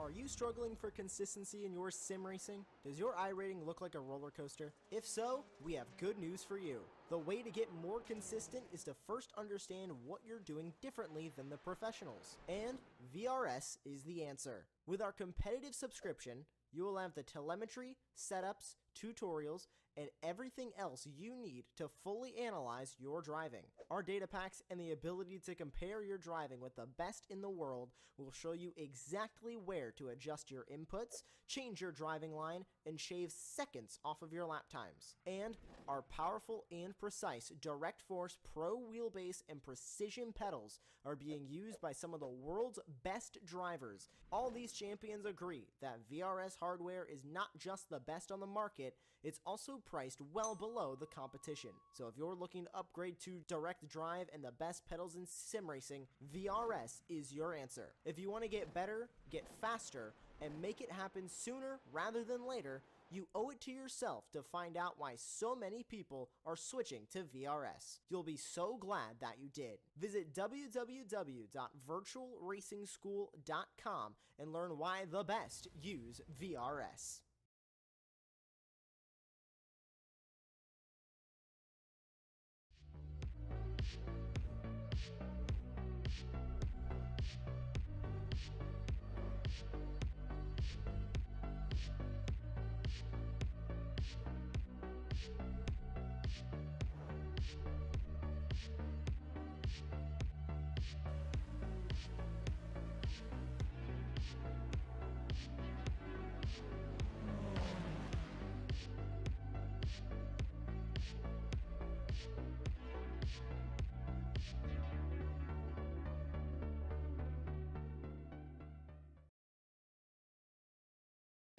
Are you struggling for consistency in your sim racing? Does your iRating look like a roller coaster? If so, we have good news for you. The way to get more consistent is to first understand what you're doing differently than the professionals. And VRS is the answer. With our competitive subscription, you will have the telemetry, setups, tutorials, and everything else you need to fully analyze your driving. Our data packs and the ability to compare your driving with the best in the world will show you exactly where to adjust your inputs, change your driving line, and shave seconds off of your lap times. And our powerful and precise Direct Force Pro wheelbase and precision pedals are being used by some of the world's best drivers. All these champions agree that VRS hardware is not just the best on the market, it's also priced well below the competition. So if you're looking to upgrade to direct drive and the best pedals in sim racing, VRS is your answer. If you want to get better, get faster, and make it happen sooner rather than later, you owe it to yourself to find out why so many people are switching to VRS. You'll be so glad that you did. Visit www.virtualracingschool.com and learn why the best use VRS.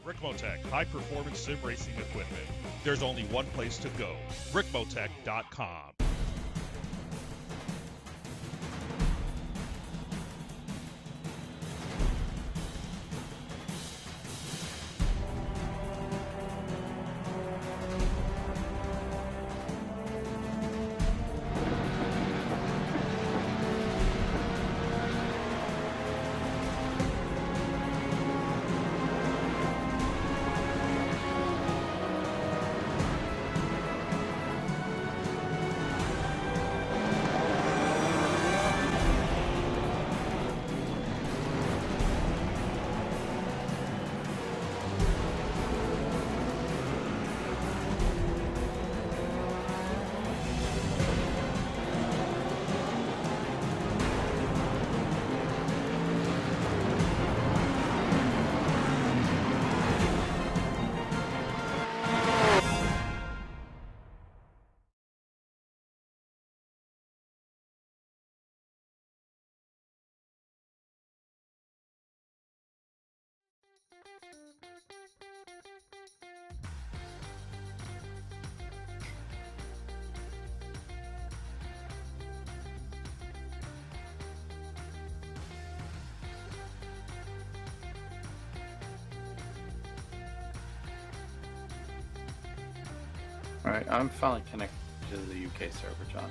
Ricmotech, high-performance sim racing equipment. There's only one place to go, Ricmotech.com. Alright, I'm finally connected to the UK server, John.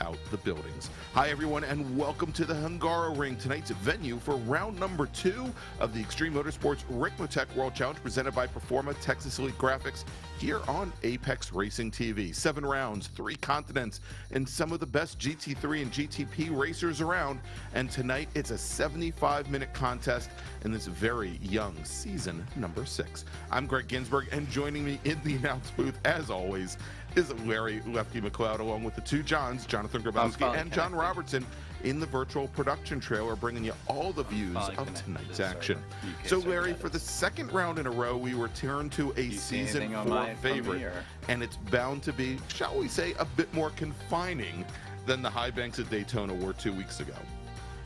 Out the buildings. Hi everyone and welcome to the Hungaroring, tonight's venue for round number 2 of the Extreme Motorsports Ricmotech World Challenge presented by Performa Texas Elite Graphics here on Apex Racing TV. 7 rounds, 3 continents, and some of the best GT3 and GTP racers around, and tonight it's a 75-minute contest in this very young season number 6. I'm Greg Ginsberg, and joining me in the announce booth as always is Larry Lefty McLeod, along with the two Johns, Jonathan Grabowski and John Robertson, in the virtual production trailer, bringing you all the views of tonight's action. So, Larry, for the second round in a row, we return to a season 4 favorite, and it's bound to be, shall we say, a bit more confining than the high banks at Daytona were 2 weeks ago.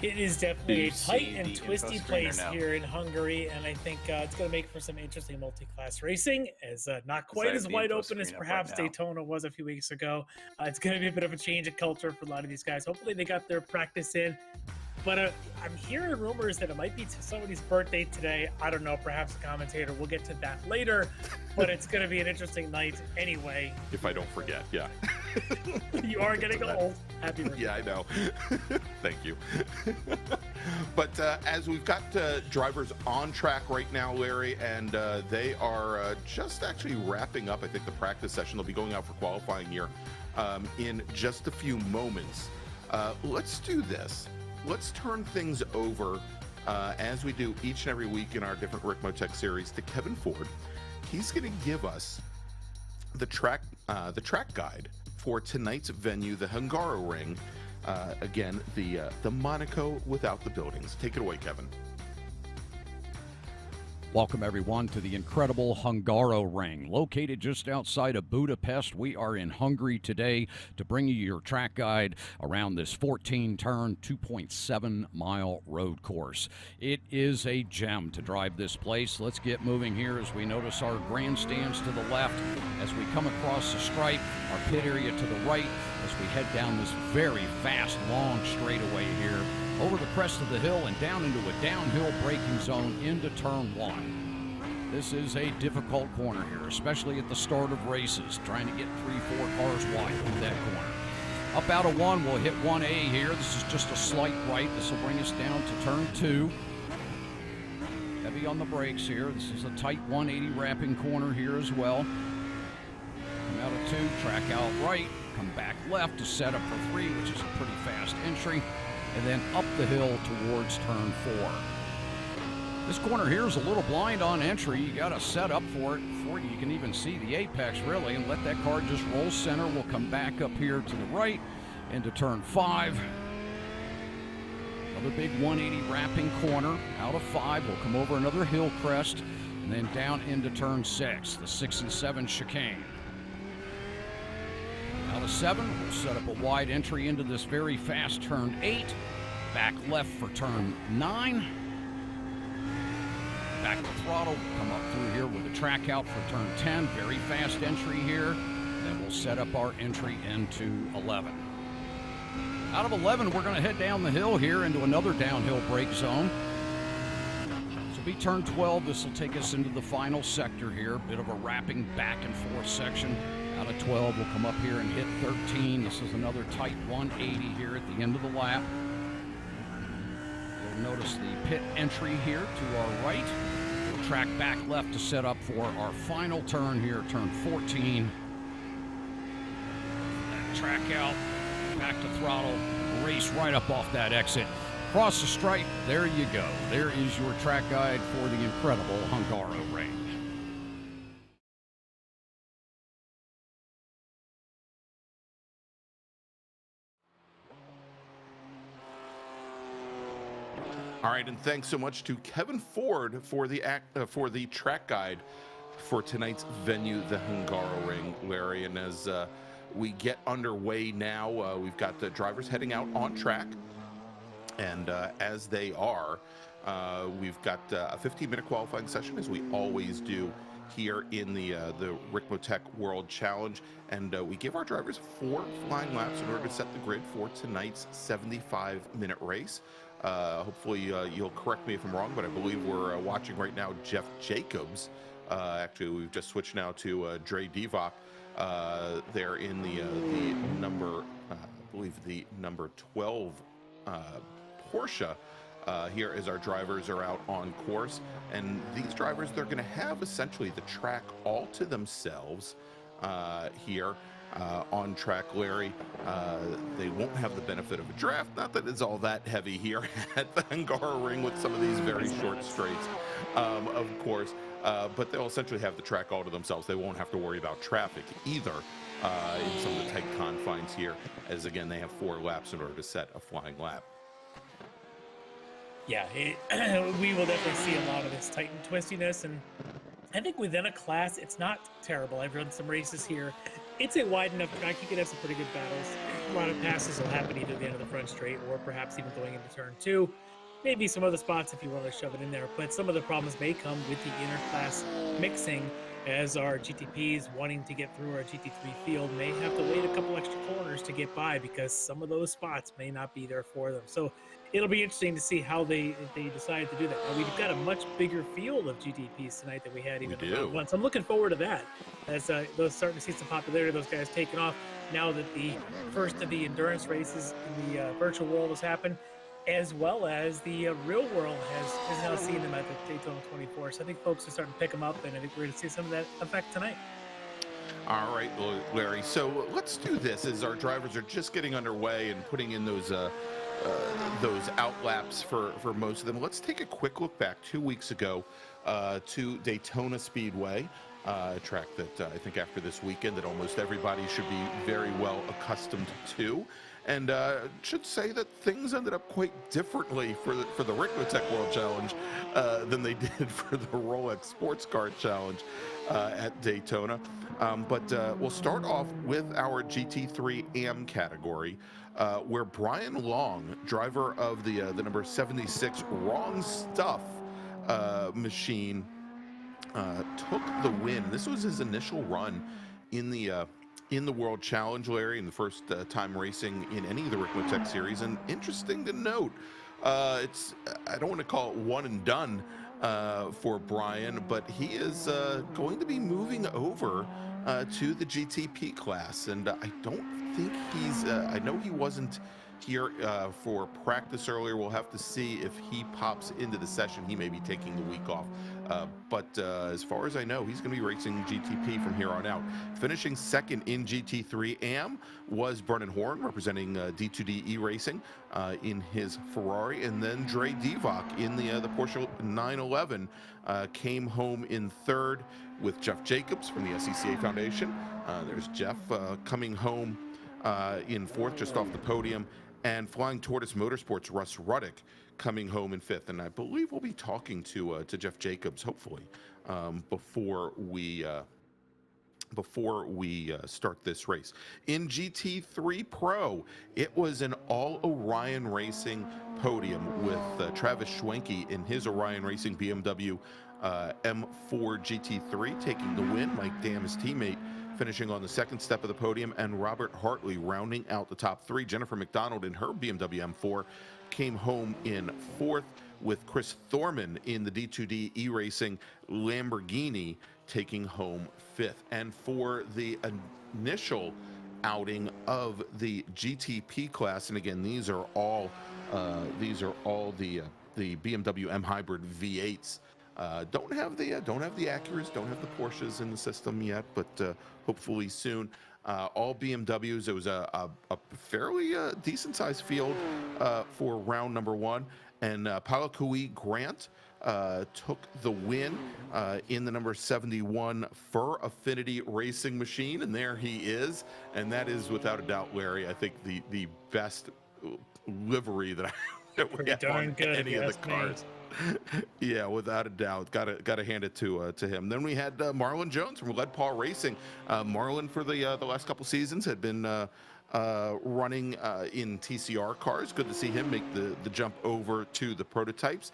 It is definitely a tight and twisty place here in Hungary, and I think it's going to make for some interesting multi-class racing, as not quite as wide open as perhaps Daytona was a few weeks ago. It's going to be a bit of a change of culture for a lot of these guys. Hopefully they got their practice in. But I'm hearing rumors that it might be somebody's birthday today. I don't know, perhaps a commentator. We'll get to that later. But it's going to be an interesting night anyway. If I don't forget, yeah. You are getting old. Happy birthday. Yeah, I know. Thank you. But as we've got drivers on track right now, Larry, and they are just actually wrapping up, I think, the practice session. They'll be going out for qualifying here in just a few moments. Let's do this. Let's turn things over, as we do each and every week in our different Ricmotech series, to Kevin Ford. He's going to give us the track guide for tonight's venue, the Hungaroring. Again, the Monaco without the buildings. Take it away, Kevin. Welcome, everyone, to the incredible Hungaroring. Located just outside of Budapest, we are in Hungary today to bring you your track guide around this 14-turn, 2.7-mile road course. It is a gem to drive this place. Let's get moving here as we notice our grandstands to the left. As we come across the stripe, our pit area to the right, as we head down this very fast, long straightaway here, over the crest of the hill and down into a downhill braking zone into turn one. This is a difficult corner here, especially at the start of races, trying to get 3-4 cars wide through that corner. Up out of one, we'll hit 1A here. This is just a slight right. This will bring us down to turn two. Heavy on the brakes here. This is a tight 180 wrapping corner here as well. Come out of two, track out right, come back left to set up for three, which is a pretty fast entry, and then up the hill towards turn four. This corner here is a little blind on entry. You got to set up for it before you can even see the apex, really, and let that car just roll center. We'll come back up here to the right into turn five. Another big 180 wrapping corner. Out of five, we'll come over another hill crest, and then down into turn six, the 6 and 7 chicane. Out of seven, we'll set up a wide entry into this very fast turn 8. Back left for turn 9. Back to throttle, come up through here with a track out for turn 10. Very fast entry here. Then we'll set up our entry into 11. Out of 11, we're going to head down the hill here into another downhill brake zone. This will be turn 12. This will take us into the final sector here. Bit of a wrapping back and forth section. Out of 12, we'll come up here and hit 13. This is another tight 180 here at the end of the lap. You'll notice the pit entry here to our right. We'll track back left to set up for our final turn here, turn 14. That track out, back to throttle, race right up off that exit. Cross the stripe, there you go. There is your track guide for the incredible Hungaroring. All right, and thanks so much to Kevin Ford for the track guide for tonight's venue, the Hungaroring, Larry. And as we get underway now, we've got the drivers heading out on track, and as they are, we've got a 15-minute qualifying session, as we always do here in the Ricmotech World Challenge, and we give our drivers 4 flying laps in order to set the grid for tonight's 75-minute race. Hopefully you'll correct me if I'm wrong, but I believe we're watching right now Jeff Jacobs. Actually, we've just switched now to Dre Divock. They're in the number, I believe the number 12 Porsche. Here as our drivers are out on course, and these drivers, they're going to have essentially the track all to themselves here on track, Larry. They won't have the benefit of a draft, not that it's all that heavy here at the Hungaroring with some of these very short straights, of course, but they'll essentially have the track all to themselves. They won't have to worry about traffic either in some of the tight confines here, as again they have 4 laps in order to set a flying lap. Yeah, we will definitely see a lot of this tight and twistiness, and I think within a class, it's not terrible. I've run some races here. It's a wide enough track. You could have some pretty good battles. A lot of passes will happen either at the end of the front straight or perhaps even going into turn 2. Maybe some other spots if you want to shove it in there, but some of the problems may come with the interclass mixing as our GTPs wanting to get through our GT3 field may have to wait a couple extra corners to get by because some of those spots may not be there for them. So it'll be interesting to see how they decide to do that. Now, we've got a much bigger field of GTPs tonight than we had even in round one. So I'm looking forward to that as those starting to see some popularity, those guys taking off now that the first of the endurance races in the virtual world has happened, as well as the real world has now seen them at the Daytona 24. So I think folks are starting to pick them up, and I think we're going to see some of that effect tonight. All right, Larry. So let's do this as our drivers are just getting underway and putting in those out laps for most of them. Let's take a quick look back 2 weeks ago to Daytona Speedway, a track that I think after this weekend that almost everybody should be very well accustomed to. And should say that things ended up quite differently for the Ricmotech World Challenge than they did for the Rolex Sports Car Challenge at Daytona. But we'll start off with our GT3 AM category, where Brian Long, driver of the number 76 Wrong Stuff machine, took the win. This was his initial run in the World Challenge, Larry, in the first time racing in any of the Ricmotech series. And interesting to note, I don't want to call it one and done for Brian, but he is going to be moving over to the GTP class. And I don't think I know he wasn't here for practice earlier. We'll have to see if he pops into the session. He may be taking the week off. But as far as I know, he's going to be racing GTP from here on out. Finishing second in GT3 AM was Brennan Horn, representing D2D eRacing in his Ferrari. And then Dre Divock in the Porsche 911 came home in third with Jeff Jacobs from the SCCA Foundation. There's Jeff coming home in fourth, just off the podium. And Flying Tortoise Motorsports' Russ Ruddick coming home in fifth. And I believe we'll be talking to Jeff Jacobs, hopefully, before we start this race. In GT3 Pro, it was an all Orion Racing podium with Travis Schwenke in his Orion Racing BMW M4 GT3 taking the win. Mike Dam, his teammate, finishing on the second step of the podium, and Robert Hartley rounding out the top three. Jennifer McDonald in her BMW M4 came home in fourth, with Chris Thorman in the D2D eRacing Lamborghini taking home fifth. And for the initial outing of the GTP class, and again, these are all the BMW M Hybrid V8s. Don't have the Acuras, don't have the Porsches in the system yet, but hopefully soon. All BMWs. It was a fairly decent sized field for round number one, and Palakui Grant took the win in the number 71 Fur Affinity Racing machine, and there he is, and that is without a doubt, Larry, I think the best livery that we have on any of the cars. Yeah, without a doubt, gotta hand it to him. Then we had Marlon Jones from Lead Paw Racing. Marlon, for the last couple seasons, had been running in TCR cars. Good to see him make the jump over to the prototypes.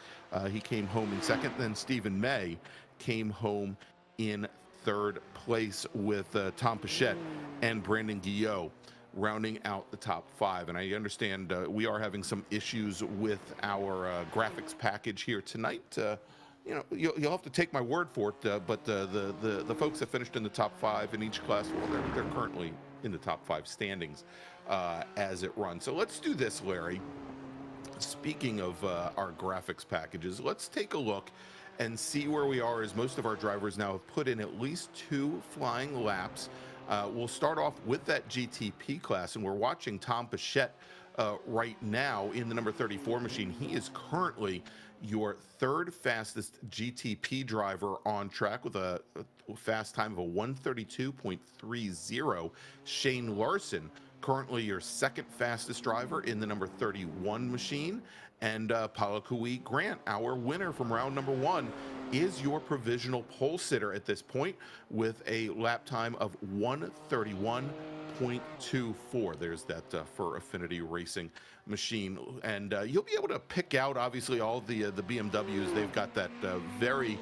He came home in second. Then Stephen May came home in third place with Tom Pichette and Brandon Guillot rounding out the top five. And I understand we are having some issues with our graphics package here tonight. You know, you'll have to take my word for it, but the folks that finished in the top five in each class, well, they're currently in the top five standings as it runs. So let's do this, Larry. Speaking of our graphics packages, let's take a look and see where we are, as most of our drivers now have put in at least 2 flying laps. We'll start off with that GTP class, and we're watching Tom Pichette right now in the number 34 machine. He is currently your third fastest GTP driver on track with a fast time of a 132.30. Shane Larson, currently your second fastest driver in the number 31 machine. And Palakui Grant, our winner from round number 1, is your provisional pole sitter at this point with a lap time of 131.24. There's that for Affinity Racing machine, and you'll be able to pick out obviously all the BMWs. They've got that very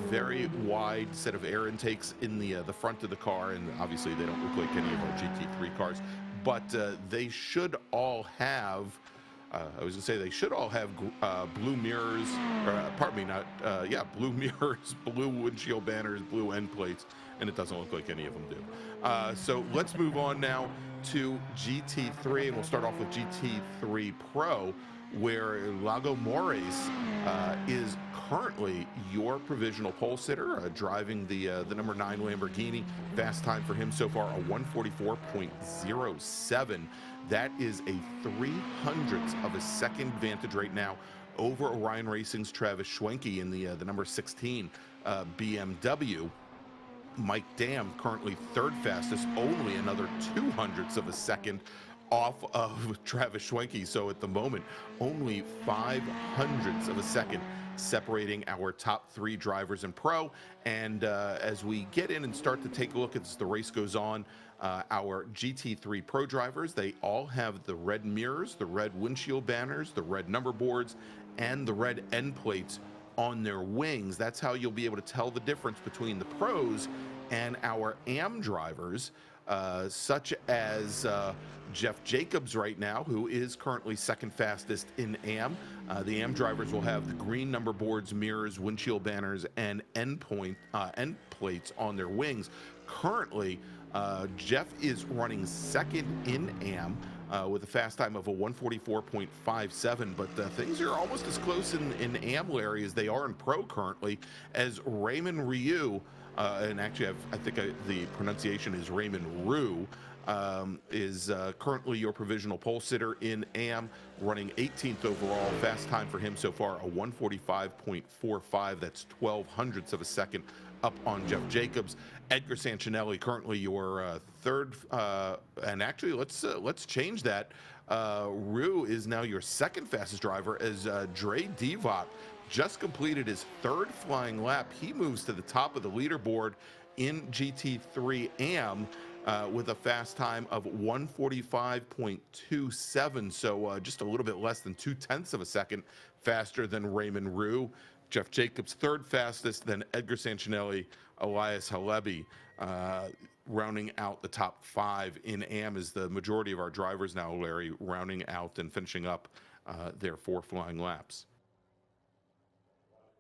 Very wide set of air intakes in the front of the car, and obviously they don't look like any of our GT3 cars, but they should all have. I was gonna say they should all have blue mirrors, or, pardon me, blue mirrors, blue windshield banners, blue end plates, and it doesn't look like any of them do. So let's move on now to GT3, and we'll start off with GT3 Pro, where Lago Mores is currently your provisional pole sitter, driving the number 9 Lamborghini. Fast time for him so far, a 144.07. That is a 0.03 of a second advantage right now over Orion Racing's Travis Schwenke in the number 16 BMW. Mike Dam currently third fastest, only another 0.02 of a second off of Travis Schwenke. So at the moment, only 0.05 of a second separating our top 3 drivers in Pro. And as we get in and start to take a look as the race goes on, our GT3 Pro drivers, they all have the red mirrors, the red windshield banners, the red number boards, and the red end plates on their wings. That's how you'll be able to tell the difference between the pros and our AM drivers, such as Jeff Jacobs right now, who is currently second fastest in AM. The AM drivers will have the green number boards, mirrors, windshield banners, and end plates on their wings. Currently, Jeff is running second in AM with a fast time of a 144.57, but things are almost as close in AM, Larry, as they are in Pro currently, as Raymond Ryu, and actually I think the pronunciation is Raymond Rue, is currently your provisional pole sitter in AM, running 18th overall. Fast time for him so far, a 145.45. That's 0.12 of a second up on Jeff Jacobs. Edgar Sancinelli currently your third, and actually let's change that. Rue is now your second fastest driver, as Dre Divock just completed his third flying lap. He moves to the top of the leaderboard in GT3 AM with a fast time of 145.27. So just a little bit less than 0.2 of a second faster than Raymond Rue. Jeff Jacobs third fastest, then Edgar Sancinelli, Elias Halebi, rounding out the top 5 in AM, is the majority of our drivers now, Larry, rounding out and finishing up their 4 flying laps.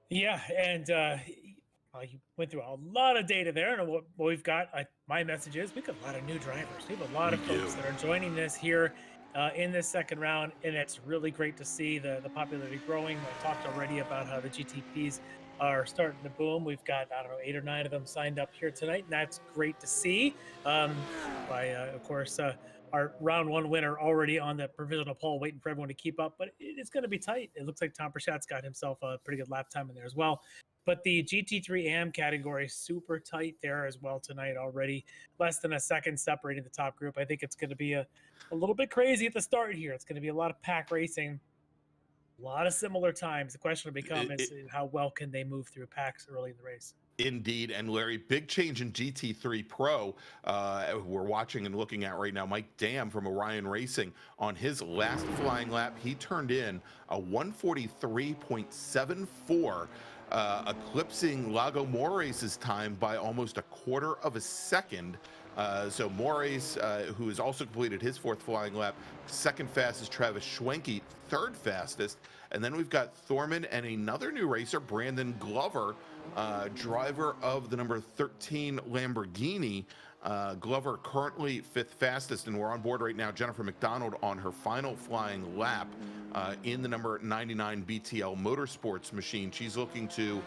Yeah, and you went through a lot of data there, and what we've got, my message is, we've got a lot of new drivers. We have a lot of folks that are joining us here in this second round, and it's really great to see the popularity growing. I talked already about how the GTPs are starting to boom. We've got, I don't know, 8 or 9 of them signed up here tonight, and that's great to see. Of course, our round 1 winner already on the provisional pole, waiting for everyone to keep up, but it's going to be tight. It looks like Tom Prashat's got himself a pretty good lap time in there as well. But the GT3 AM category, super tight there as well tonight already. Less than a second separating the top group. I think it's going to be a little bit crazy at the start here. It's going to be a lot of pack racing, a lot of similar times. The question will become is how well can they move through packs early in the race. Indeed, and Larry, big change in GT3 Pro. We're watching and looking at right now Mike Dam from Orion Racing. On his last flying lap, he turned in a 143.74, eclipsing Lago Mores' time by almost a 1/4 of a second. So Mores, who has also completed his 4th flying lap, second fastest Travis Schwenke, third fastest. And then we've got Thorman and another new racer, Brandon Glover, driver of the number 13 Lamborghini. Glover currently 5th fastest, and we're on board right now. Jennifer McDonald on her final flying lap in the number 99 BTL Motorsports machine. She's looking to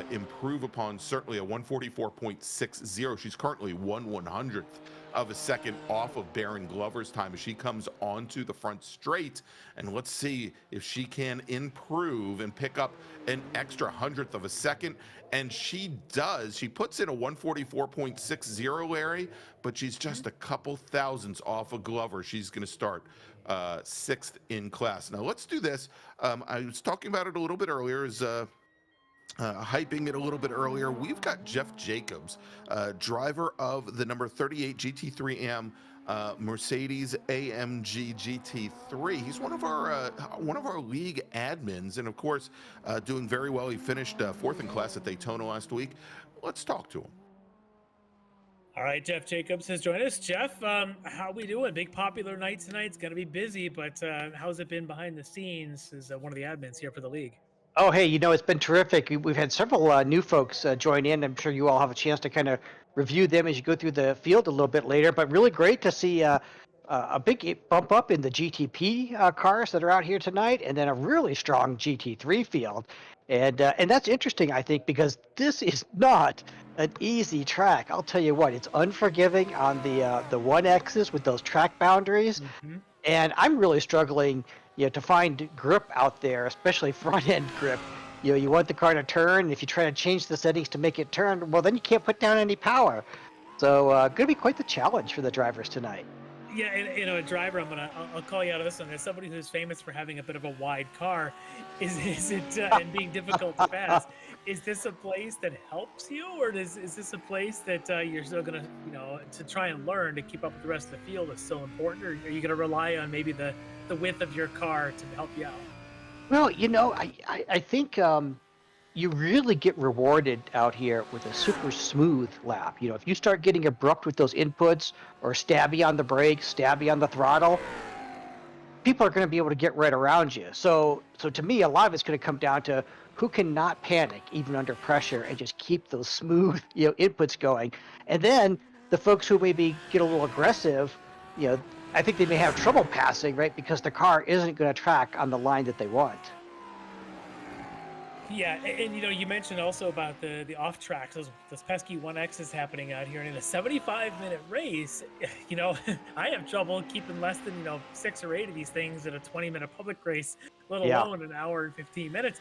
improve upon certainly a 144.60. She's currently 1/100th of a second off of Baron Glover's time as she comes onto the front straight. And let's see if she can improve and pick up an extra 100th of a second. And she does. She puts in a 144.60, Larry, but she's just a couple thousandths off of Glover. She's going to start 6th in class. Now let's do this. I was talking about it a little bit earlier. hyping it a little bit earlier, we've got Jeff Jacobs, driver of the number 38 GT3M Mercedes AMG GT3. He's one of our league admins, and of course, doing very well. He finished fourth in class at Daytona last week. Let's talk to him. All right, Jeff Jacobs has joined us. Jeff, how we doing? Big popular night tonight. It's going to be busy, but how's it been behind the scenes as one of the admins here for the league? Oh, hey, it's been terrific. We've had several new folks join in. I'm sure you all have a chance to kind of review them as you go through the field a little bit later, but really great to see a big bump up in the GTP cars that are out here tonight, and then a really strong GT3 field. And that's interesting, I think, because this is not an easy track. I'll tell you what, it's unforgiving on the 1Xs with those track boundaries. Mm-hmm. And I'm really struggling to find grip out there, especially front end grip. You want the car to turn. If you try to change the settings to make it turn, well, then you can't put down any power. So going to be quite the challenge for the drivers tonight. Yeah, and a driver, I'll call you out of this one. As somebody who's famous for having a bit of a wide car, is it and being difficult to pass, is this a place that helps you, or is this a place that you're still gonna, to try and learn to keep up with the rest of the field is still important, or are you gonna rely on maybe the width of your car to help you out? Well, I think you really get rewarded out here with a super smooth lap. If you start getting abrupt with those inputs or stabby on the brakes, stabby on the throttle, people are going to be able to get right around you. So to me, a lot of it's going to come down to who can not panic even under pressure and just keep those smooth, inputs going. And then the folks who maybe get a little aggressive, I think they may have trouble passing, right? Because the car isn't going to track on the line that they want. Yeah, and you mentioned also about the off tracks, those pesky 1Xs happening out here, and in a 75-minute race, I have trouble keeping less than 6 or 8 of these things in a 20-minute public race, let alone an hour and 15 minutes.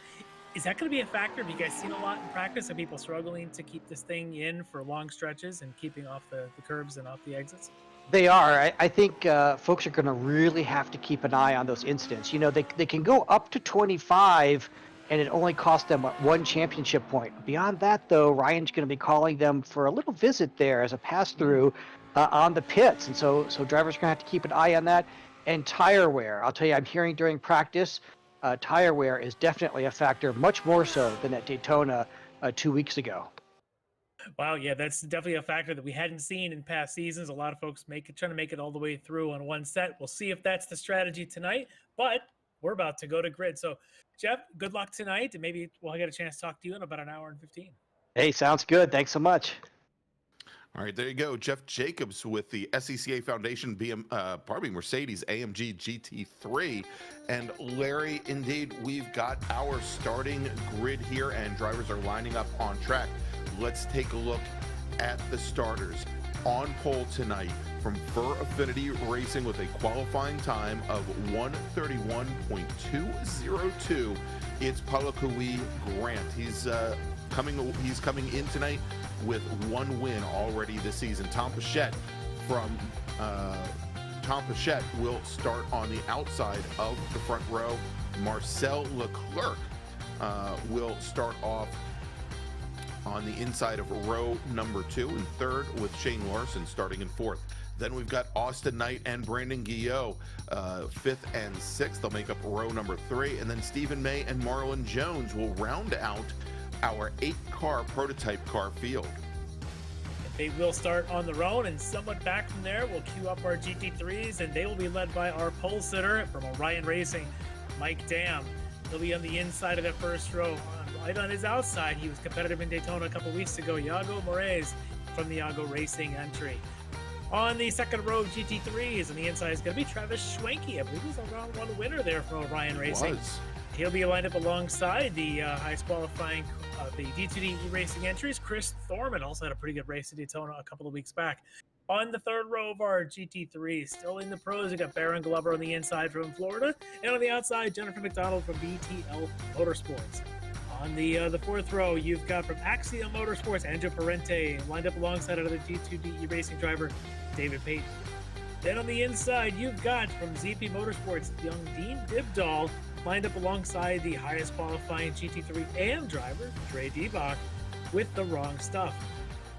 Is that going to be a factor? Have you guys seen a lot in practice of people struggling to keep this thing in for long stretches and keeping off the curbs and off the exits? They are. I think folks are going to really have to keep an eye on those incidents. They can go up to 25. And it only cost them 1 championship point. Beyond that, though, Ryan's going to be calling them for a little visit there as a pass-through on the pits. And so drivers are going to have to keep an eye on that. And tire wear. I'll tell you, I'm hearing during practice, tire wear is definitely a factor, much more so than at Daytona 2 weeks ago. Wow, yeah, that's definitely a factor that we hadn't seen in past seasons. A lot of folks trying to make it all the way through on one set. We'll see if that's the strategy tonight. But we're about to go to grid. So, Jeff, good luck tonight, and maybe we'll get a chance to talk to you in about an hour and 15. Hey, sounds good. Thanks so much. All right, there you go. Jeff Jacobs with the SCCA Foundation Mercedes AMG GT3. And Larry, indeed, we've got our starting grid here, and drivers are lining up on track. Let's take a look at the starters. On pole tonight from Fur Affinity Racing with a qualifying time of 1:31.202. It's Palakui Grant. He's coming in tonight with 1 win already this season. Tom Pichette will start on the outside of the front row. Marcel Leclerc will start off on the inside of row number 2, and third with Shane Larson starting in 4th. Then we've got Austin Knight and Brandon Guillot, 5th and 6th. They'll make up row number 3, and then Stephen May and Marlon Jones will round out our 8-car prototype car field. They will start on their own, and somewhat back from there, we'll queue up our GT3s, and they will be led by our pole sitter from Orion Racing, Mike Dam. He'll be on the inside of that first row. Right on his outside, he was competitive in Daytona a couple weeks ago, Iago Moraes from the Iago Racing entry. On the second row, GT3s, on the inside is going to be Travis Schwenke. I believe he's a round 1 winner there for Orion Racing. He'll be lined up alongside the highest qualifying the D2D racing entries. Chris Thorman also had a pretty good race at Daytona a couple of weeks back. On the third row of our GT3, still in the pros, we got Baron Glover on the inside from Florida, and on the outside, Jennifer McDonald from BTL Motorsports. On the fourth row, you've got from Axiom Motorsports, Andrew Parente, lined up alongside another D2D racing driver, David Payton. Then on the inside, you've got from ZP Motorsports, young Dean Dibdahl, lined up alongside the highest qualifying GT3 AM driver, Dre Debach, with the wrong stuff.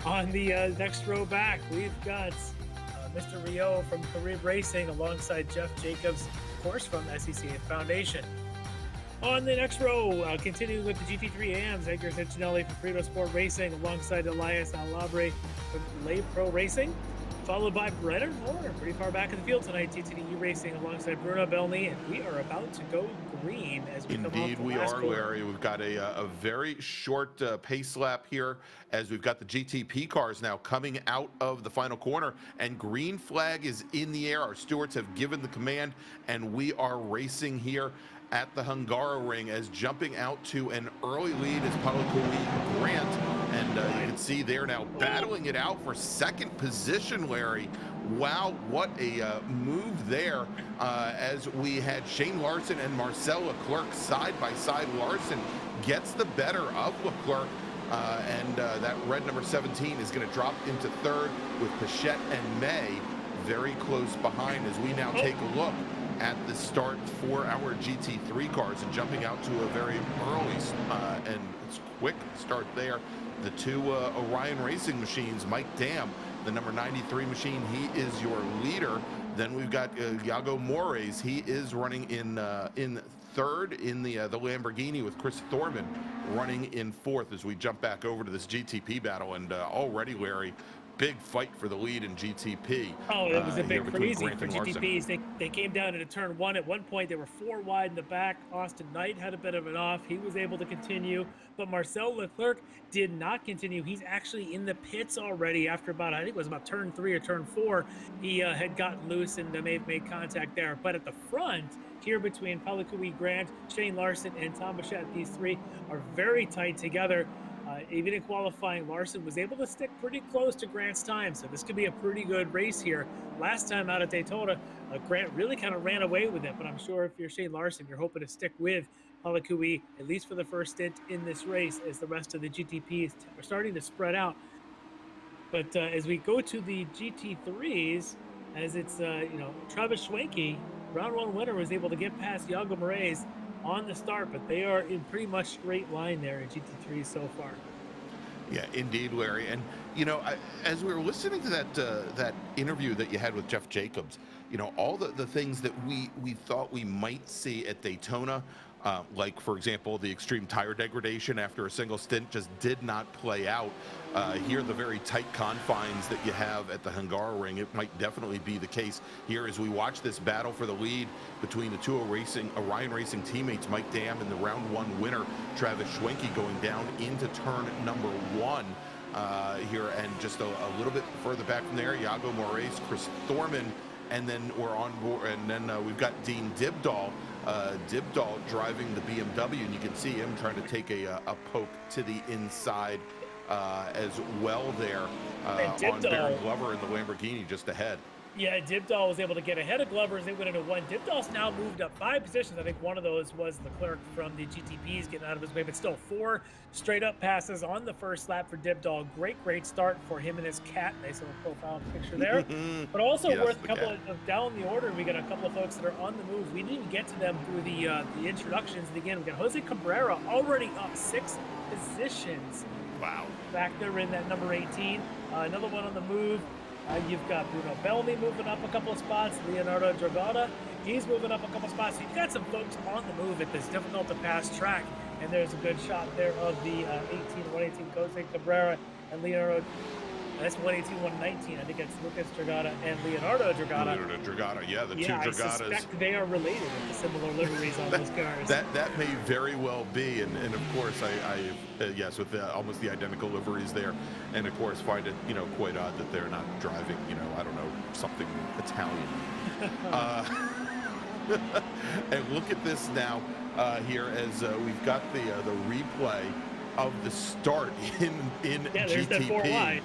On the next row back, we've got Mr. Rio from Corby Racing alongside Jeff Jacobs, of course, from SDK Foundation. On the next row, continuing with the GT3 AMs, Edgar Cicinelli from Frito Sport Racing alongside Elias Alabre from Lay Pro Racing, followed by Brennan Horner, pretty far back in the field tonight, TTD Racing alongside Bruno Belny, and we are about to go green as we come off the last Indeed, we are, quarter. Larry. We've got a very short pace lap here as we've got the GTP cars now coming out of the final corner, and green flag is in the air. Our stewards have given the command, and we are racing here at the Hungaroring as jumping out to an early lead is Palakui Grant, and you can see they're now battling it out for second position, Larry. Wow, what a move there as we had Shane Larson and Marcel Leclerc side by side. Larson gets the better of Leclerc, and that red number 17 is going to drop into third with Pichette and May very close behind as we now take a look at the start for our GT3 cars, and jumping out to a very early and quick start there. The two Orion Racing machines, Mike Dam, the number 93 machine, he is your leader. Then we've got Iago Mores. He is running in third in the Lamborghini, with Chris Thorman running in fourth as we jump back over to this GTP battle. And already, Larry, big fight for the lead in GTP. Oh, it was a bit crazy for GTPs. They came down into turn one. At one point, they were 4 wide in the back. Austin Knight had a bit of an off. He was able to continue, but Marcel Leclerc did not continue. He's actually in the pits already after about, I think it was about turn 3 or turn 4. He had gotten loose and made contact there. But at the front, here between Palakui Grant, Shane Larson, and Tom Bichette, these three are very tight together. Even in qualifying, Larson was able to stick pretty close to Grant's time, so this could be a pretty good race here. Last time out at Daytona, Grant really kind of ran away with it, but I'm sure if you're Shane Larson, you're hoping to stick with Palakui, at least for the first stint in this race, as the rest of the GTPs are starting to spread out. But as we go to the GT3s, as it's, Travis Schwenke, round 1 winner, was able to get past Iago Mores on the start, but they are in pretty much straight line there in GT3 so far. Yeah, indeed, Larry. And as we were listening to that interview that you had with Jeff Jacobs, all the things that we thought we might see at Daytona, like, for example, the extreme tire degradation after a single stint, just did not play out. Here, the very tight confines that you have at the Hungaroring, it might definitely be the case here as we watch this battle for the lead between the two Orion Racing teammates, Mike Dam and the round 1 winner, Travis Schwenke, going down into turn number 1 here, and just a little bit further back from there, Iago Mores, Chris Thorman, and then we're on board, and then we've got Dean Dibdahl. Dibdahl driving the BMW, and you can see him trying to take a poke to the inside as well there on Baron Glover in the Lamborghini just ahead. Yeah, Dibdahl was able to get ahead of Glover as they went into 1. Dibdahl's now moved up 5 positions. I think one of those was Leclerc from the GTPs getting out of his way, but still 4 straight up passes on the first lap for Dibdahl. Great start for him and his cat. Nice little profile picture there. But also worth a couple of down the order. We got a couple of folks that are on the move. We didn't even get to them through the introductions. And again, we got Jose Cabrera already up 6 positions. Wow. Back there in that number 18. Another one on the move. You've got Bruno Belny moving up a couple of spots. Leonardo Dragata, he's moving up a couple of spots. So you've got some folks on the move at this difficult to pass track. And there's a good shot there of the 118 Jose Cabrera and Leonardo. That's 118, 119. I think it's Lucas Dragata and Leonardo Dragata. Leonardo Dragata, yeah, the two Dragatas. I suspect they are related with the similar liveries on those cars. That may very well be, and of course, yes, with almost the identical liveries there, and of course, find it quite odd that they're not driving I don't know, something Italian. And look at this now here as we've got the replay of the start in GTP. There's that 4 wide.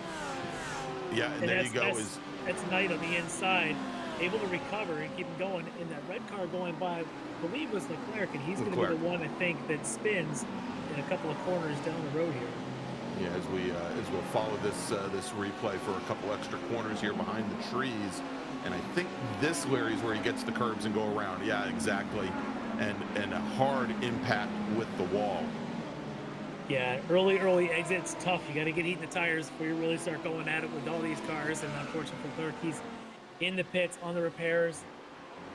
Yeah, and there you go. That's Knight on the inside, able to recover and keep going. And that red car going by, I believe, was Leclerc, and he's going to be the one, I think, that spins in a couple of corners down the road here. Yeah, as we'll follow this replay for a couple extra corners here behind the trees, and I think this, Larry, is where he gets the curbs and go around. Yeah, exactly. and a hard impact with the wall. Yeah, early exit's tough. You got to get heat in the tires before you really start going at it with all these cars. And unfortunately for Clark, he's in the pits on the repairs.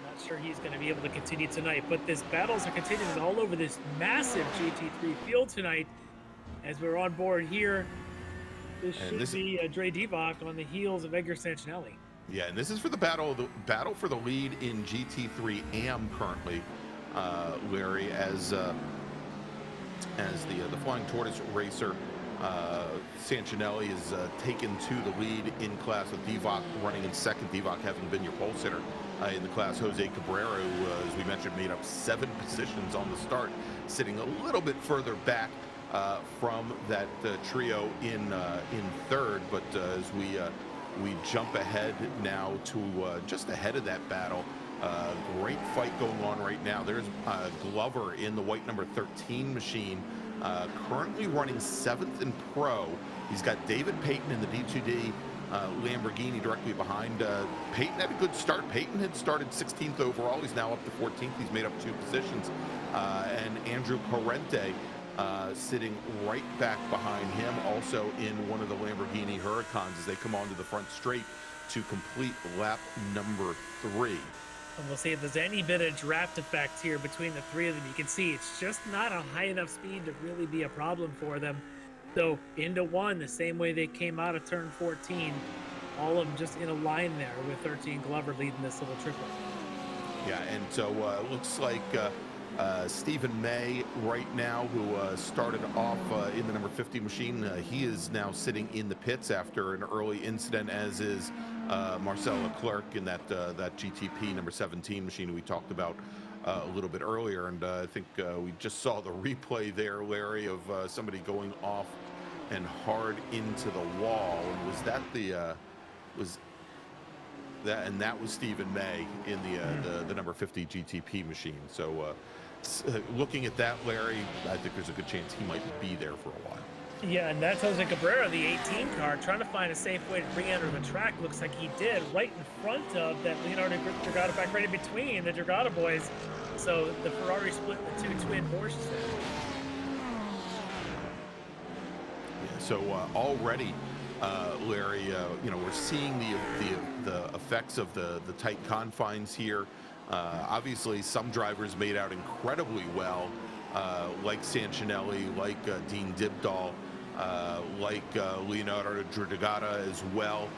Not sure he's going to be able to continue tonight. But this battles are continuing all over this massive GT3 field tonight. As we're on board here, this should be Dre Divock on the heels of Edgar Santinelli. Yeah, and this is for the battle for the lead in GT3 AM currently, Larry, as the Flying Tortoise racer Santinelli is taken to the lead in class with Divock running in second. Divock having been your pole sitter in the class. Jose Cabrera, who, as we mentioned, made up 7 positions on the start, sitting a little bit further back from that trio in third. But as we jump ahead now to just ahead of that battle. Great fight going on right now. There's Glover in the white number 13 machine, currently running 7th in pro. He's got David Payton in the D2D Lamborghini directly behind. Payton had a good start. Payton had started 16th overall. He's now up to 14th. He's made up 2 positions. And Andrew Parente sitting right back behind him, also in one of the Lamborghini Huracans as they come onto the front straight to complete lap number 3. And we'll see if there's any bit of draft effect here between the 3 of them. You can see it's just not a high enough speed to really be a problem for them. So into 1, the same way they came out of turn 14, all of them just in a line there with 13 Glover leading this little triplet. Yeah, and so it looks like Stephen May right now, who started off in the number 50 machine, he is now sitting in the pits after an early incident, as is Marcel Leclerc in that GTP number 17 machine we talked about a little bit earlier. And I think we just saw the replay there, Larry, of somebody going off and hard into the wall. And was that that was Stephen May in the number 50 GTP machine. So looking at that, Larry, I think there's a good chance he might be there for a while. Yeah, and that's Jose Cabrera, the 18 car, trying to find a safe way to re-enter the track. Looks like he did, right in front of that Leonardo Dragata back, right in between the Dragata boys. So the Ferrari split the 2 twin Porsches there. Yeah, so already, Larry, we're seeing the effects of the tight confines here. Obviously, some drivers made out incredibly well, like Santinelli, like Dean Dibdahl, like Leonardo Dragata as well,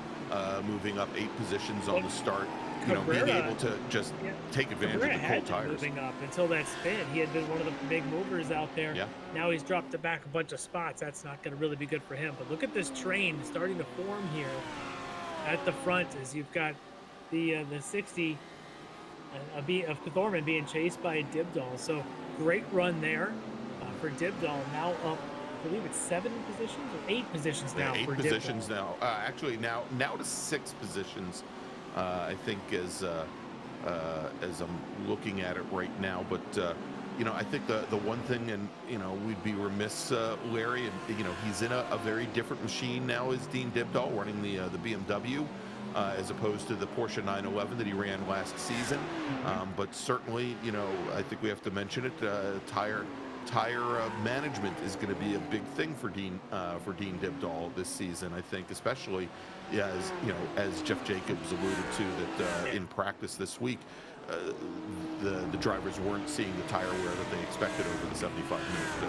moving up 8 positions on the start. Cabrera, being able to just take advantage of the cold tires. Moving up until that spin, he had been one of the big movers out there. Yeah. Now he's dropped it back a bunch of spots. That's not going to really be good for him. But look at this train starting to form here at the front, as you've got the 60 of Thorman being chased by Dibdahl. So great run there for Dibdahl. Now up, I believe it's 7 positions or 8 positions now. 8 positions now. Actually, now to 6 positions. I think as I'm looking at it right now, but I think the one thing, and we'd be remiss, Larry, and he's in a very different machine now as Dean Dibdahl, running the BMW. As opposed to the Porsche 911 that he ran last season, but certainly, I think we have to mention it. Tire management is going to be a big thing for Dean Dibdahl this season. I think, especially as Jeff Jacobs alluded to, that in practice this week, the drivers weren't seeing the tire wear that they expected over the 75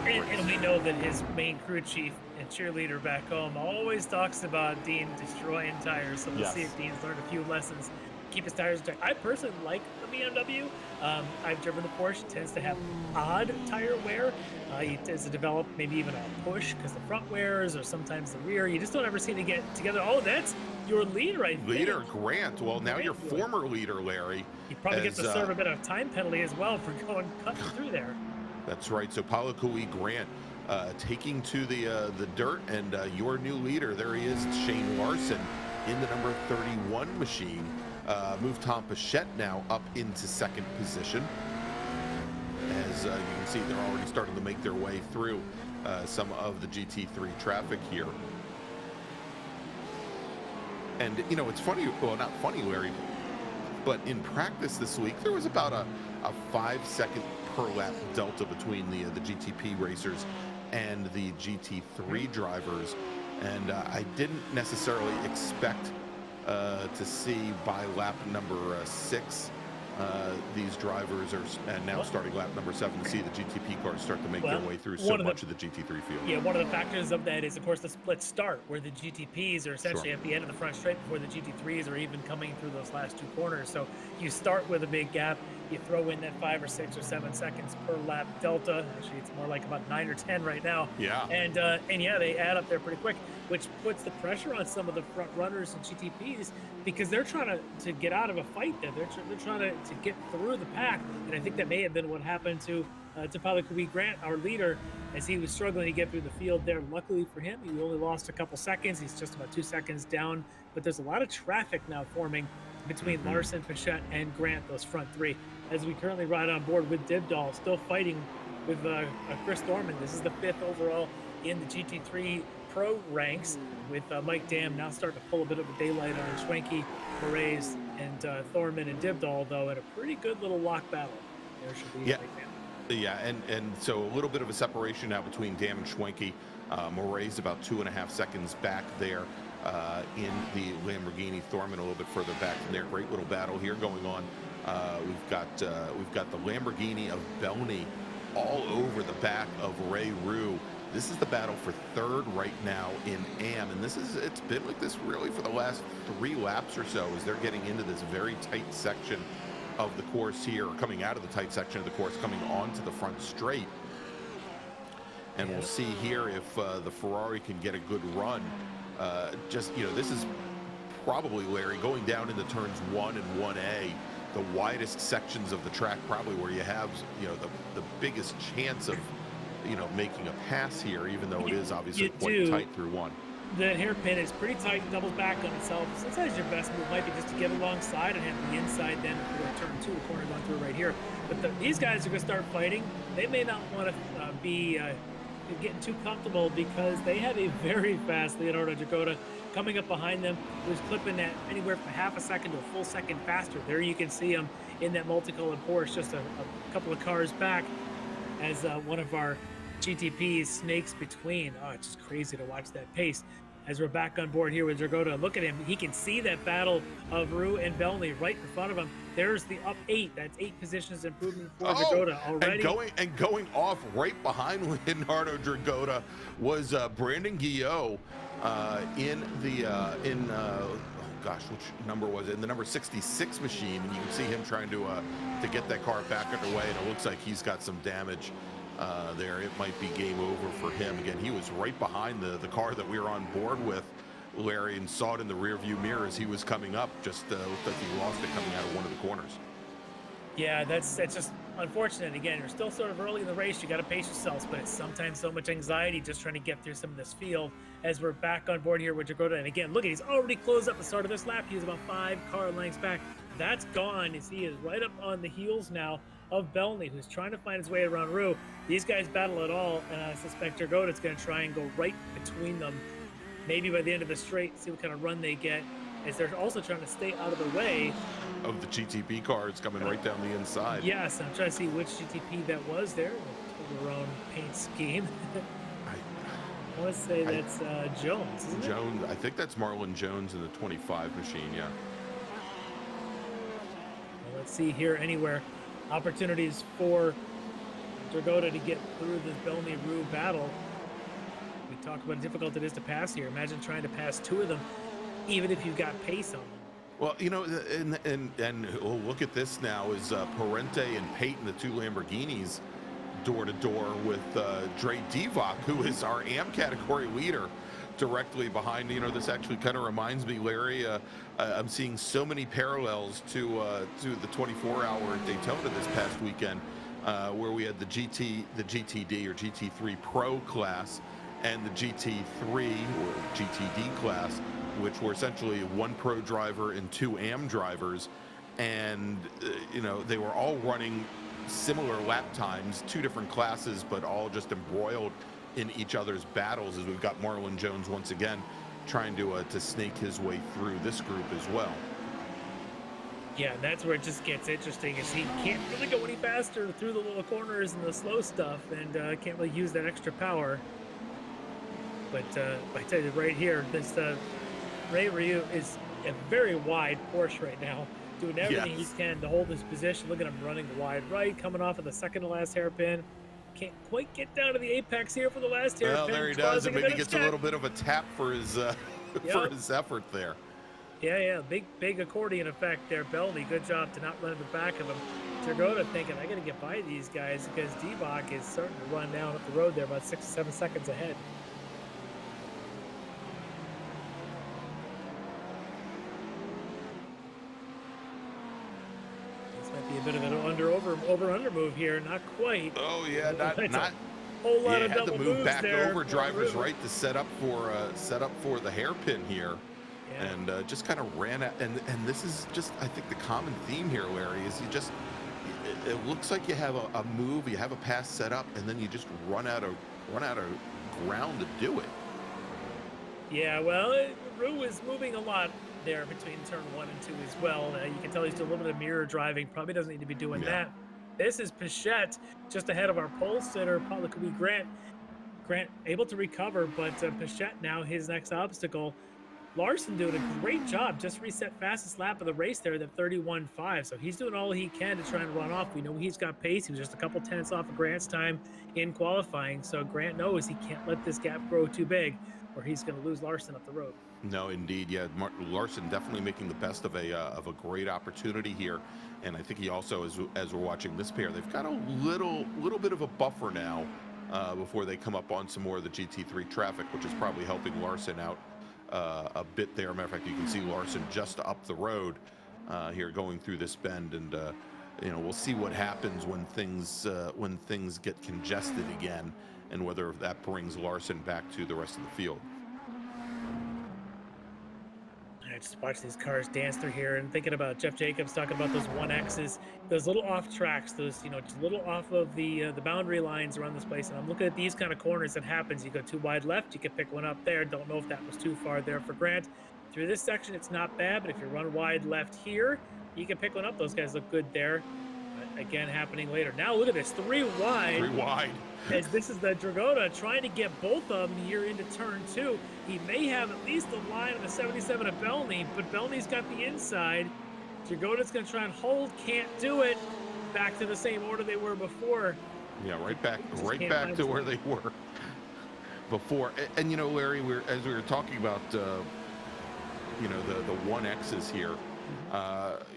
minutes. And we know that his main crew chief and cheerleader back home always talks about Dean destroying tires. So we'll see if Dean's learned a few lessons. Keep his tires intact. I personally like the BMW. I've driven the Porsche. It tends to have odd tire wear. It tends to develop maybe even a push because the front wears, or sometimes the rear. You just don't ever seem to get together. Oh, that's your lead right there. Leader Grant. Well, now your former leader, Larry. He probably gets to serve a bit of time penalty as well for cutting through there. That's right. So Paulo Kui Grant taking to the dirt, and your new leader, there he is, Shane Larson in the number 31 machine. Move Tom Pichette now up into 2nd position. As you can see, they're already starting to make their way through some of the GT3 traffic here. And, it's funny, well, not funny, Larry, but in practice this week, there was about a 5-second per lap delta between the GTP racers and the GT3 drivers, and I didn't necessarily expect to see by lap number 6 these drivers are now starting lap number 7 to see the GTP cars start to make their way through so much of the GT3 field. Yeah, one of the factors of that is, of course, the split start, where the GTPs are essentially at the end of the front straight before the GT3s are even coming through those last 2 corners. So you start with a big gap, you throw in that 5 or 6 or 7 seconds per lap delta. Actually, it's more like about 9 or 10 right now. Yeah. And yeah, they add up there pretty quick, which puts the pressure on some of the front runners and GTPs, because they're trying to get out of a fight there. They're trying to get through the pack, and I think that may have been what happened to probably Corby Grant, our leader, as he was struggling to get through the field there. Luckily for him, he only lost a couple seconds. He's just about 2 seconds down, but there's a lot of traffic now forming between Larson, Pichette, and Grant, those front 3, as we currently ride on board with Dibdall, still fighting with Chris Thorman. This is the 5th overall in the GT3 Pro ranks, with Mike Dam now starting to pull a bit of a daylight on Schwenke, Moraes, and Thorman and Dibdall, though, at a pretty good little lock battle. There should be Yeah, and so a little bit of a separation now between Dam and Schwenke. Moraes about 2.5 seconds back there in the Lamborghini. Thorman a little bit further back from there. Great little battle here going on. We've got the Lamborghini of Belny all over the back of Ray Rue. This is the battle for 3rd right now in AM, and it's been like this really for the last 3 laps or so, as they're getting into this very tight section of the course here, or coming out of the tight section of the course, coming onto the front straight. And we'll see here if the Ferrari can get a good run. This is probably, Larry, going down into turns 1 and 1A, the widest sections of the track, probably where you have, the biggest chance of, making a pass here, even though it is obviously quite tight through 1. The hairpin is pretty tight and doubles back on itself. Sometimes your best move might be just to get alongside and have the inside then for turn 2, the corner going through right here. But these guys are going to start fighting. They may not want to be getting too comfortable, because they have a very fast Leonardo Dragota coming up behind them, who's clipping that anywhere from half a second to a full second faster. There you can see him in that multicolored Porsche, just a couple of cars back, as one of our GTPs snakes between. Oh, it's just crazy to watch that pace. As we're back on board here with Dragota, look at him. He can see that battle of Rue and Belny right in front of him. There's the up 8. That's 8 positions improvement for Dragota already. And going off right behind Leonardo Dragota was Brandon Guillot which number was it? In the number 66 machine, and you can see him trying to get that car back underway, and it looks like he's got some damage there. It might be game over for him. Again, he was right behind the car that we were on board with, Larry, and saw it in the rear view mirror as he was coming up. Just looked like he lost it coming out of one of the corners. Yeah, that's just unfortunate. Again, you're still sort of early in the race. You got to pace yourselves, but it's sometimes so much anxiety just trying to get through some of this field. As we're back on board here with Dragota, and again, look at, he's already closed up the start of this lap. He's about 5 car lengths back. That's gone, as he is right up on the heels now of Belny, who's trying to find his way around Rue. These guys battle it all, and I suspect Dragota's going to try and go right between them, maybe by the end of the straight, see what kind of run they get, as they're also trying to stay out of the way of the GTP cars coming right down the inside. Yes, I'm trying to see which GTP that was there. Their own paint scheme. I want to say that's Jones, isn't it? Jones, I think that's Marlon Jones in the 25 machine, yeah. Well, let's see here anywhere. Opportunities for Dragota to get through this Belny-Rue battle. We talk about how difficult it is to pass here. Imagine trying to pass 2 of them, even if you've got pace on them. Well, and look at this now, is Parente and Peyton, the 2 Lamborghinis, door-to-door with Dre Divock, who is our AM category leader, directly behind. This actually kind of reminds me, Larry, I'm seeing so many parallels to the 24-hour Daytona this past weekend, where we had the GTD or GT3 Pro class and the GT3 or GTD class, which were essentially 1 pro driver and 2 AM drivers, and they were all running similar lap times, 2 different classes, but all just embroiled in each other's battles, as we've got Marlon Jones once again trying to snake his way through this group as well. Yeah, that's where it just gets interesting, is he can't really go any faster through the little corners and the slow stuff, and can't really use that extra power. But I tell you right here, this Ray Ryu is a very wide Porsche right now, doing everything he can to hold his position. Look at him running wide right, coming off of the second to last hairpin. Can't quite get down to the apex here for the last hairpin. Well, there he does, and maybe gets a little bit of a tap for his for his effort there. Yeah, big accordion effect there. Belny, good job to not run in the back of him. Dragoda thinking, I got to get by these guys, because D-Bach is starting to run down up the road there, about 6 or 7 seconds ahead. This might be a bit of an over-under move here. Not quite. Oh, yeah, not a whole lot of double had to move moves back there. over driver's right to set up for the hairpin here. Yeah. And just kind of ran out, and this is just, I think, the common theme here, Larry, is you just, it looks like you have a move, you have a pass set up, and then you just run out of ground to do it. Yeah, well, Rue is moving a lot there between turn 1 and 2 as well. You can tell he's doing a little bit of mirror driving, probably doesn't need to be doing that. This is Pichette just ahead of our pole sitter, probably could be Grant. Grant able to recover, but Pichette now his next obstacle. Larson doing a great job, just reset fastest lap of the race there at 31.5. So he's doing all he can to try and run off. We know he's got pace. He was just a couple tenths off of Grant's time in qualifying. So Grant knows he can't let this gap grow too big, or he's going to lose Larson up the road. No, indeed, yeah. Larson definitely making the best of a great opportunity here, and I think he also, as we're watching this pair, they've got a little bit of a buffer now before they come up on some more of the GT3 traffic, which is probably helping Larson out a bit there. Matter of fact, you can see Larson just up the road here going through this bend, and you know, we'll see what happens when things get congested again, and whether that brings Larson back to the rest of the field. I just watch these cars dance through here and thinking about Jeff Jacobs talking about those 1Xs, those little off tracks, those, you know, just a little off of the boundary lines around this place. And I'm looking at these kind of corners that happens. You go too wide left, you can pick one up there. Don't know if that was too far there for Grant. Through this section, it's not bad, but if you run wide left here, you can pick one up. Those guys look good there. But again, happening later. Now look at this, 3 wide. 3 wide. As this is the Dragoda trying to get both of them here into turn 2. He may have at least a line of the 77 of Belny, but Belny's got the inside. Dragoda's going to try and hold, can't do it. Back to the same order they were before. Yeah, right back to where they were before. And you know, Larry, as we were talking about, you know, the 1Xs here,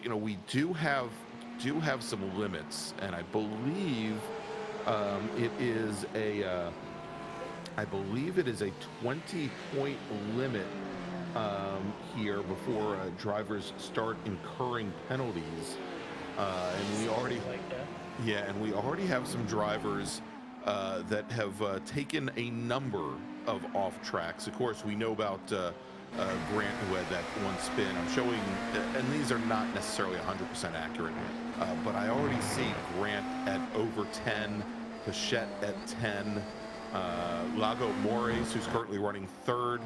you know, we do have some limits, and I believe it is a 20-point limit here before drivers start incurring penalties, and we already have some drivers that have taken a number of off tracks. Of course, we know about Grant, who had that one spin. I'm showing, and these are not necessarily 100% accurate, but I already see Grant at over 10, Pichette at 10, Lago Mores, who's currently running 3rd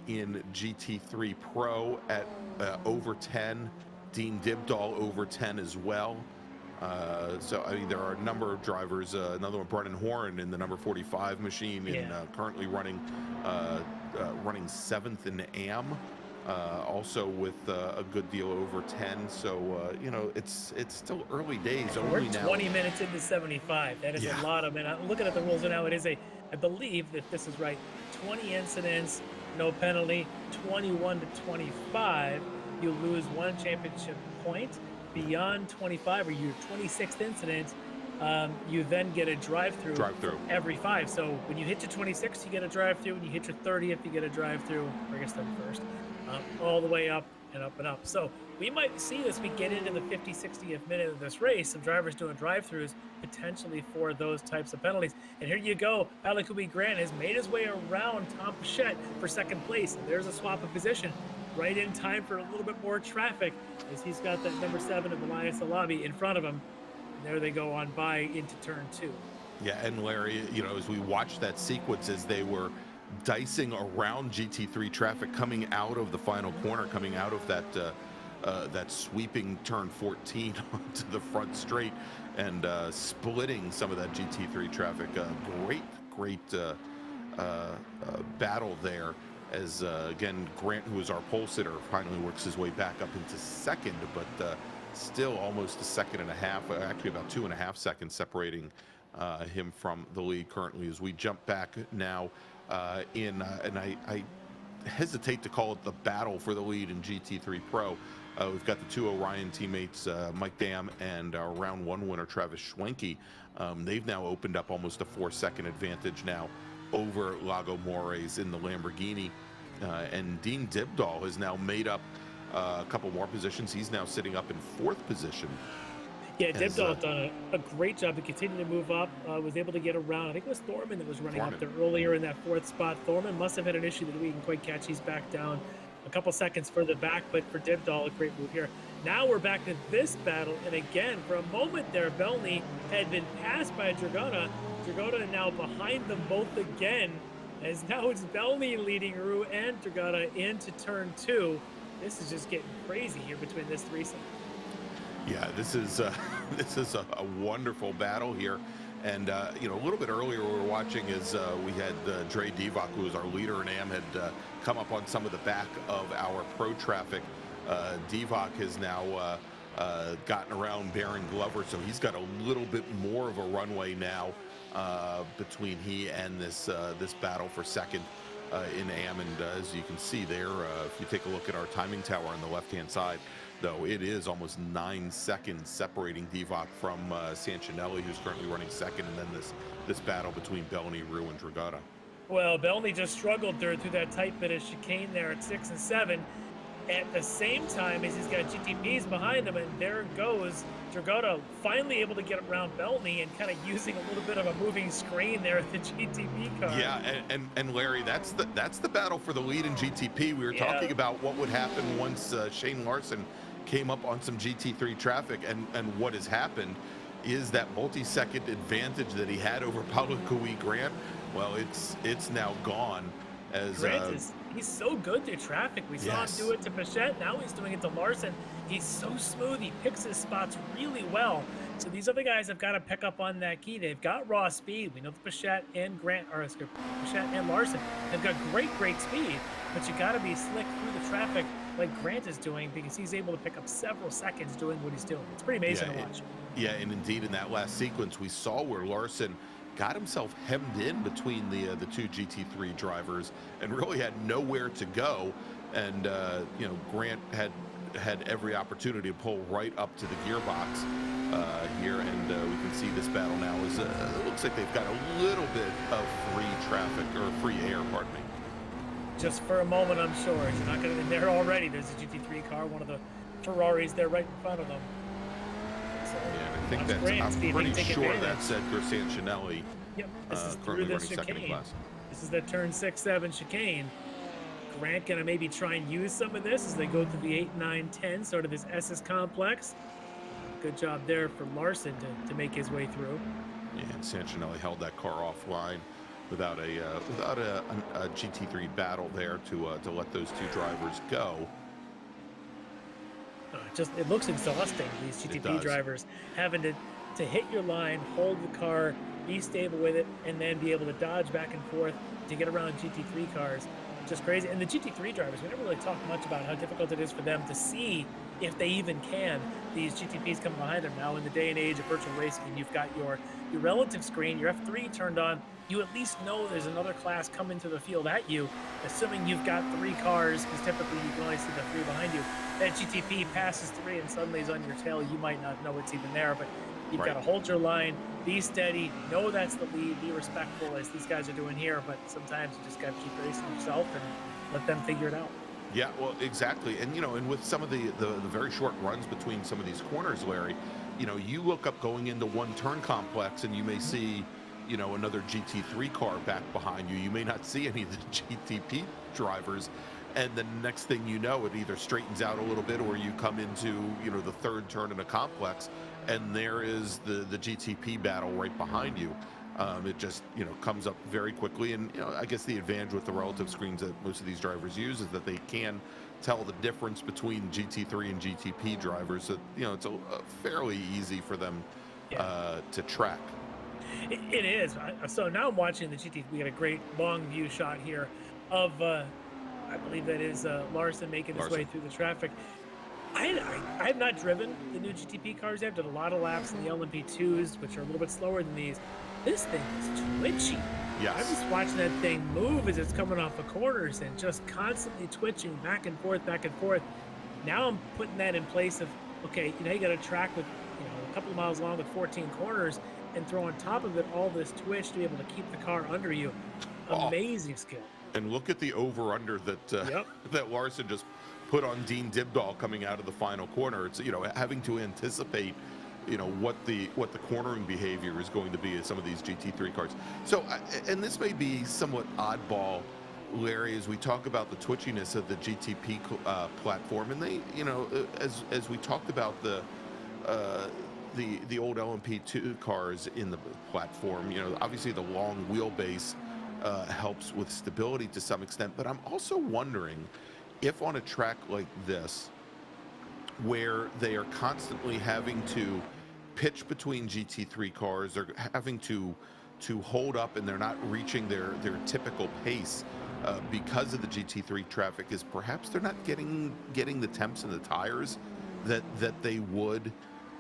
in GT3 Pro, at over 10, Dean Dibdahl over 10 as well. So I mean, there are a number of drivers. Another one, Brennan Horn, in the number 45 machine, in currently running 7th in AM, also with a good deal over 10. So you know, it's still early days. We're 20 minutes into 75. That is a lot of minutes. Looking at the rules now, it is I believe, if this is right, 20 incidents, no penalty. 21 to 25, you lose 1 championship point. Beyond 25, or your 26th incident, you then get a drive-through every 5. So when you hit your 26th, you get a drive-through. When you hit your 30th, you get a drive-through. Or I guess 31st, all the way up and up and up. So we might see, as we get into the 50, 60th minute of this race, some drivers doing drive-throughs potentially for those types of penalties. And here you go, Alakubi Grant has made his way around Tom Pichette for 2nd place. And there's a swap of position. Right in time for a little bit more traffic, as he's got that number 7 of Elias Alabi in front of him. And there they go on by into turn 2. Yeah, and Larry, you know, as we watched that sequence, as they were dicing around GT3 traffic coming out of the final corner, coming out of that that sweeping turn 14 onto the front straight and splitting some of that GT3 traffic. Great battle there as, again, Grant, who is our pole sitter, finally works his way back up into second, but still almost a second and a half, actually about 2.5 seconds separating him from the lead currently as we jump back now and I hesitate to call it the battle for the lead in GT3 Pro. We've got the two Orion teammates, Mike Dam and our round 1 winner, Travis Schwenke. They've now opened up almost a 4-second advantage now over Lago Mores in the Lamborghini. And Dean Dibdahl has now made up a couple more positions. He's now sitting up in 4th position. Yeah, Dibdahl has done a great job to continue to move up. Was able to get around. I think it was Thorman that was running up there earlier in that 4th spot. Thorman must have had an issue that we didn't quite catch. He's back down a couple seconds further back, but for Dibdahl, a great move here. Now we're back to this battle, and again, for a moment there, Belny had been passed by Dragona. Dragona now behind them both again, as now it's Belny leading Rue and Dragona into turn 2. This is just getting crazy here between this threesome. Yeah, this is a wonderful battle here, and you know, a little bit earlier we were watching as we had Dre Divock, who was our leader in AM, had come up on some of the back of our pro traffic. Divock has now gotten around Baron Glover, so he's got a little bit more of a runway now between he and this battle for second in AM. And as you can see there, if you take a look at our timing tower on the left-hand side, though, it is almost 9 seconds separating Divock from Sanchinelli, who's currently running second, and then this battle between Belny, Rue, and Dragona. Well, Belny just struggled through that tight bit of chicane there at 6 and 7. At the same time as he's got GTPs behind him, and there goes Dragona, finally able to get around Belny and kind of using a little bit of a moving screen there at the GTP car. Yeah, and Larry, that's the battle for the lead in GTP. We were talking about what would happen once Shane Larson came up on some GT3 traffic, and what has happened is that multi-second advantage that he had over Paulo Kui Grant, well, it's now gone. As he's so good through traffic. We saw him do it to Bichette. Now he's doing it to Larson. He's so smooth. He picks his spots really well. So these other guys have got to pick up on that key. They've got raw speed. We know that Bichette and Bichette and Larson have got great speed. But you got to be slick through the traffic like Grant is doing, because he's able to pick up several seconds doing what he's doing. It's pretty amazing to watch. Yeah, and indeed in that last sequence we saw where Larson got himself hemmed in between the two GT3 drivers and really had nowhere to go. And you know, Grant had every opportunity to pull right up to the gearbox here, and we can see this battle now is it looks like they've got a little bit of free traffic, or free air, pardon me. Just for a moment, I'm sure. You're not going to be there already. There's a GT3 car, one of the Ferraris there right in front of them. So, yeah, I think that's, I'm pretty sure that's Edgar Sanchinelli. Yep, this is through the chicane. This is the turn 6-7 chicane. Grant going to maybe try and use some of this as they go through the 8, 9, 10, sort of this SS complex. Good job there for Larson to make his way through. Yeah, and Sanchinelli held that car offline without a GT3 battle there to let those two drivers go. It looks exhausting, these GTP drivers having to hit your line, hold the car, be stable with it, and then be able to dodge back and forth to get around GT3 cars. Just crazy. And the GT3 drivers, we never really talked much about how difficult it is for them to see, if they even can, these GTPs coming behind them. Now in the day and age of virtual racing, you've got your relative screen, your F3 turned on, you at least know there's another class coming to the field at you, assuming you've got 3 cars, because typically you can only see the 3 behind you. That GTP passes 3 and suddenly is on your tail. You might not know it's even there, but you've got to hold your line, be steady, know that's the lead, be respectful as these guys are doing here, but sometimes you just got to keep racing yourself and let them figure it out. Yeah, well, exactly. And, you know, and with some of the very short runs between some of these corners, Larry, you know, you look up going into one turn complex and you may see, you know, another GT3 car back behind you. You may not see any of the GTP drivers. And the next thing you know, it either straightens out a little bit or you come into, you know, the third turn in a complex and there is the GTP battle right behind you. It just, comes up very quickly. And, I guess the advantage with the relative screens that most of these drivers use is that they can tell the difference between GT3 and GTP drivers. So, it's a fairly easy for them to track. It is. So now I'm watching the GT. We got a great long view shot here of, I believe that is Larson making his way through the traffic. I have not driven the new GTP cars. I've done a lot of laps in the LMP2s, which are a little bit slower than these. This thing is twitchy. Yes. I'm just watching that thing move as it's coming off of corners and just constantly twitching back and forth, back and forth. Now I'm putting that in place of, okay, you got a track with, a couple of miles long with 14 corners, and throw on top of it all this twitch to be able to keep the car under you. Amazing skill. And look at the over-under that that Larson just put on Dean Dibdahl coming out of the final corner. It's, having to anticipate, what the cornering behavior is going to be in some of these GT3 cars. So, and this may be somewhat oddball, Larry, as we talk about the twitchiness of the GTP platform, and they, as we talked about the old LMP2 cars in the platform, obviously the long wheelbase helps with stability to some extent, but I'm also wondering if on a track like this, where they are constantly having to pitch between GT3 cars, they're having to hold up and they're not reaching their typical pace because of the GT3 traffic, is perhaps they're not getting the temps and the tires that they would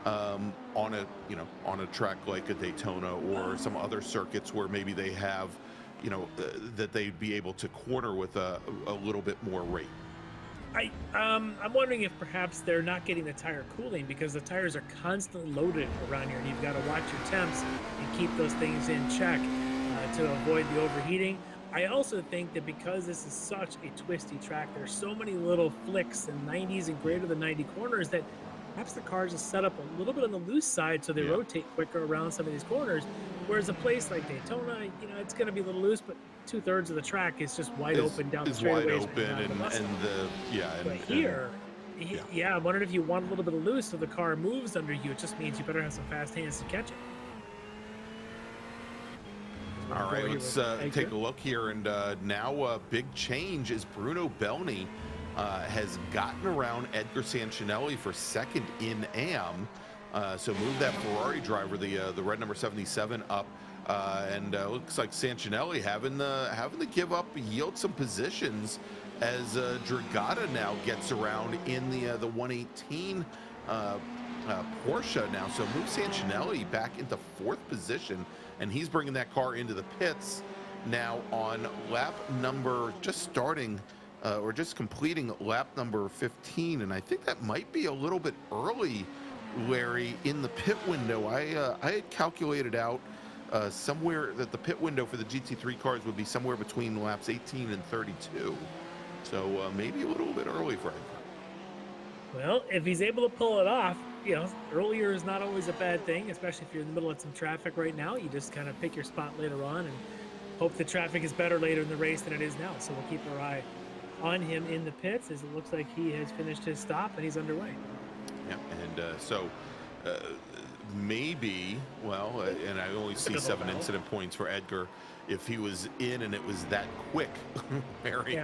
on a track like a Daytona or some other circuits where maybe they have, that they'd be able to corner with a little bit more rate. I'm wondering if perhaps they're not getting the tire cooling because the tires are constantly loaded around here, and you've got to watch your temps and keep those things in check to avoid the overheating. I also think that because this is such a twisty track, there's so many little flicks and 90s and greater than 90 corners that perhaps the cars are set up a little bit on the loose side so they rotate quicker around some of these corners. Whereas a place like Daytona, it's going to be a little loose, but 2/3 of the track is just wide open down the straightaways. I'm wondering if you want a little bit of loose so the car moves under you. It just means you better have some fast hands to catch it. All right, let's take a look here, and now a big change is Bruno Belny has gotten around Edgar Sancinelli for second in AM. So move that Ferrari driver, the red number 77, up, and looks like Sancinelli having to give up, yield some positions as Dragata now gets around in the 118 Porsche now. So move Sancinelli back into 4th position, and he's bringing that car into the pits now on lap number, just completing lap number 15, and I think that might be a little bit early, Larry, in the pit window. I had calculated out somewhere that the pit window for the GT3 cars would be somewhere between laps 18 and 32. So maybe a little bit early for him. Well, if he's able to pull it off, earlier is not always a bad thing, especially if you're in the middle of some traffic right now. You just kind of pick your spot later on and hope the traffic is better later in the race than it is now. So we'll keep our eye on him in the pits as it looks like he has finished his stop and he's underway. Yeah, and so maybe, and I only see 7 incident points for Edgar. If he was in and it was that quick, Mary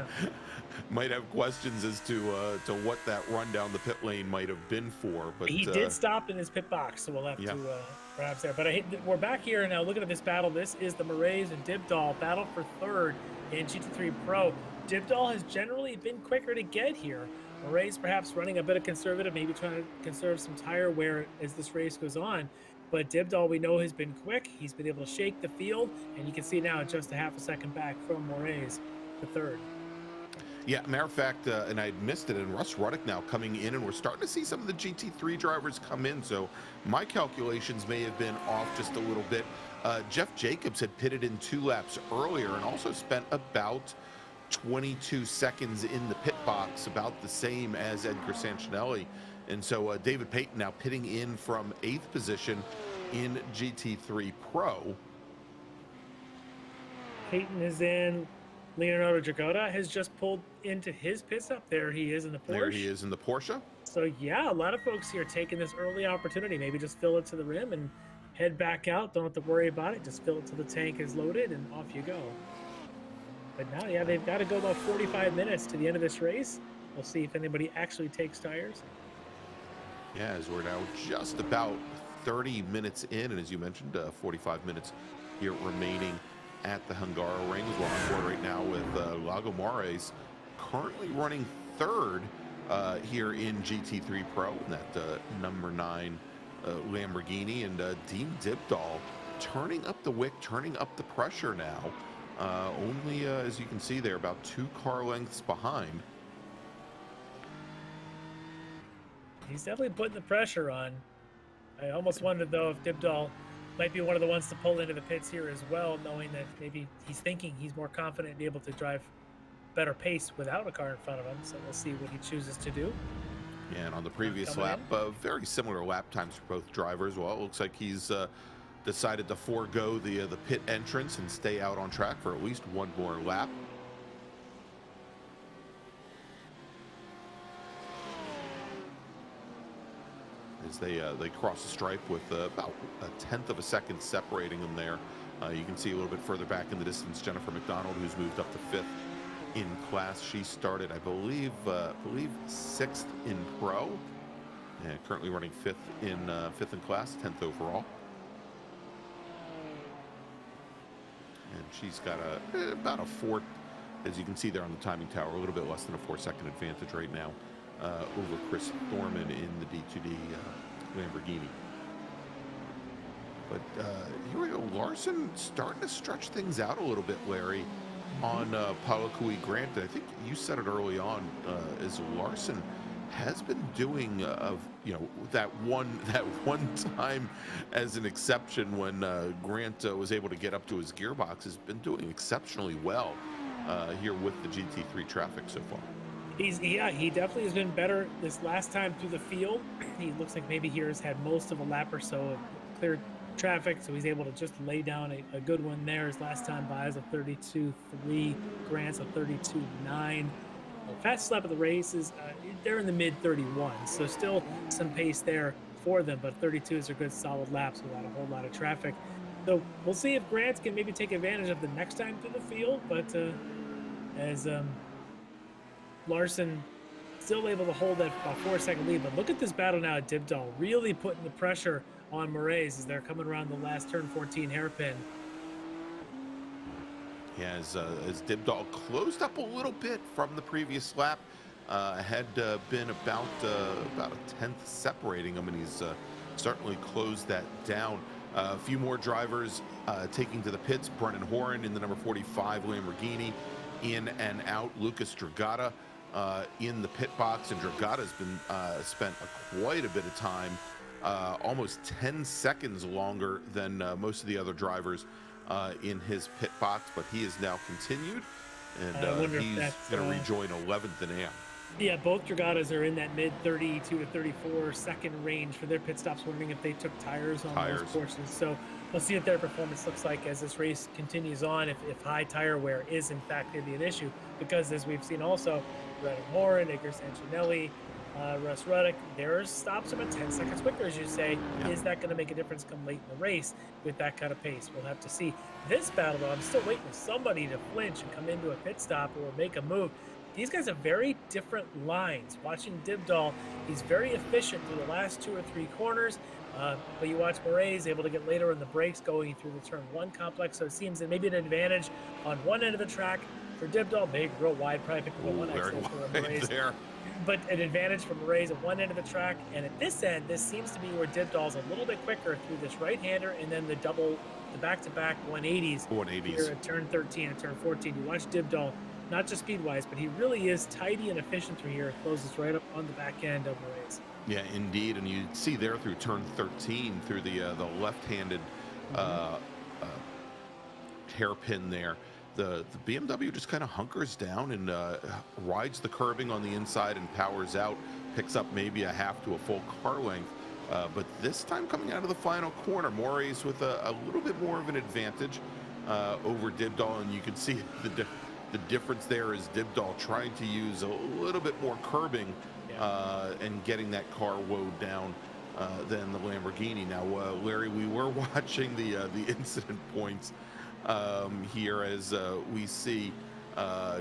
might have questions as to what that run down the pit lane might have been for. But he did stop in his pit box, so we'll have to perhaps there. But we're back here now looking at this battle. This is the Moraes and Dibdahl battle for 3rd in GT3 Pro. Dibdahl has generally been quicker to get here. Moraes perhaps running a bit of conservative, maybe trying to conserve some tire wear as this race goes on. But Dibdahl, we know, has been quick. He's been able to shake the field, and you can see now just a half a second back from Moraes to 3rd. Yeah, matter of fact, and I missed it, and Russ Ruddock now coming in, and we're starting to see some of the GT3 drivers come in, so my calculations may have been off just a little bit. Jeff Jacobs had pitted in 2 laps earlier and also spent about 22 seconds in the pit box, about the same as Edgar Sancinelli. And so David Payton now pitting in from 8th position in GT3 Pro. Payton is in. Leonardo Dragota has just pulled into his pit stop. There he is in the Porsche. There he is in the Porsche. So yeah, a lot of folks here taking this early opportunity, maybe just fill it to the rim and head back out. Don't have to worry about it. Just fill it till the tank is loaded, and off you go. But now, yeah, they've got to go about 45 minutes to the end of this race. We'll see if anybody actually takes tires. Yeah, as we're now just about 30 minutes in, and as you mentioned, 45 minutes here remaining at the Hungaroring. We're on board right now with Lagomores, currently running third here in GT3 Pro, in that number 9 Lamborghini, and Dean Dibdahl turning up the wick, turning up the pressure now. Only, as you can see there, about 2 car lengths behind. He's definitely putting the pressure on. I almost wondered, though, if Dibdahl might be one of the ones to pull into the pits here as well, knowing that maybe he's thinking he's more confident and be able to drive better pace without a car in front of him. So we'll see what he chooses to do. Yeah, and on the previous lap, very similar lap times for both drivers. Well, it looks like he's decided to forego the pit entrance and stay out on track for at least one more lap. As they cross the stripe with about 1/10 of a second separating them there. You can see a little bit further back in the distance Jennifer McDonald, who's moved up to 5th in class. She started, I believe 6th in pro, and currently running 5th in class, 10th overall. And she's got about a 4, as you can see there on the timing tower, a little bit less than a 4-second advantage right now over Chris Thorman in the D2D Lamborghini. But here we go, Larson starting to stretch things out a little bit, Larry, on Palakui Grant. I think you said it early on, as Larson has been doing that one time as an exception when Grant was able to get up to his gearbox, has been doing exceptionally well here with the GT3 traffic so far. He definitely has been better this last time through the field. He looks like maybe here has had most of a lap or so of clear traffic, so he's able to just lay down a good one there. His last time by is a 32.3, Grant's a 32.9. The fastest lap of the race is they're in the mid 31s, so still some pace there for them, but 32s are good solid laps without a whole lot of traffic. So we'll see if Grant can maybe take advantage of the next time through the field, but as Larson still able to hold that 4-second lead. But look at this battle now at Dibdahl, really putting the pressure on Moraes as they're coming around the last turn 14 hairpin. Yeah, as Dibdahl closed up a little bit from the previous lap, had been about a 10th separating him, and he's certainly closed that down. A few more drivers taking to the pits. Brennan Horan in the number 45 Lamborghini, in and out. Lucas Dragata in the pit box, and Dragata's been spent quite a bit of time, almost 10 seconds longer than most of the other drivers in his pit box, but he has now continued, and he's going to rejoin 11th in AM. Yeah, both Dragatas are in that mid 32 to 34 second range for their pit stops. Wondering if they took tires on those portions. So we'll see what their performance looks like as this race continues on, if high tire wear is in fact going to be an issue, because as we've seen also, Brennan Horan, Edgar Sancinelli, Russ Ruddick, their stops about 10 seconds quicker, as you say. Yeah. Is that going to make a difference come late in the race with that kind of pace? We'll have to see. This battle, though, I'm still waiting for somebody to flinch and come into a pit stop or make a move. These guys have very different lines. Watching Dibdahl, he's very efficient through the last 2 or 3 corners, but you watch Moraes able to get later in the brakes going through the turn 1 complex, so it seems that maybe an advantage on one end of the track for Dibdahl, big, real wide, probably pick the one exit for Moraes there. But an advantage for Moraes at one end of the track, and at this end, this seems to be where Dibdahl's a little bit quicker through this right-hander, and then the back-to-back 180s. Here at turn 13 and turn 14. You watch Dibdahl, not just speed-wise, but he really is tidy and efficient through here. It closes right up on the back end of Moraes. Yeah, indeed, and you see there through turn 13, through the left-handed hairpin there, the BMW just kind of hunkers down and rides the curbing on the inside and powers out, picks up maybe a half to a full car length. But this time coming out of the final corner, Moraes with a little bit more of an advantage over Dibdahl, and you can see the difference there is Dibdahl trying to use a little bit more curbing and getting that car woed down than the Lamborghini. Now, Larry, we were watching the incident points here as we see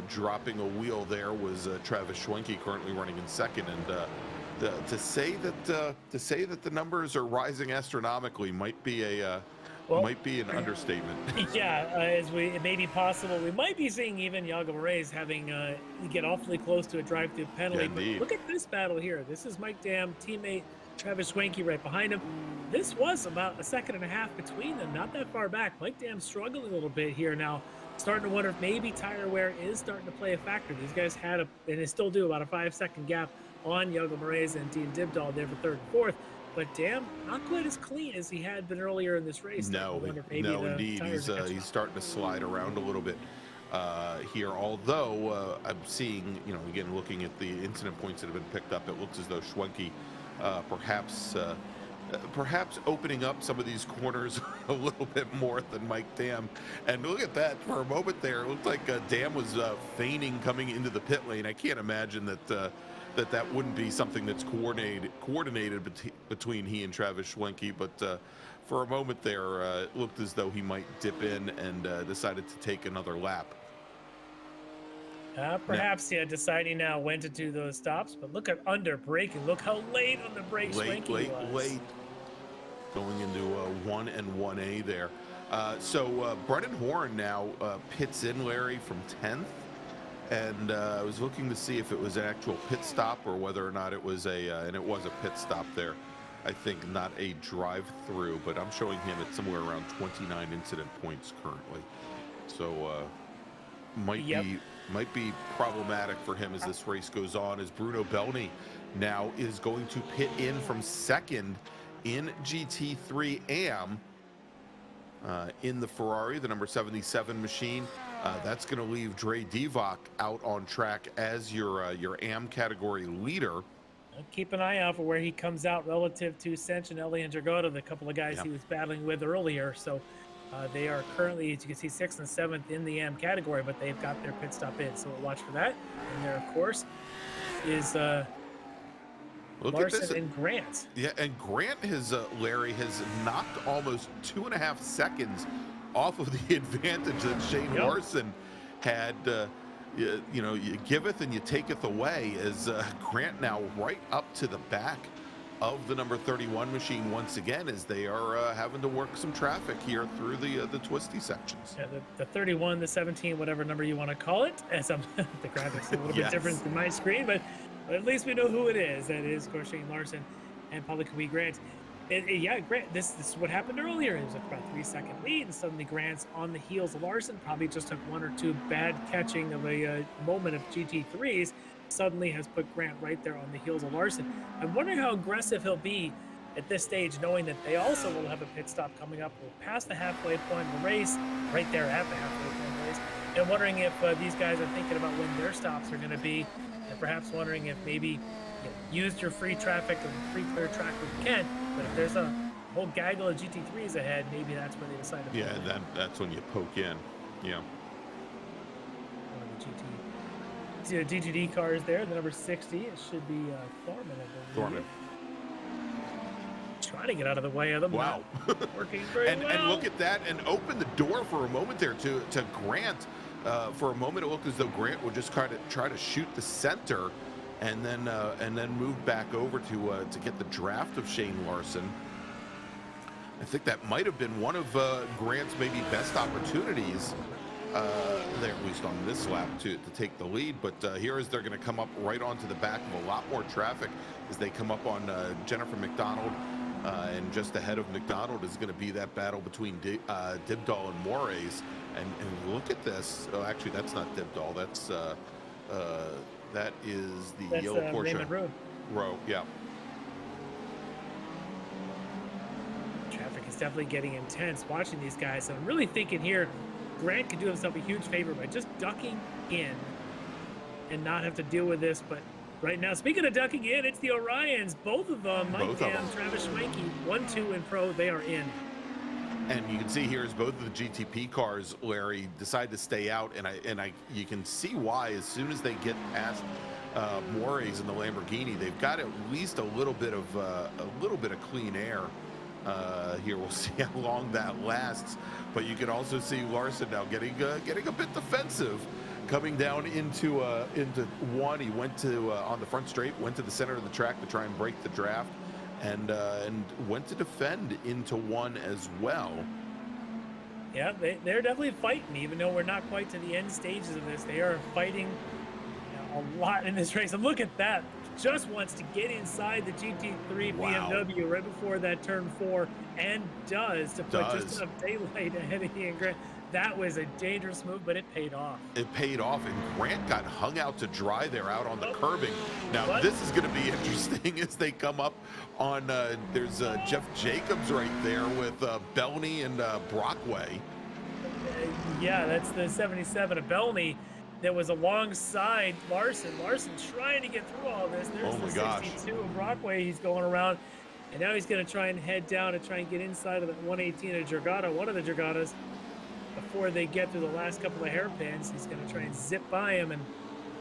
dropping a wheel there was Travis Schwenke, currently running in second, and to say that the numbers are rising astronomically might be an understatement. Yeah, it may be possible. We might be seeing even Yago Moraes having get awfully close to a drive-through penalty. Yeah, but look at this battle here. This is Mike Dam, teammate Travis Schwenke right behind him. This was about a second and a half between them, not that far back. Mike Dam struggling a little bit here now. Starting to wonder if maybe tire wear is starting to play a factor. These guys had and they still do, about a 5-second gap on Yago Moraes and Dean Dibdahl there for third and fourth. But Dam, not quite as clean as he had been earlier in this race. No, indeed. He's starting to slide around a little bit here. Although I'm seeing, again, looking at the incident points that have been picked up, it looks as though Schwenke perhaps opening up some of these corners a little bit more than Mike Dam. And look at that, for a moment there, it looked like Dam was feigning coming into the pit lane. I can't imagine that wouldn't be something that's coordinated between he and Travis Schwenke, but for a moment there, it looked as though he might dip in and decided to take another lap. Perhaps, deciding now when to do those stops, but look at under braking. Look how late on the brakes Schwenke was. Late. Going into 1 and 1A there. So Brennan Horn now pits in, Larry, from 10th. And I was looking to see if it was an actual pit stop or whether or not it was and it was a pit stop there. I think not a drive-through, but I'm showing him at somewhere around 29 incident points currently. So might be problematic for him as this race goes on, as Bruno Belny now is going to pit in from second in GT3 AM in the Ferrari, the number 77 machine. That's going to leave Dre Divock out on track as your AM category leader. Keep an eye out for where he comes out relative to Sench and Elian Dragota, the couple of guys he was battling with earlier. So they are currently, as you can see, 6th and 7th in the AM category, but they've got their pit stop in. So we'll watch for that. And there, of course, is Larson and Grant. Yeah, and Grant Larry has knocked almost 2.5 seconds off of the advantage that Shane Larson had. You giveth and you taketh away, as Grant now right up to the back of the number 31 machine once again, as they are having to work some traffic here through the twisty sections. Yeah, the 31, the 17, whatever number you want to call it, as the graphics are a little bit different than my screen, but at least we know who it is. That is, of course, Shane Larson and Public Grant. Grant, this is what happened earlier. It was about a 3-second lead, and suddenly Grant's on the heels of Larson. Probably just took 1 or 2 bad catching of a moment of GT3s. Suddenly has put Grant right there on the heels of Larson. I'm wondering how aggressive he'll be at this stage, knowing that they also will have a pit stop coming up. We're past the halfway point of the race, right there at the halfway point of the race, and wondering if these guys are thinking about when their stops are going to be, and perhaps wondering if maybe use your free traffic and free clear track when you can, but if there's a whole gaggle of GT3s ahead, maybe that's where they decide to that's when you poke in. The DGD car is there, the number 60. It should be Thorman. Trying to get out of the way of them. Wow. Working very well. And look at that, and open the door for a moment there to Grant. For a moment, it looked as though Grant would just try to shoot the center, and then move back over to get the draft of Shane Larson. I think that might have been one of Grant's maybe best opportunities there, at least on this lap, to take the lead. But here is they're going to come up right onto the back of a lot more traffic as they come up on Jennifer McDonald. And just ahead of McDonald is going to be that battle between Dibdahl and Moraes. And look at this. Oh, actually, that's not Dibdahl. That is the yellow Porsche row. Yeah. Traffic is definitely getting intense watching these guys. And I'm really thinking here, Grant could do himself a huge favor by just ducking in and not have to deal with this. But right now, speaking of ducking in, it's the Orions. Both of them, Mike Dam, Travis Schwenke, 1, 2 in pro, they are in. And you can see here is both of the GTP cars, Larry, decide to stay out, and you can see why. As soon as they get past Mores and the Lamborghini, they've got at least a little bit of clean air. Here we'll see how long that lasts. But you can also see Larson now getting a bit defensive, coming down into one. He went to on the front straight, went to the center of the track to try and break the draft. And went to defend into one as well. Yeah, they're definitely fighting, even though we're not quite to the end stages of this. They are fighting a lot in this race. And look at that. Just wants to get inside the GT3 BMW right before that turn 4, and does to put just enough daylight ahead of Ian Grant. That was a dangerous move, but it paid off. It paid off, and Grant got hung out to dry there out on the curbing. Now, this is going to be interesting as they come up on, there's Jeff Jacobs right there with Belney and Brockway. Yeah, that's the 77 of Belney that was alongside Larson. Larson trying to get through all this. There's the 62 of Brockway. He's going around, and now he's going to try and head down and try and get inside of the 118 of Jorgata, one of the Jorgatas. Before they get through the last couple of hairpins, he's going to try and zip by him, and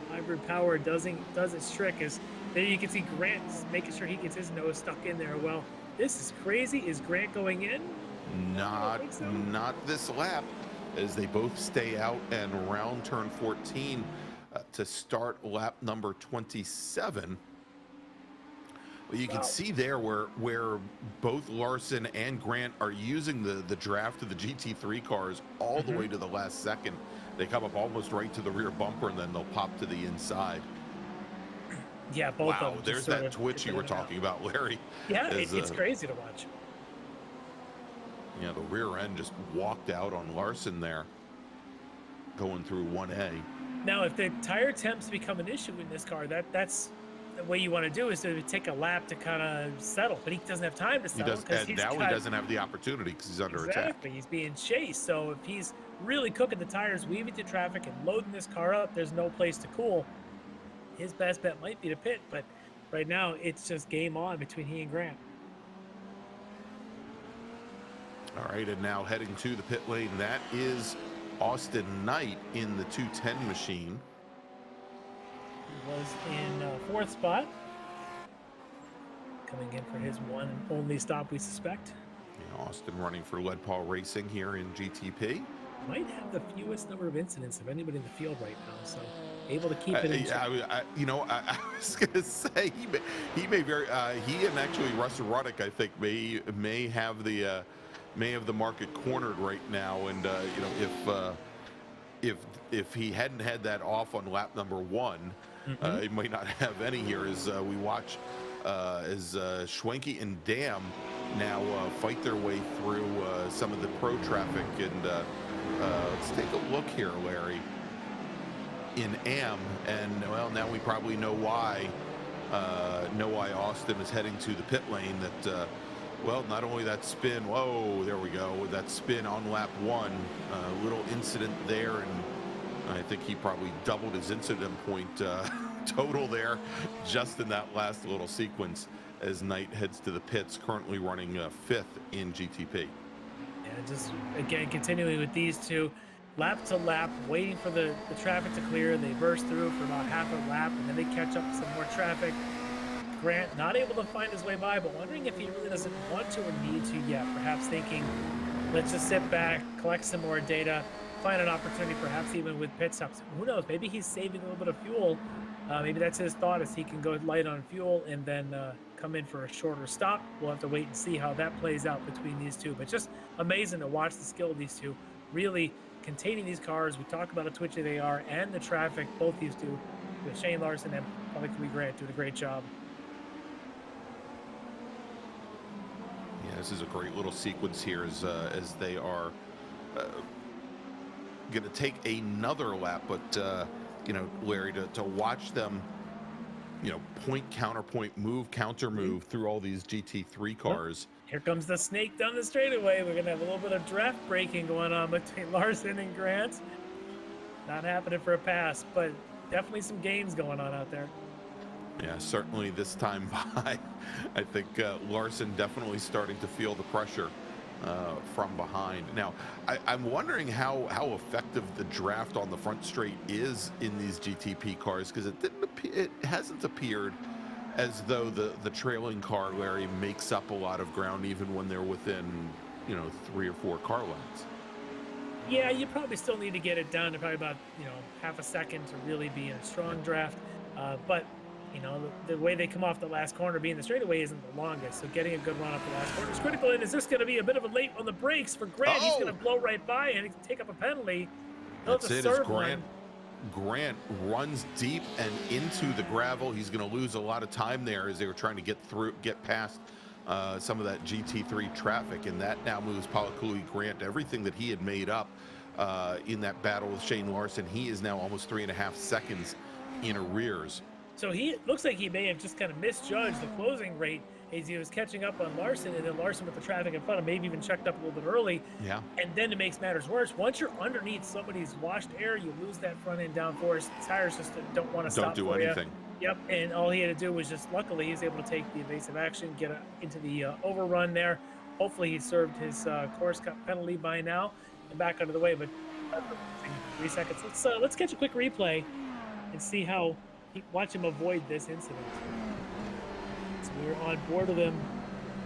hybrid power does its trick. As there you can see Grant making sure he gets his nose stuck in there. Well, this is crazy. Is Grant going in? Not this lap, as they both stay out and round turn 14 to start lap number 27. Well, you can see there where both Larson and Grant are using the draft of the GT3 cars all the way to the last second. They come up almost right to the rear bumper, and then they'll pop to the inside. Yeah, both of them. There's that twitch you were talking about, Larry. Yeah, it's crazy to watch. Yeah, the rear end just walked out on Larson there, going through 1A. Now, if the tire temps become an issue in this car, that's the way you want to do is to take a lap to kind of settle, but he doesn't have time to settle. He doesn't have the opportunity because he's under attack. Exactly, he's being chased. So if he's really cooking the tires, weaving through traffic, and loading this car up, there's no place to cool. His best bet might be to pit, but right now it's just game on between he and Grant. All right, and now heading to the pit lane, that is Austin Knight in the 210 machine. Was in 4th spot, coming in for his one and only stop, we suspect. Yeah, Austin running for Lead Paul Racing here in GTP. Might have the fewest number of incidents of anybody in the field right now, so able to keep it in. I was gonna say he may very he and actually Russell Ruddock, I think, may have the market cornered right now, and if he hadn't had that off on lap number 1. He might not have any here as we watch as Schwenke and Dam now fight their way through some of the pro traffic. And let's take a look here, Larry, in AM. And, well, now we probably know why Austin is heading to the pit lane. That, well, not only that spin, whoa, there we go, that spin on lap 1, little incident there, and I think he probably doubled his incident point total there just in that last little sequence as Knight heads to the pits, currently running 5th in GTP. Yeah, just again continuing with these two, lap to lap, waiting for the traffic to clear. They burst through for about half a lap, and then they catch up with some more traffic. Grant not able to find his way by, but wondering if he really doesn't want to or need to yet. Perhaps thinking, let's just sit back, collect some more data, find an opportunity, perhaps even with pit stops. Who knows? Maybe he's saving a little bit of fuel. Maybe that's his thought, is he can go light on fuel and then come in for a shorter stop. We'll have to wait and see how that plays out between these two. But just amazing to watch the skill of these two, really containing these cars. We talk about how twitchy they are and the traffic. Both these two, with Shane Larson and probably Corby Grant, doing a great job. Yeah, this is a great little sequence here as they are going to take another lap, but Larry, to watch them, point, counterpoint, move, counter move through all these GT3 cars. Here comes the snake down the straightaway. We're going to have a little bit of draft braking going on between Larson and Grant. Not happening for a pass, but definitely some gains going on out there. Yeah, certainly this time by, I think Larson definitely starting to feel the pressure from behind. Now, I'm wondering how effective the draft on the front straight is in these GTP cars, because it hasn't appeared as though the trailing car, Larry, makes up a lot of ground even when they're within 3 or 4 car lengths. Yeah, you probably still need to get it down to probably about half a second to really be in a strong draft. But the way they come off the last corner, being the straightaway, isn't the longest. So getting a good run up the last corner is critical. And is this going to be a bit of a late on the brakes for Grant? He's going to blow right by and take up a penalty. That's it. Grant runs deep and into the gravel. He's going to lose a lot of time there as they were trying to get past some of that GT3 traffic, and that now moves Palakuli Grant. Everything that he had made up in that battle with Shane Larson, he is now almost 3.5 seconds in arrears. So he looks like he may have just kind of misjudged the closing rate as he was catching up on Larson, and then Larson with the traffic in front of him maybe even checked up a little bit early. Yeah. And then it makes matters worse. Once you're underneath somebody's washed air, you lose that front end downforce. The tires just don't want to stop for you. Don't do anything. Yep, and all he had to do was just, luckily, he was able to take the evasive action, get into the overrun there. Hopefully he served his course cut penalty by now and back out of the way, but 3 seconds. Let's catch a quick replay and see how watch him avoid this incident. So we're on board with him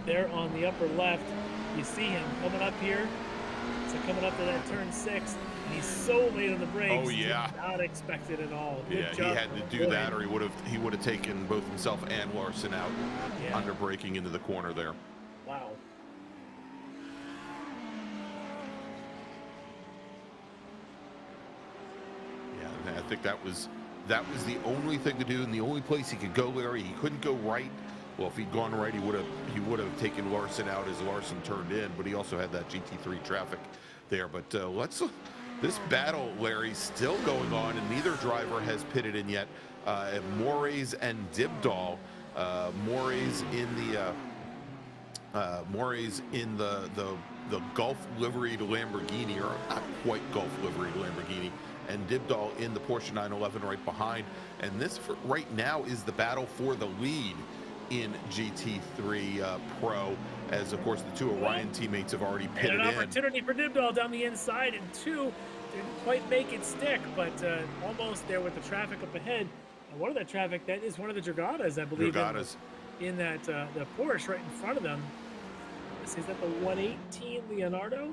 there on the upper left. You see him coming up here. So coming up to that turn 6, and he's so late on the brakes. Oh yeah, not expected at all. Good he had to do that, or he would have taken both himself and Larson out under braking into the corner there. Wow. Yeah, I think that was the only thing to do, and the only place he could go, Larry. He couldn't go right. Well, if he'd gone right, he would have taken Larson out as Larson turned in, but he also had that GT3 traffic there. But this battle, Larry, still going on, and neither driver has pitted in yet. Moraes and Dibdall. Moraes in the Gulf liveried Lamborghini, or not quite Gulf liveried Lamborghini, and Dibdall in the Porsche 911 right behind. And this right now is the battle for the lead in GT3 Pro, as of course the two Orion teammates have already pitted in. An opportunity for Dibdall down the inside, and 2 didn't quite make it stick, but almost there with the traffic up ahead. And one of that traffic, that is one of the Dragadas, I believe, in that the Porsche right in front of them. Is that the 118 Leonardo?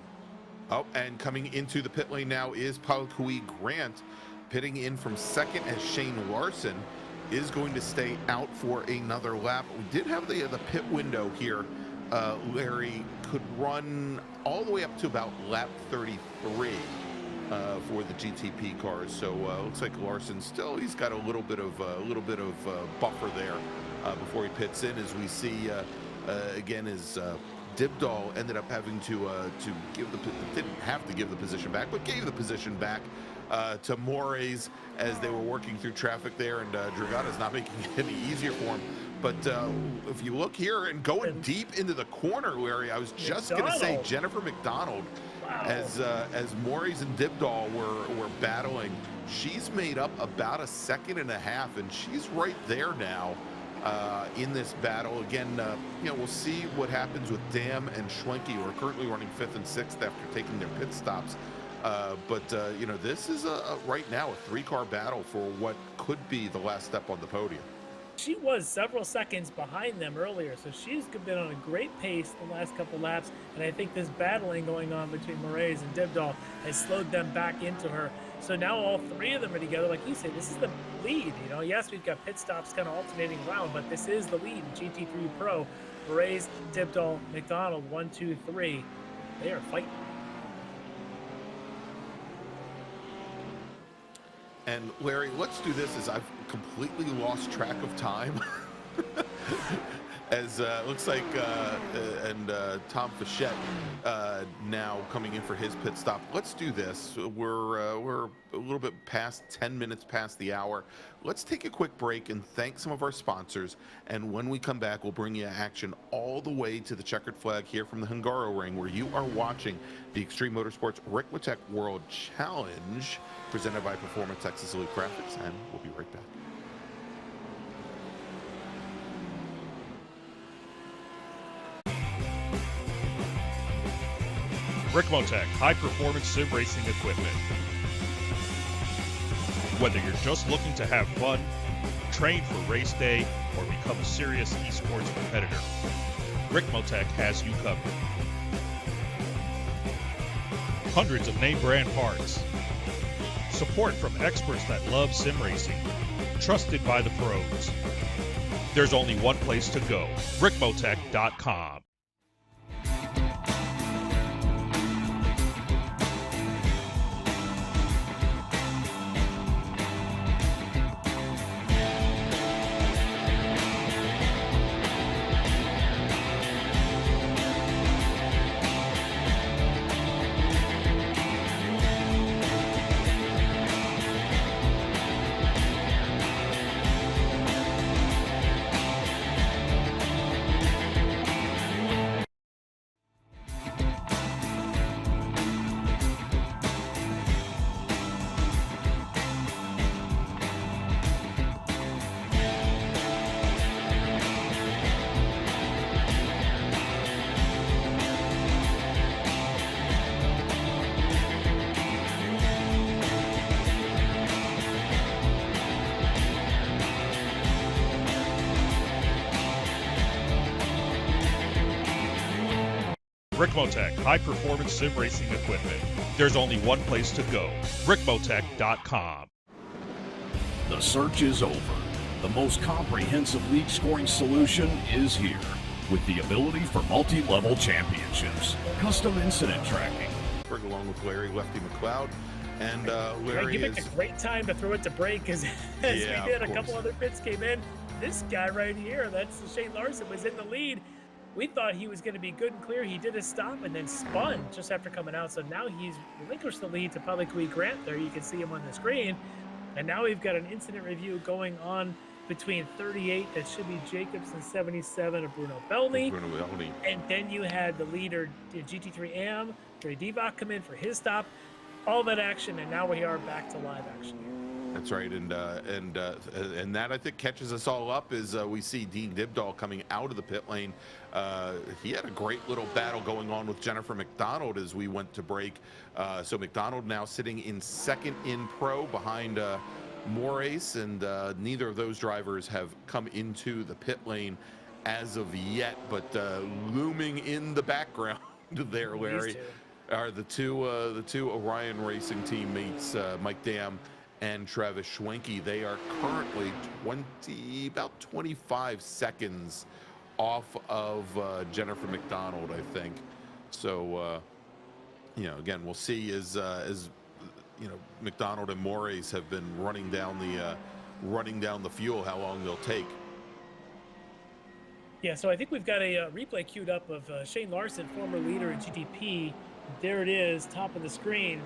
Oh, and coming into the pit lane now is Palakui Grant, pitting in from second as Shane Larson is going to stay out for another lap. We did have the pit window here. Larry could run all the way up to about lap 33 for the GTP cars. So looks like Larson he's got a little bit of buffer there before he pits in. As we see again, as Dibdall ended up having to didn't have to give the position back, but gave the position back to Moraes as they were working through traffic there, and Dragada's not making it any easier for him. But if you look here and going deep into the corner, Larry, I was just going to say Jennifer McDonald, as Moraes and Dibdall were battling. She's made up about 1.5 seconds, and she's right there now in this battle. Again, we'll see what happens with Dam and Schwenke, who are currently running 5th and 6th after taking their pit stops. But this is right now a 3-car battle for what could be the last step on the podium. She was several seconds behind them earlier, so she's been on a great pace the last couple laps, and I think this battling going on between Moraes and Dibdall has slowed them back into her. So now all 3 of them are together. Like you said, this is the lead. Yes, we've got pit stops kind of alternating around, but this is the lead in GT3 Pro. Moraes, Dibdall, McDonald, 1, 2, 3. They are fighting. And Larry, let's do this, as I've completely lost track of time. As looks like Tom Fichette now coming in for his pit stop. Let's do this. We're a little bit past 10 minutes past the hour. Let's take a quick break and thank some of our sponsors. And when we come back, we'll bring you action all the way to the checkered flag here from the Hungaroring, where you are watching the Extreme Motorsports Ricmotech World Challenge, presented by Performance Texas Elite Graphics, and we'll be right back. Ricmotech high-performance sim racing equipment. Whether you're just looking to have fun, train for race day, or become a serious esports competitor, Ricmotech has you covered. Hundreds of name brand parts, support from experts that love sim racing, trusted by the pros. There's only one place to go, Ricmotech.com. Ricmotech high-performance sim racing equipment. There's only one place to go, Ricmotech.com. The search is over. The most comprehensive league scoring solution is here, with the ability for multi-level championships, custom incident tracking. Along with Larry Lefty McLeod, and Larry is a great time to throw it to break, as we did. A couple other pits came in. This guy right here, that's Shane Larson, was in the lead. We thought he was going to be good and clear. He did a stop and then spun just after coming out. So now he's relinquished the lead to Public Grant there. You can see him on the screen. And now we've got an incident review going on between 38, that should be Jacobs, and 77 of Bruno Belny. And then you had the leader, GT3 AM, Dre Divock, come in for his stop. All that action, and now we are back to live action here. That's right, and that I think catches us all up is we see Dean Dibdahl coming out of the pit lane. He had a great little battle going on with Jennifer McDonald as we went to break. So McDonald now sitting in second in pro behind Moraes, and neither of those drivers have come into the pit lane as of yet. But looming in the background there, Larry, are the two Orion Racing teammates, Mike Dam and Travis Schwenke. They are currently about 25 seconds off of Jennifer McDonald, I think. So, you know, again, we'll see as you know, McDonald and Moraes have been running down the fuel, how long they'll take. Yeah, so I think we've got a replay queued up of Shane Larson, former leader in GTP. There it is, top of the screen.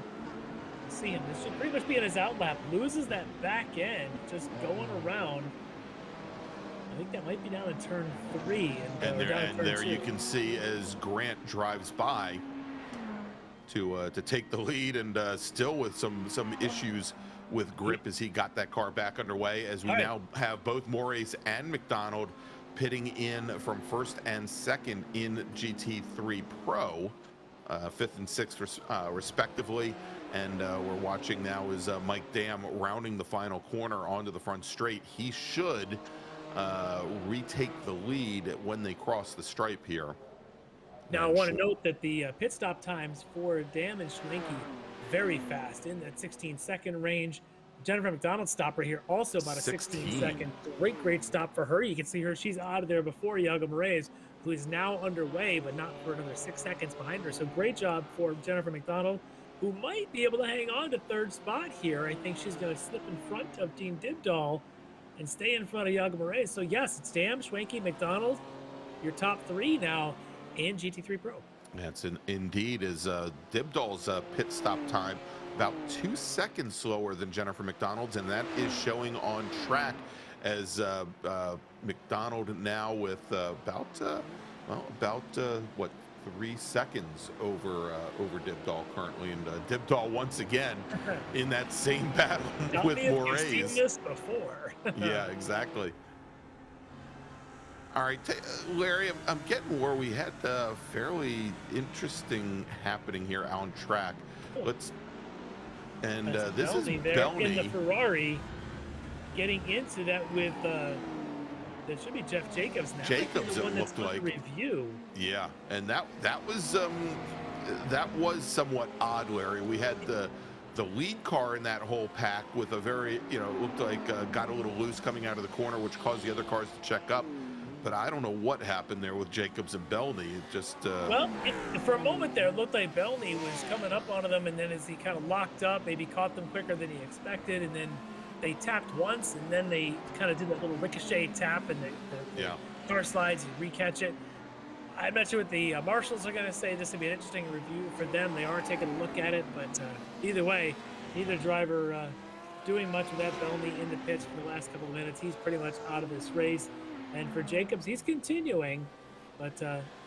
See him. This should pretty much be in his outlap. Loses that back end, just going around. I think that might be down in turn 3. And there you can see as Grant drives by to take the lead, and still with some issues with grip as he got that car back underway. As we now have both Moraes and McDonald pitting in from first and second in GT3 Pro, 5th and 6th respectively. And we're watching now is Mike Dam rounding the final corner onto the front straight. He should retake the lead when they cross the stripe here. Now, I want to note that the pit stop times for Dam and Schwenke very fast, in that 16-second range. Jennifer McDonald's stopper here also about a 16-second. Great stop for her. You can see her. She's out of there before Yago Moraes, who is now underway, but not for another 6 seconds behind her. So great job for Jennifer McDonald, who might be able to hang on to third spot here. I think she's going to slip in front of Dean Dibdahl and stay in front of Yago Moraes. So yes, it's Dam, Schwenke, McDonald, your top 3 now in GT3 Pro. That's indeed is Dibdahl's pit stop time about 2 seconds slower than Jennifer McDonald's, and that is showing on track as McDonald now with about 3 seconds over Dibdahl currently, and Dibdahl once again in that same battle with Moraes. You've seen this before. Yeah, exactly. All right, Larry, I'm getting where we had fairly interesting happening here on track. This is Belny in the Ferrari, getting into that with that should be Jeff Jacobs now. Jacobs, it looked like. Review. Yeah, and that was somewhat odd, Larry. We had the lead car in that whole pack with a very, it looked like got a little loose coming out of the corner, which caused the other cars to check up. But I don't know what happened there with Jacobs and Belny. It just well, for a moment there, it looked like Belny was coming up onto them, and then as he kind of locked up, maybe caught them quicker than he expected, and then they tapped once, and then they kind of did that little ricochet tap, and the car slides, you re-catch it. I'm not sure what the marshals are going to say. This will be an interesting review for them. They are taking a look at it, but either way, neither driver doing much of that. Belny in the pits for the last couple of minutes. He's pretty much out of this race. And for Jacobs, he's continuing, but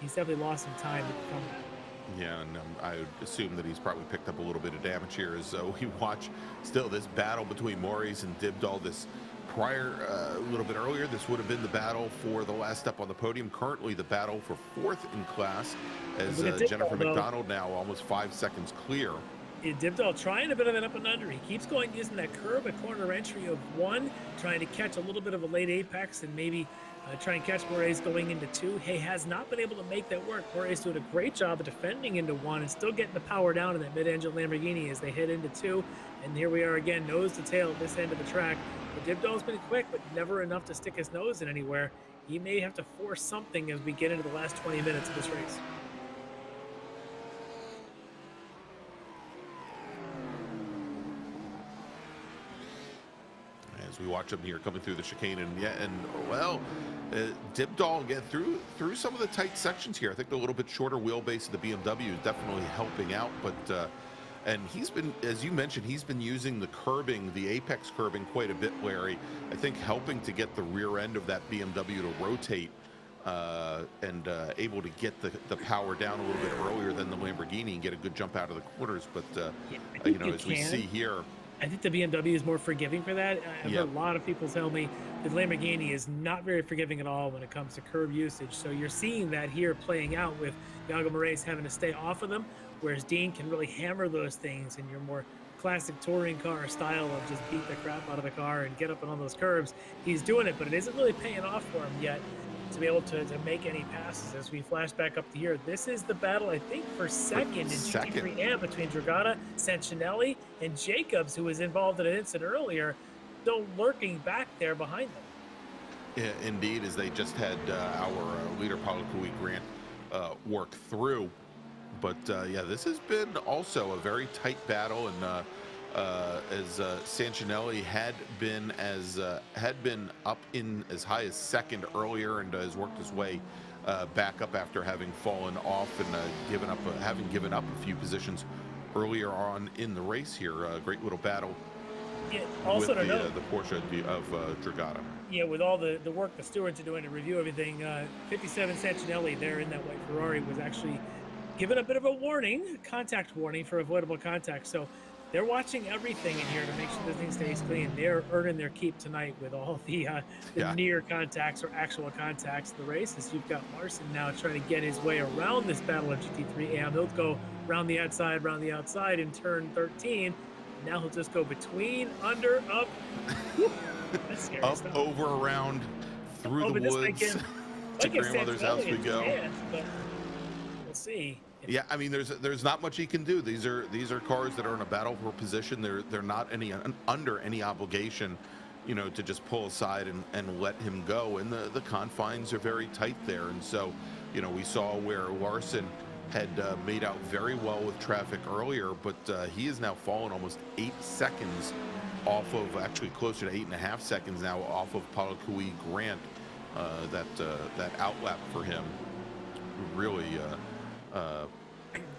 he's definitely lost some time from that. Yeah, and I would assume that he's probably picked up a little bit of damage here as we watch still this battle between Maurice and Dibdall. This prior, a little bit earlier, this would have been the battle for the last step on the podium. Currently, the battle for 4th in class as Jennifer McDonald now almost 5 seconds clear. Dibdall trying a bit of an up and under. He keeps going using that curve, a corner entry of 1, trying to catch a little bit of a late apex and maybe try and catch Moraes going into 2. He has not been able to make that work. Moraes doing a great job of defending into 1 and still getting the power down in that mid-engine Lamborghini as they head into 2. And here we are again, nose to tail at this end of the track. But Dibdall's been quick, but never enough to stick his nose in anywhere. He may have to force something as we get into the last 20 minutes of this race. We watch him here coming through the chicane, Dibdall get through some of the tight sections here. I think the little bit shorter wheelbase of the BMW is definitely helping out, but and he's been, as you mentioned, he's been using the curbing, the apex curbing quite a bit, Larry. I think helping to get the rear end of that BMW to rotate and able to get the power down a little bit earlier than the Lamborghini and get a good jump out of the corners. But as we see here, I think the BMW is more forgiving for that. I've heard a lot of people tell me the Lamborghini is not very forgiving at all when it comes to curb usage. So you're seeing that here playing out with Iago Moraes having to stay off of them, whereas Dean can really hammer those things in your more classic touring car style of just beat the crap out of the car and get up and on those curbs. He's doing it, but it isn't really paying off for him yet to be able to make any passes. As we flash back up to here, this is the battle, I think, for second in GT3 AM between Dragata, Sancinelli, and Jacobs, who was involved in an incident earlier, still lurking back there behind them. Yeah, indeed, as they just had our leader, Paulo Cui Grant, work through. But this has been also a very tight battle, and as Sancinelli had been up in as high as second earlier, and has worked his way back up after having fallen off and having given up a few positions earlier on in the race here. A great little battle. Yeah, also with the Porsche of Dragata. Yeah, with all the work the stewards are doing to review everything, 57 Sancinelli there in that white Ferrari was actually given a bit of a warning, contact warning for avoidable contact. So they're watching everything in here to make sure the thing stays clean. They're earning their keep tonight with all the near contacts or actual contacts. The races, you've got Larson now trying to get his way around this battle of GT3 AM. He'll go around the outside in turn 13. Now he'll just go between, under, up. That's scary up, stuff. over, around, through the woods. To grandmother's house we go. But we'll see. Yeah, I mean, there's not much he can do. These are cars that are in a battle for position. They're not under any obligation, to just pull aside and let him go. And the confines are very tight there. And so, we saw where Larson had made out very well with traffic earlier, but he has now fallen almost 8 seconds off of, actually closer to 8.5 seconds now off of Paulo Cui Grant. That outlap for him really.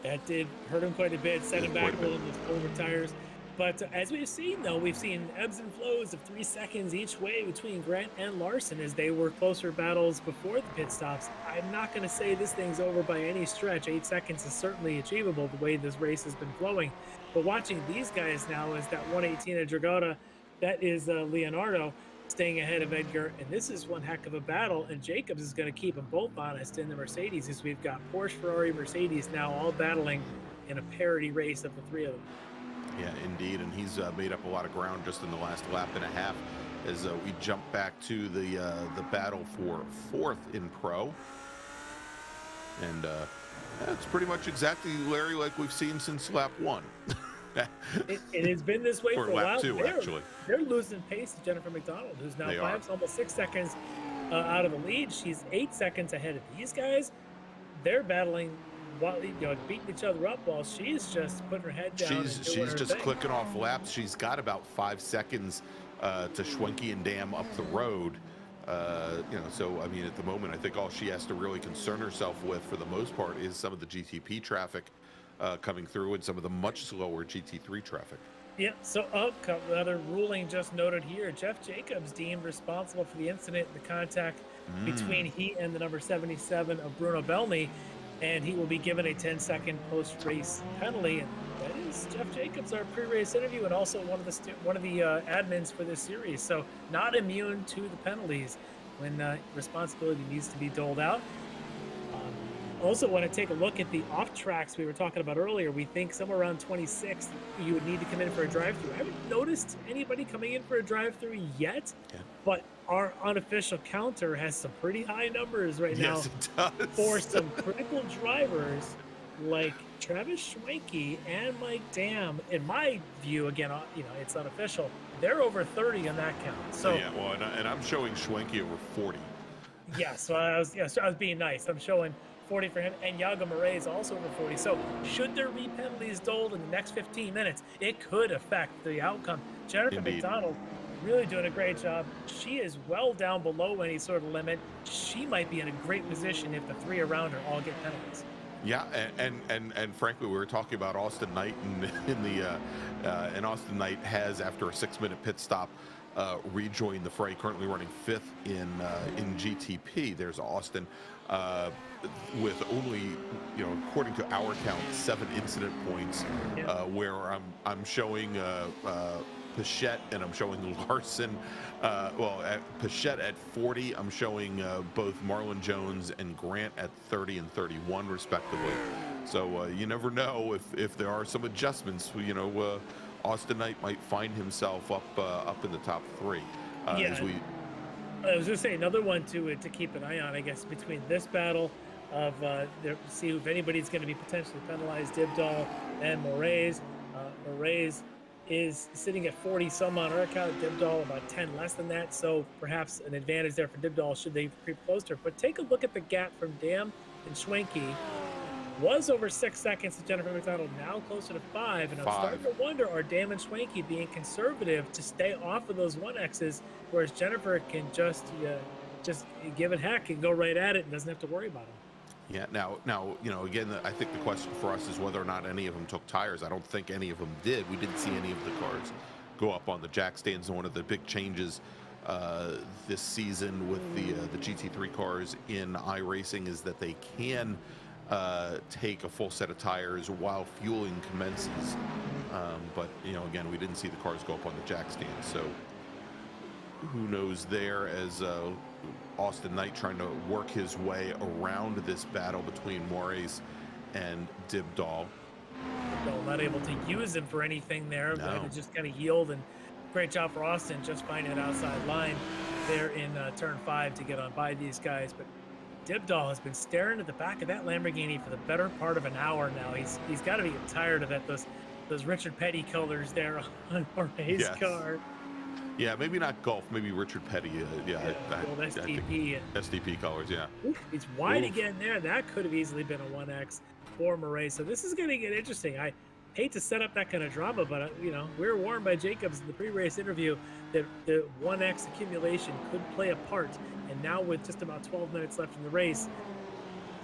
That did hurt him quite a bit, set him back a little with over tires. But as we've seen, though, we've seen ebbs and flows of 3 seconds each way between Grant and Larson as they were closer battles before the pit stops. I'm not going to say this thing's over by any stretch. 8 seconds is certainly achievable the way this race has been flowing. But watching these guys now is that 118 at Dragata, that is Leonardo, staying ahead of Edgar. And this is one heck of a battle. And Jacobs is going to keep them both honest in the Mercedes, as we've got Porsche, Ferrari, Mercedes now all battling in a parity race of the three of them. Yeah, indeed. And he's made up a lot of ground just in the last lap and a half as we jump back to the battle for 4th in Pro. And it's pretty much exactly, Larry, like we've seen since lap 1. It has been this way for a while. 2, actually. They're losing pace to Jennifer McDonald, who's now almost 6 seconds out of the lead. She's 8 seconds ahead of these guys. They're battling, beating each other up while she's just putting her head down. She's just clicking off laps. She's got about 5 seconds to Schwenke and Dam up the road. So I mean, at the moment, I think all she has to really concern herself with, for the most part, is some of the GTP traffic coming through and some of the much slower GT3 traffic. Yeah, so another ruling just noted here. Jeff Jacobs deemed responsible for the incident, the contact between he and the number 77 of Bruno Bellny, and he will be given a 10-second post-race penalty. And that is Jeff Jacobs, our pre-race interview, and also one of the admins for this series. So not immune to the penalties when responsibility needs to be doled out. Also want to take a look at the off tracks we were talking about earlier. We think somewhere around 26th you would need to come in for a drive-through. I haven't noticed anybody coming in for a drive-through yet, but our unofficial counter has some pretty high numbers right now. Yes, it does. For some critical drivers like Travis Schwenke and Mike Dam. In my view, again, it's unofficial, they're over 30 on that count. So yeah, well, and I'm showing Schwenke over 40. Yeah, so I was being nice. I'm showing 40 for him, and Yago Murray is also over 40. So should there be penalties doled in the next 15 minutes, it could affect the outcome. Jennifer McDonald really doing a great job. She is well down below any sort of limit. She might be in a great position if the three around her all get penalties. Yeah, and frankly, we were talking about Austin Knight and Austin Knight has, after a 6-minute pit stop, rejoined the fray. Currently running 5th in GTP. There's Austin with only, according to our count, 7 incident points. Where I'm showing Pichette and I'm showing Larson. Pichette at 40. I'm showing both Marlon Jones and Grant at 30 and 31 respectively. So you never know if there are some adjustments. Austin Knight might find himself up in the top 3. As we. I was going to say another one to keep an eye on, I guess, between this battle of see if anybody's going to be potentially penalized, Dibdall and Moraes. Moraes is sitting at 40 some on our account, Dibdall about 10 less than that, so perhaps an advantage there for Dibdall should they creep closer. But take a look at the gap from Dam and Schwenke. Was over 6 seconds to Jennifer McDonald, now closer to 5. And I'm starting to wonder, are Dam and Schwenke being conservative to stay off of those 1Xs, whereas Jennifer can just give it heck and go right at it and doesn't have to worry about them. Yeah, now, again, I think the question for us is whether or not any of them took tires. I don't think any of them did. We didn't see any of the cars go up on the jack stands. One of the big changes this season with the GT3 cars in iRacing is that they can take a full set of tires while fueling commences. But, again, we didn't see the cars go up on the jack stand. So who knows there, as Austin Knight trying to work his way around this battle between Moraes and Dibdall. Not able to use him for anything there. No. Just kind of yield, and great job for Austin just finding an outside line there in turn 5 to get on by these guys. But Dibdall has been staring at the back of that Lamborghini for the better part of an hour now. He's got to be tired of it. Those Richard Petty colors there on Moraes' car. Yeah, maybe not Gulf, maybe Richard Petty. SDP. SDP colors, yeah. He's wide again there. That could have easily been a 1X for Moraes. So this is going to get interesting. I hate to set up that kind of drama, but, we were warned by Jacobs in the pre-race interview that the 1X accumulation could play a part. And now with just about 12 minutes left in the race,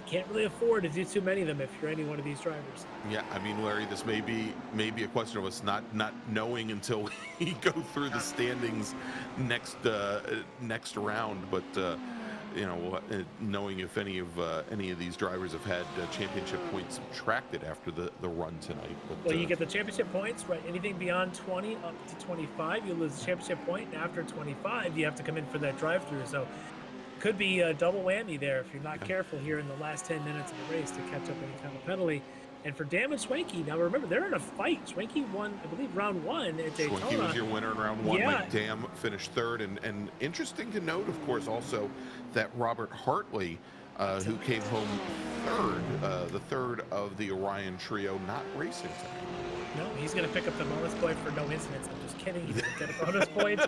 can't really afford to do too many of them if you're any one of these drivers. Yeah, I mean, Larry, this may be a question of us not knowing until we go through the standings next round. But knowing if any of these drivers have had championship points subtracted after the run tonight. But, well, you get the championship points, right? Anything beyond 20 up to 25, you lose the championship point. And after 25, you have to come in for that drive-through. So could be a double whammy there if you're not careful here in the last 10 minutes of the race to catch up any kind of penalty. And for Dam and Schwenke, now remember, they're in a fight. Schwenke won, I believe, round 1 at Daytona. Schwenke was your winner in round 1. Yeah. Like Dam finished 3rd. And interesting to note, of course, also that Robert Hartley, who came home 3rd, the 3rd of the Orion trio, not racing tonight. No, he's going to pick up the bonus point for no incidents. I'm just kidding. He's going to get a bonus point.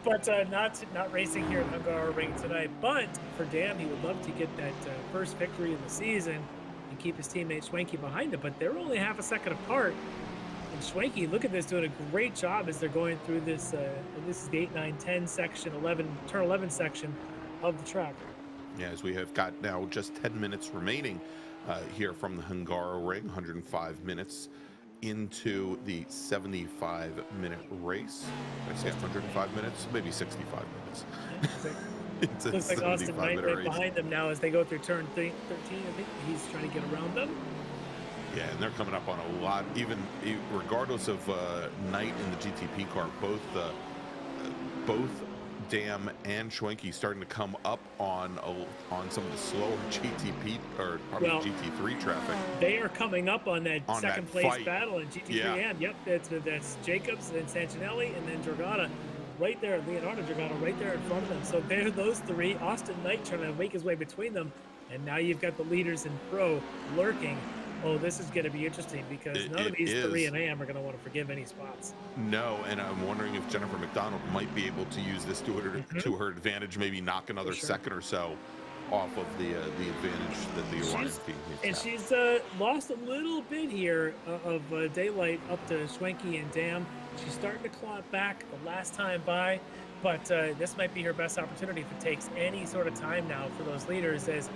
But not racing here at Hungaroring tonight. But for Dam, he would love to get that first victory of the season and keep his teammate Schwenke behind him. But they're only half a second apart. And Schwenke, look at this, doing a great job as they're going through this. This is the 8, 9, 10 section, turn 11 section of the track. Yeah, as we have got now just 10 minutes remaining here from the Hungaroring, 105 minutes into the 75-minute race. I say 105 minutes, maybe 65 minutes. It's looks like Austin Knight right behind them now as they go through turn 13. I think he's trying to get around them. Yeah, and they're coming up on a lot, even regardless of Knight in the GTP car, both Dam and Schwenke starting to come up on some of the slower GTP or probably GT3 traffic. They are coming up on that second place battle in GT3. Yeah. Yep, that's Jacobs and Santinelli and then Dragata right there, Leonardo Dragata right there in front of them. So they're those three. Austin Knight trying to make his way between them, and now you've got the leaders in pro lurking. Oh, this is going to be interesting because none of these 3 and AM are going to want to forgive any spots. No, and I'm wondering if Jennifer McDonald might be able to use this to her advantage, maybe knock another second or so off of the advantage that the Orion team needs. And she's lost a little bit here of daylight up to Schwenke and Dam. She's starting to claw it back the last time by, but this might be her best opportunity if it takes any sort of time now for those leaders. As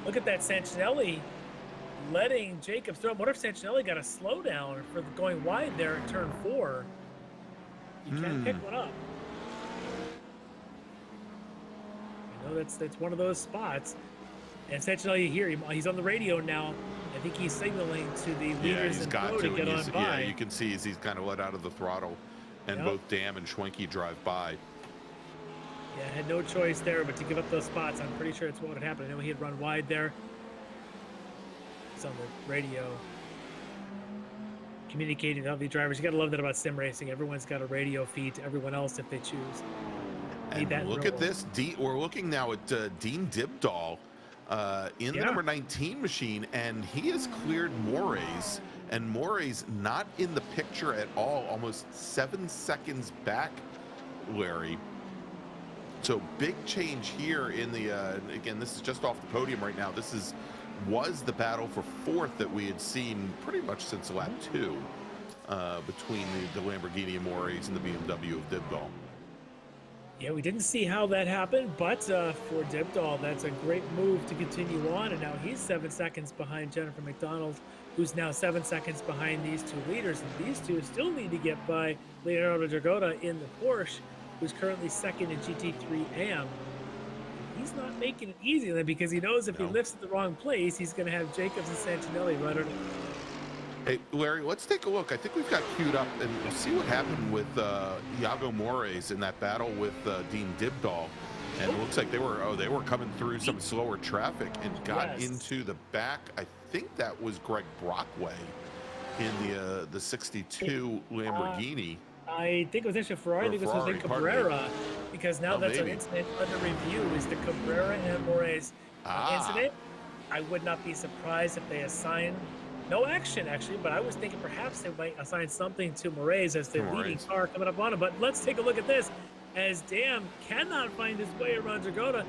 look at that Santinelli letting Jacobs throw. What if Santinelli got a slowdown for going wide there in turn 4? You can't pick one up. You know, that's one of those spots. And Santinelli here, he's on the radio now. I think he's signaling to the leaders in pro to get on by. Yeah, you can see as he's kind of let out of the throttle, and both Dam and Schwenke drive by. Yeah, had no choice there but to give up those spots. I'm pretty sure it's what had happened. I know he had run wide there. On the radio communicating to all the drivers. You gotta love that about sim racing. Everyone's got a radio feed to everyone else if they choose. And look at this. We're looking now at Dean Dibdahl in the number 19 machine, and he has cleared Moraes, and Moraes not in the picture at all, almost 7 seconds back, Larry. So big change here in the again, this is just off the podium right now. This was the battle for 4th that we had seen pretty much since lap 2 between the Lamborghini and Moraes and the BMW of Dibdahl. Yeah, we didn't see how that happened, but for Dibdahl, that's a great move to continue on, and now he's 7 seconds behind Jennifer McDonald, who's now 7 seconds behind these two leaders, and these two still need to get by Leonardo Dragota in the Porsche, who's currently 2nd in GT3 AM. He's not making it easy then because he knows if he lifts at the wrong place, he's going to have Jacobs and Santinelli right under him. Hey, Larry, let's take a look. I think we've got queued up, and we'll see what happened with Iago Moraes in that battle with Dean Dibdahl. And it looks like they were coming through some slower traffic and got into the back. I think that was Greg Brockway in the 62 Lamborghini. I think it was actually Ferrari. I think it was Jose Cabrera, because now that's an incident under review. Is the Cabrera and Moraes incident? I would not be surprised if they assign no action, actually, but I was thinking perhaps they might assign something to Moraes as the leading car coming up on him. But let's take a look at this. As Dam cannot find his way around Dragota,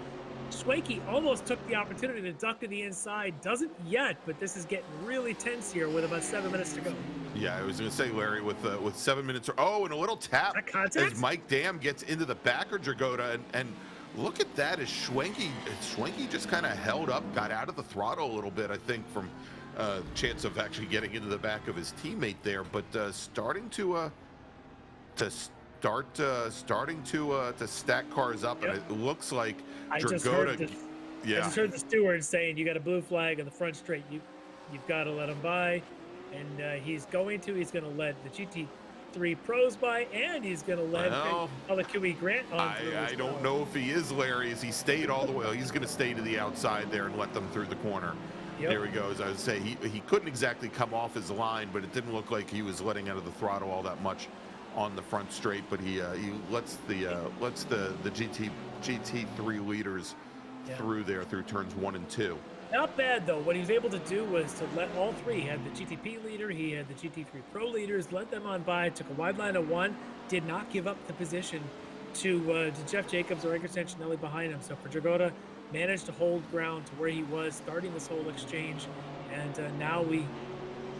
Schwenke almost took the opportunity to duck to the inside. Doesn't yet, but this is getting really tense here with about 7 minutes to go. Yeah, I was going to say, Larry, with 7 minutes, and a little tap as Mike Dam gets into the back of Dragota, and look at that as Schwenke just kind of held up, got out of the throttle a little bit, I think, from chance of actually getting into the back of his teammate there, but starting to stack cars up, and it looks like Dragota. I just heard the steward saying, you got a blue flag on the front straight. You've got to let him by. And he's going to let the GT3 pros by, and he's going to let the QE Grant on through. I don't know if he is, Larry, as he stayed all the way. He's going to stay to the outside there and let them through the corner. Yep. There he goes. I would say he couldn't exactly come off his line, but it didn't look like he was letting out of the throttle all that much on the front straight. But he lets the GT3 leaders through there through turns 1 and 2. Not bad, though. What he was able to do was to let all three. He had the GTP leader, he had the GT3 Pro leaders, let them on by, took a wide line of 1, did not give up the position to Jeff Jacobs or Edgar Sancinelli behind him. So for Dragota, managed to hold ground to where he was starting this whole exchange. And now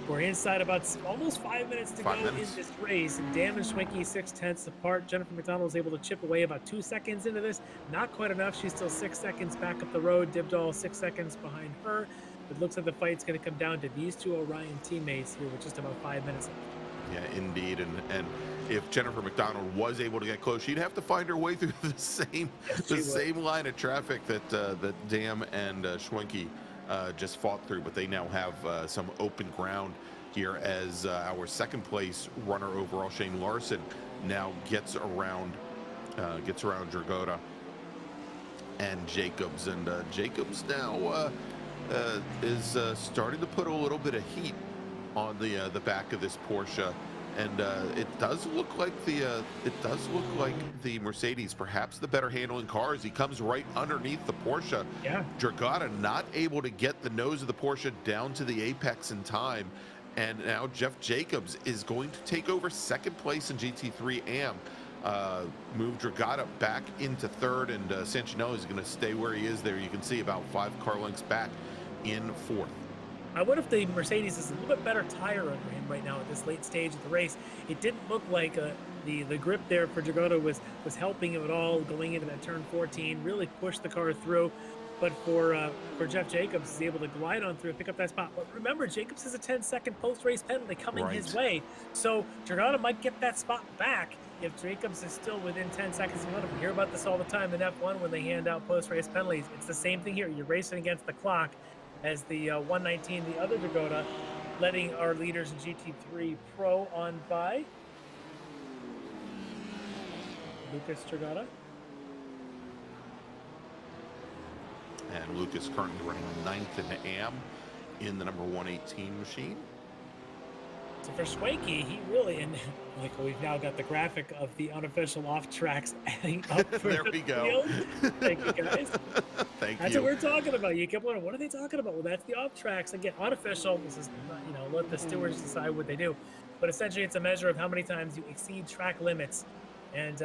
we're inside about almost 5 minutes to go in this race. And Dam and Schwenke 6/10 apart. Jennifer McDonald was able to chip away about 2 seconds into this. Not quite enough. She's still 6 seconds back up the road. Dibdall 6 seconds behind her. It looks like the fight's going to come down to these two Orion teammates here with just about 5 minutes left. Yeah, indeed. And if Jennifer McDonald was able to get close, she'd have to find her way through the same line of traffic that Dam and Schwenke just fought through, but they now have some open ground here as our second place runner overall, Shane Larson, now gets around Dragota and Jacobs, and Jacobs now is starting to put a little bit of heat on the back of this Porsche. And it does look like the Mercedes, perhaps the better handling car, as he comes right underneath the Porsche. Yeah. Dragota not able to get the nose of the Porsche down to the apex in time, and now Jeff Jacobs is going to take over second place in GT3 AM. Move Dragota back into third, and Sancinelli is going to stay where he is there. You can see about 5 car lengths back in fourth. I wonder if the Mercedes is a little bit better tire under him right now at this late stage of the race. It didn't look like the grip there for Dragota was helping him at all going into that turn 14, really pushed the car through. But for Jeff Jacobs, he's able to glide on through and pick up that spot. But remember, Jacobs has a 10-second post-race penalty coming his way. So Dragota might get that spot back if Jacobs is still within 10 seconds. We hear about this all the time in F1 when they hand out post-race penalties. It's the same thing here. You're racing against the clock. As the 119, the other Dragota, letting our leaders in GT3 Pro on by. Lucas Dragota. And Lucas currently running 9th in the AM in the number 118 machine. So for Schwenke, he really, and like we've now got the graphic of the unofficial off tracks adding up for there we go. Thank you, guys. Thank That's you. what we're talking about. You kept wondering, what are they talking about? Well, that's the off tracks. Again, unofficial. This is, let the stewards decide what they do. But essentially, it's a measure of how many times you exceed track limits. And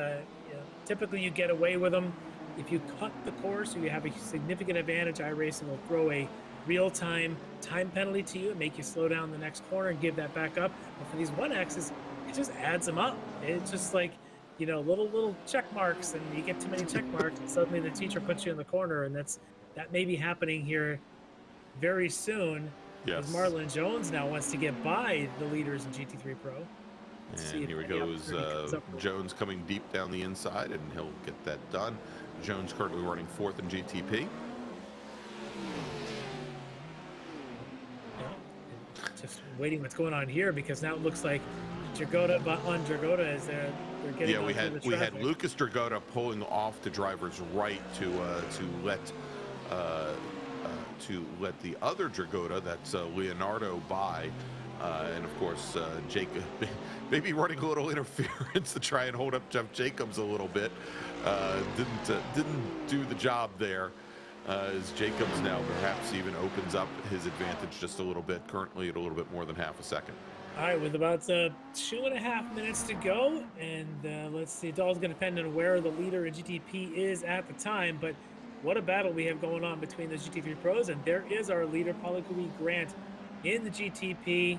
typically, you get away with them. If you cut the course or you have a significant advantage, iRacing will throw a real-time time penalty to you and make you slow down the next corner and give that back up. But for these 1Xs, it just adds them up. It's just like, little check marks, and you get too many check marks, and suddenly the teacher puts you in the corner, and that may be happening here very soon. Yes. As Marlon Jones now wants to get by the leaders in GT3 Pro. And here he goes, Jones coming deep down the inside, and he'll get that done. Jones currently running 4th in GTP. Just waiting what's going on here, because now it looks like Dragota on Dragota is they're getting. Yeah, we had Lucas Dragota pulling off to driver's right to let the other Dragota, that's Leonardo, by. And of course, Jacob maybe running a little interference to try and hold up Jeff Jacobs a little bit. Didn't do the job there. As Jacobs now perhaps even opens up his advantage just a little bit, currently at a little bit more than half a second. All right, with about 2.5 minutes to go, and let's see, it's all going to depend on where the leader in GTP is at the time, but what a battle we have going on between the GT3 Pros, and there is our leader, Paulie Grant, in the GTP.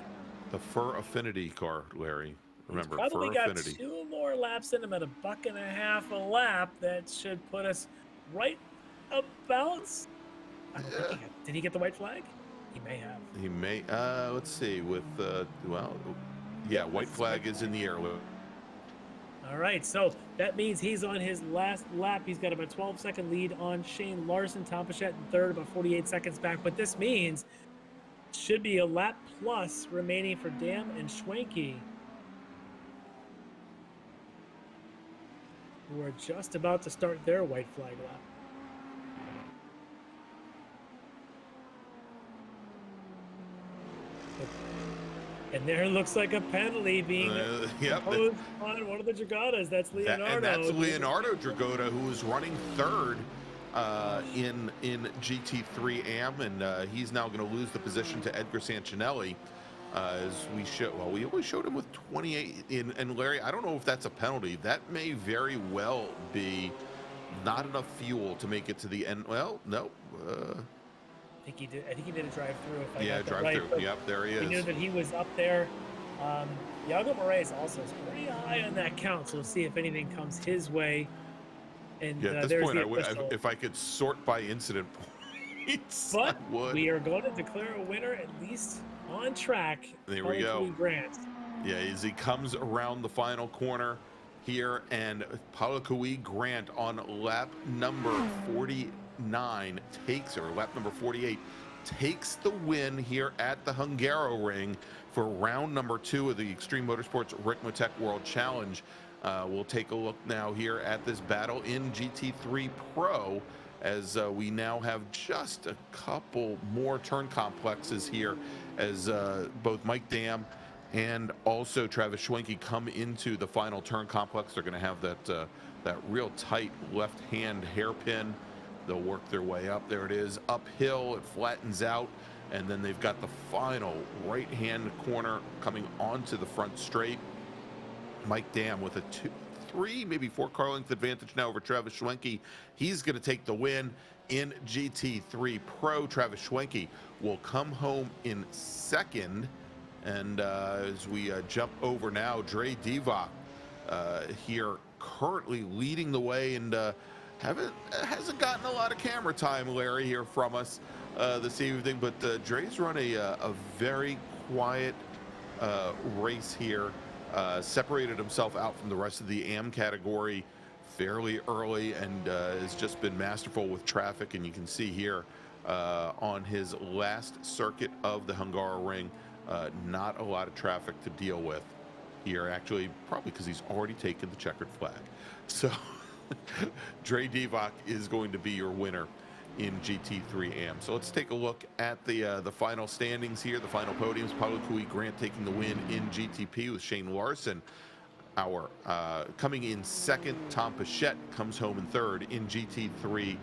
The Fur Affinity car, Larry. Remember, He's probably Fur got Affinity. 2 more laps in him at $1.50 a lap. That should put us right about. Did he get the white flag? He may have. He may. Let's see. With white flag is in the air. All All right, so that means he's on his last lap. He's got about a 12-second lead on Shane Larson. Tom Pichette in third, about 48 seconds back. But this means should be a lap plus remaining for Dam and Schwenke, who are just about to start their white flag lap. And there looks like a penalty being imposed on one of the Dragotas. That's Leonardo. And that's Leonardo Dragota, who is running third in GT3 AM, and he's now going to lose the position to Edgar Sancinelli. As we show, well, we only showed him with 28 in, and Larry, I don't know if that's a penalty. That may very well be not enough fuel to make it to the end. Well, no. I think he did. I think he did a drive-through. Yeah, drive-through. Yep, there he is. He knew that he was up there. Iago Moraes also is pretty high on that count, so we'll see if anything comes his way. And yeah, at this point, if I could sort by incident points, but I would. We are going to declare a winner, at least on track. There we go. Grant. Yeah, as he comes around the final corner here, and Palakui Grant on lap number 49 takes, or lap number 48, takes the win here at the Hungaroring for round number 2 of the Extreme Motorsports Ricmotech World Challenge. We'll take a look now here at this battle in GT3 Pro, as we now have just a couple more turn complexes here, as both Mike Dam and also Travis Schwenke come into the final turn complex. They're going to have that real tight left-hand hairpin. They'll work their way up. There it is, uphill. It flattens out, and then they've got the final right-hand corner coming onto the front straight. Mike Dam with a 3, maybe 4 car length advantage now over Travis Schwenke. He's going to take the win in GT3 Pro. Travis Schwenke will come home in second. And as we jump over now, Dre Divock here currently leading the way, and hasn't gotten a lot of camera time, Larry, here from us this evening. But Dre's run a very quiet race here. Separated himself out from the rest of the AM category fairly early, and has just been masterful with traffic. And you can see here on his last circuit of the Hungaroring, not a lot of traffic to deal with here, actually, probably because he's already taken the checkered flag. So Dre Divock is going to be your winner in GT3 AM. So let's take a look at the final standings here, the final podiums. Palakui Grant taking the win in GTP with Shane Larson. Our coming in second, Tom Pichette comes home in third. In GT3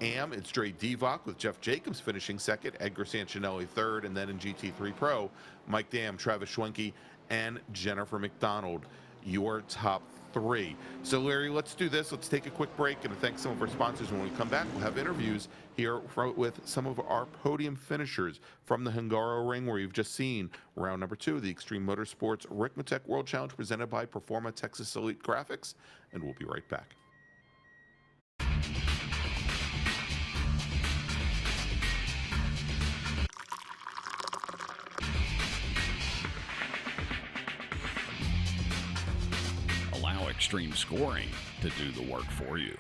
AM, it's Dre Divock with Jeff Jacobs finishing second, Edgar Sancinelli third, and then in GT3 Pro, Mike Dam, Travis Schwenke, and Jennifer McDonald, your top 3. So Larry, let's do this. Let's take a quick break and thank some of our sponsors. When we come back, we'll have interviews here with some of our podium finishers from the Hungaroring, where you've just seen round number 2 of the Extreme Motorsports Ricmotech World Challenge presented by Performa Texas Elite Graphics, and we'll be right back. Allow Extreme Scoring to do the work for you.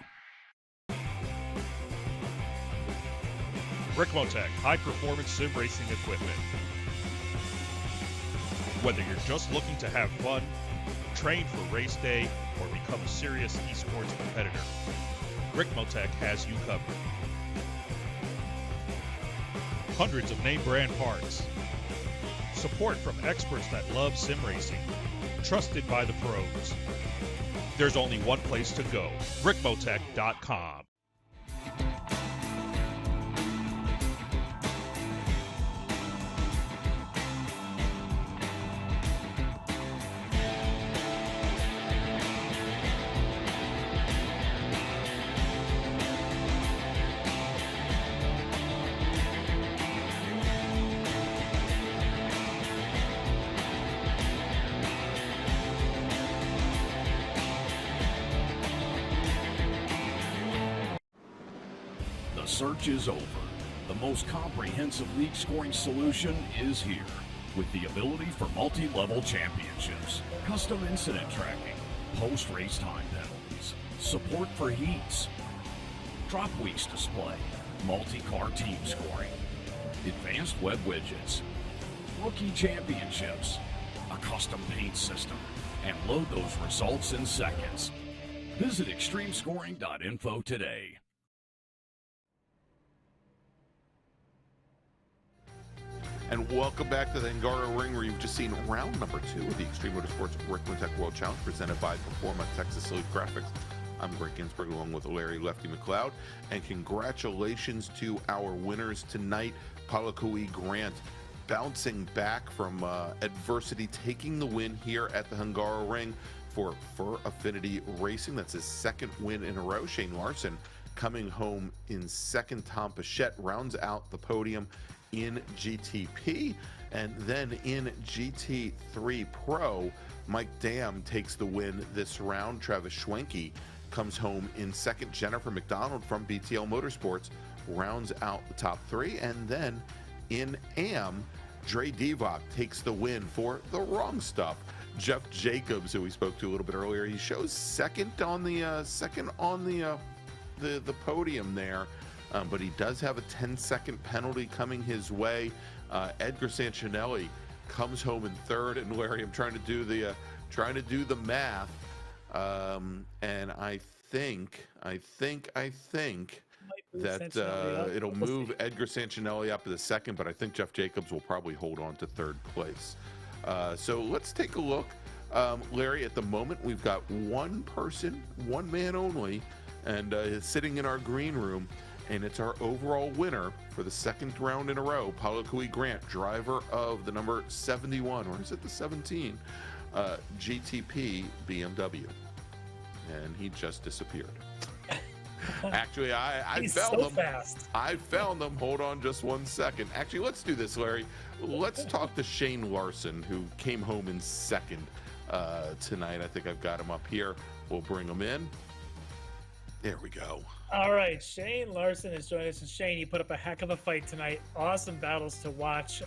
Ricmotech, high-performance sim racing equipment. Whether you're just looking to have fun, train for race day, or become a serious esports competitor, Ricmotech has you covered. Hundreds of name-brand parts. Support from experts that love sim racing. Trusted by the pros. There's only one place to go, Ricmotech.com. The search is over. The most comprehensive league scoring solution is here, with the ability for multi-level championships, custom incident tracking, post-race time penalties, support for heats, drop weeks display, multi-car team scoring, advanced web widgets, rookie championships, a custom paint system, and load those results in seconds. Visit extremescoring.info today. And welcome back to the Hungaroring, where you've just seen round number 2 of the Extreme Motorsports Ricmotech World Challenge presented by Performa Texas Elite Graphics. I'm Greg Ginsberg along with Larry Lefty McLeod, and congratulations to our winners tonight. Palakui Grant bouncing back from adversity, taking the win here at the Hungaroring for Affinity Racing. That's his second win in a row. Shane Larson coming home in second. Tom Pichette rounds out the podium in GTP, and then in GT3 Pro, Mike Dam takes the win this round. Travis Schwenke comes home in second. Jennifer McDonald from BTL Motorsports rounds out the top 3, and then in AM, Dre Divock takes the win for the wrong stuff. Jeff Jacobs, who we spoke to a little bit earlier, he shows second on the podium there. But he does have a 10-second penalty coming his way. Edgar Sanchinelli comes home in third, and Larry, I'm trying to do the math, and I think that it'll move Edgar Sanchinelli up to the second, but I think Jeff Jacobs will probably hold on to third place. So let's take a look, Larry. At the moment, we've got one person, one man only, and sitting in our green room. And it's our overall winner for the second round in a row, Palakui Grant, driver of the number 71, or is it the 17, GTP BMW. And he just disappeared. Actually, I found them. Fast. I found them. Hold on just one second. Actually, let's do this, Larry. Let's talk to Shane Larson, who came home in second tonight. I think I've got him up here. We'll bring him in. There we go. All right, Shane Larson is joining us. And Shane, you put up a heck of a fight tonight. Awesome battles to watch. Do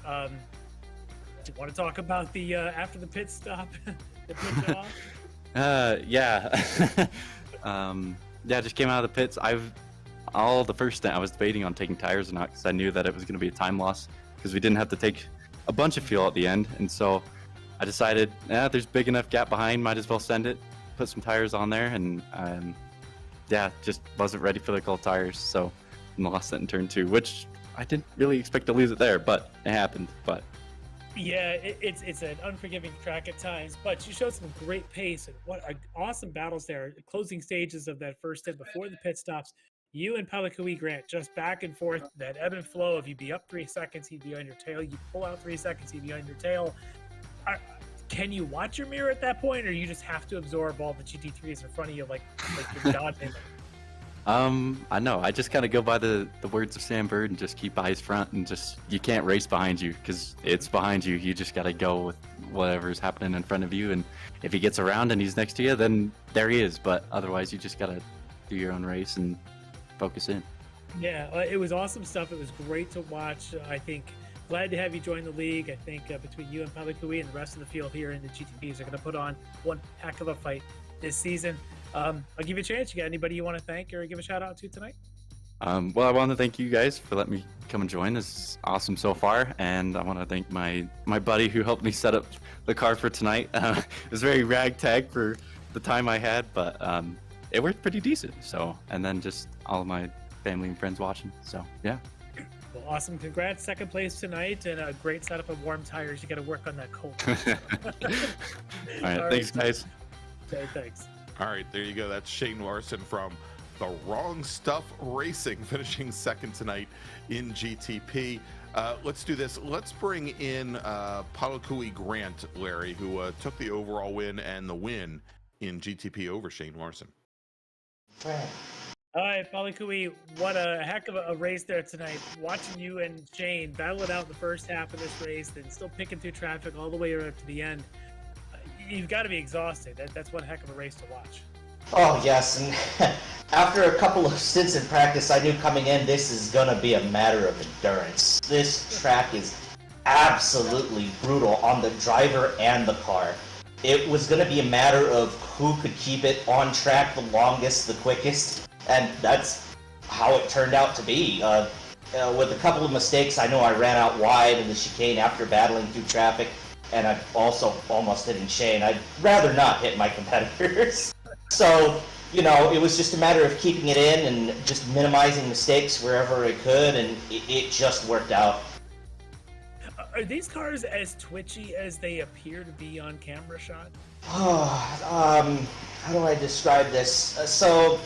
you want to talk about the after the pit stop, the pit off? Yeah. Yeah, just came out of the pits. The first stint I was debating on taking tires or not, because I knew that it was going to be a time loss because we didn't have to take a bunch of fuel at the end. And so I decided, there's big enough gap behind, might as well send it, put some tires on there, and just wasn't ready for the cold tires, so lost it in turn 2, which I didn't really expect to lose it there, but it happened. But yeah, it's an unforgiving track at times, but you showed some great pace, and what awesome battles there. Closing stages of that first stint before the pit stops, you and Palakui Grant just back and forth, that ebb and flow of you be up 3 seconds, he'd be on your tail, you pull out 3 seconds, he'd be on your tail. Can you watch your mirror at that point, or you just have to absorb all the GT3s in front of you like you're dodging them? I know. I just kind of go by the words of Sam Bird and just keep eyes front, and just, you can't race behind you because it's behind you. You just got to go with whatever's happening in front of you, and if he gets around and he's next to you, then there he is. But otherwise, you just got to do your own race and focus in. Yeah, it was awesome stuff. It was great to watch. I think glad to have you join the league. I think between you and Palakui and the rest of the field here in the GTPs are going to put on one heck of a fight this season. I'll give you a chance. You got anybody you want to thank or give a shout out to tonight? Well, I want to thank you guys for letting me come and join. It's awesome so far, and I want to thank my buddy who helped me set up the car for tonight. It was very ragtag for the time I had, but it worked pretty decent. So, and then just all of my family and friends watching. So, yeah. Well, awesome. Congrats. Second place tonight, and a great setup of warm tires. You got to work on that cold. All right. Thanks, guys. Okay, thanks. All right, there you go. That's Shane Larson from The Wrong Stuff Racing, finishing second tonight in GTP. Let's do this. Let's bring in Palakui Grant, Larry, who took the overall win and the win in GTP over Shane Larson. All right, Palakui, what a heck of a race there tonight. Watching you and Shane battle it out the first half of this race, then still picking through traffic all the way up to the end. You've got to be exhausted. That's one heck of a race to watch. Oh, yes. And after a couple of stints in practice, I knew coming in this is going to be a matter of endurance. This track is absolutely brutal on the driver and the car. it was going to be a matter of who could keep it on track the longest, the quickest, and that's how it turned out to be. With a couple of mistakes, I know I ran out wide in the chicane after battling through traffic, and I also almost hitting Shane. I'd rather not hit my competitors. So, you know, it was just a matter of keeping it in and just minimizing mistakes wherever I could, and it just worked out. Are these cars as twitchy as they appear to be on camera shot? How do I describe this? So,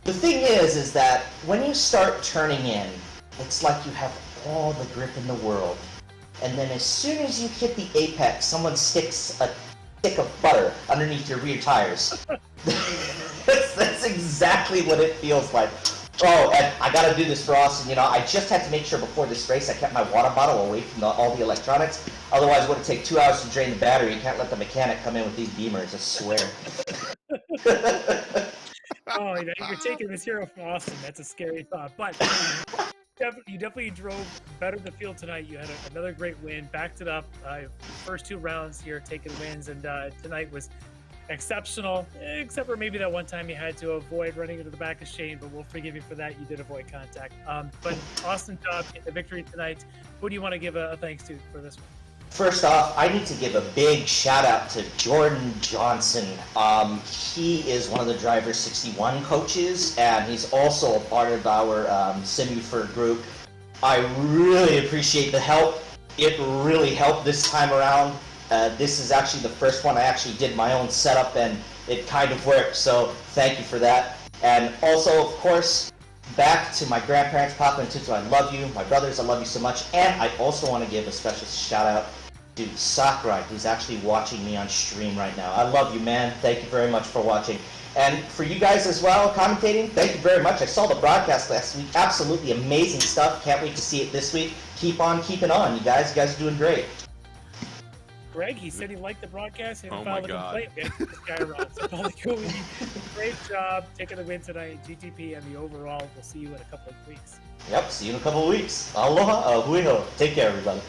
the thing is that when you start turning in, it's like you have all the grip in the world. And then as soon as you hit the apex, someone sticks a stick of butter underneath your rear tires. That's exactly what it feels like. Oh, and I gotta do this for Austin, you know, I just had to make sure before this race I kept my water bottle away from all the electronics. Otherwise it would take 2 hours to drain the battery. You can't let the mechanic come in with these beamers, I swear. Oh, you're taking this hero from Austin. That's a scary thought. But you definitely drove better the field tonight. You had another great win, backed it up. First 2 rounds here, taking wins, and tonight was exceptional, except for maybe that one time you had to avoid running into the back of Shane, but we'll forgive you for that. You did avoid contact. But awesome job in the victory tonight. Who do you want to give a thanks to for this one? First off, I need to give a big shout out to Jordan Johnson. He is one of the Driver 61 coaches, and he's also a part of our Simufer group. I really appreciate the help. It really helped this time around. This is actually the first one I actually did my own setup, and it kind of worked, so thank you for that. And also, of course, back to my grandparents, Papa and Tutu, I love you. My brothers, I love you so much. And I also want to give a special shout out to Sakurai, who's actually watching me on stream right now. I love you, man. Thank you very much for watching. And for you guys as well, commentating, thank you very much. I saw the broadcast last week. Absolutely amazing stuff. Can't wait to see it this week. Keep on keeping on, you guys. You guys are doing great. Greg, he said he liked the broadcast. He filed a complaint. This guy around. So great job taking the win tonight at GTP and the overall. We'll see you in a couple of weeks. Yep, see you in a couple of weeks. Aloha, ahuiho. Take care, everybody.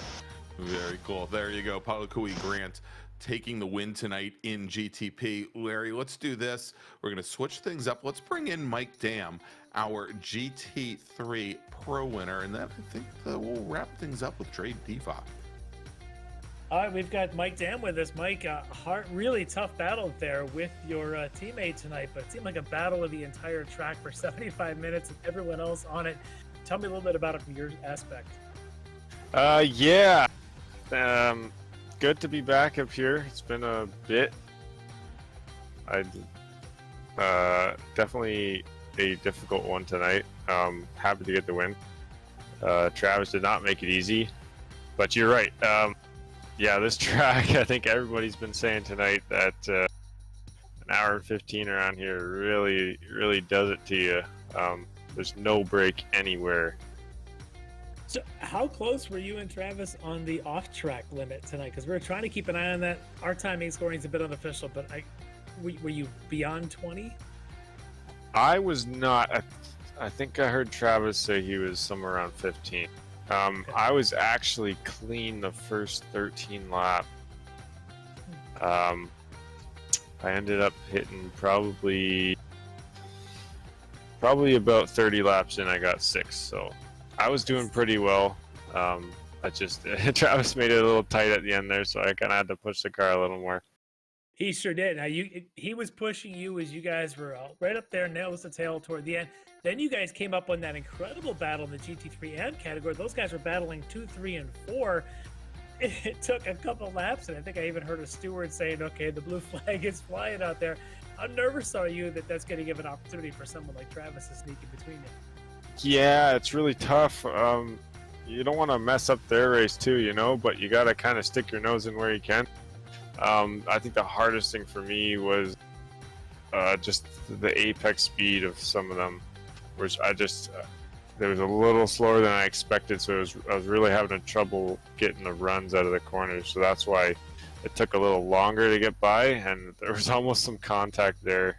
Very cool. There you go. Palakui Grant taking the win tonight in GTP. Larry, let's do this. We're going to switch things up. Let's bring in Mike Dam, our GT3 Pro winner, and then I think we'll wrap things up with Trade Defa. All right, we've got Mike Dam with us. Mike, really tough battle there with your teammate tonight, but it seemed like a battle of the entire track for 75 minutes and everyone else on it. Tell me a little bit about it from your aspect. Yeah. Good to be back up here. It's been a bit. Definitely a difficult one tonight. Happy to get the win. Travis did not make it easy, but you're right. Yeah, this track, I think everybody's been saying tonight that an hour and 15 around here really does it to you. There's no break anywhere. So how close were you and Travis on the off-track limit tonight? Because we were trying to keep an eye on that. Our timing scoring is a bit unofficial, but were you beyond 20? I was not. I think I heard Travis say he was somewhere around 15. Okay. I was actually clean the first 13 laps. I ended up hitting probably about 30 laps in. I got 6, so I was doing pretty well. Travis made it a little tight at the end there, so I kind of had to push the car a little more. He sure did. Now he was pushing you as you guys were right up there, nails to tail toward the end. Then you guys came up on that incredible battle in the GT3 M category. Those guys were battling 2, 3, and 4. It took a couple laps, and I think I even heard a steward saying, "Okay, the blue flag is flying out there." How nervous are you that that's going to give an opportunity for someone like Travis to sneak in between you? Yeah, it's really tough. You don't want to mess up their race too, but you got to kind of stick your nose in where you can. I think the hardest thing for me was just the apex speed of some of them, which they was a little slower than I expected, so I was really having trouble getting the runs out of the corners, so that's why it took a little longer to get by, and there was almost some contact there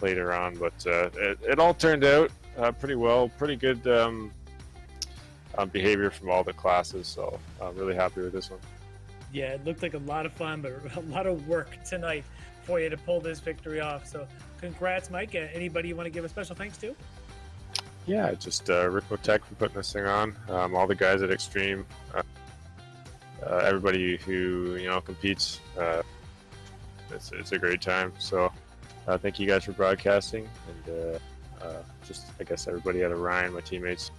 later on, but it all turned out pretty well. Pretty good behavior from all the classes, so I'm really happy with this one. Yeah, it looked like a lot of fun, but a lot of work tonight for you to pull this victory off. So congrats, Mike. Anybody you want to give a special thanks to? Yeah, just Ricmotech for putting this thing on. All the guys at Extreme, everybody who competes. It's a great time. So thank you guys for broadcasting, and just I guess everybody at Orion, my teammates.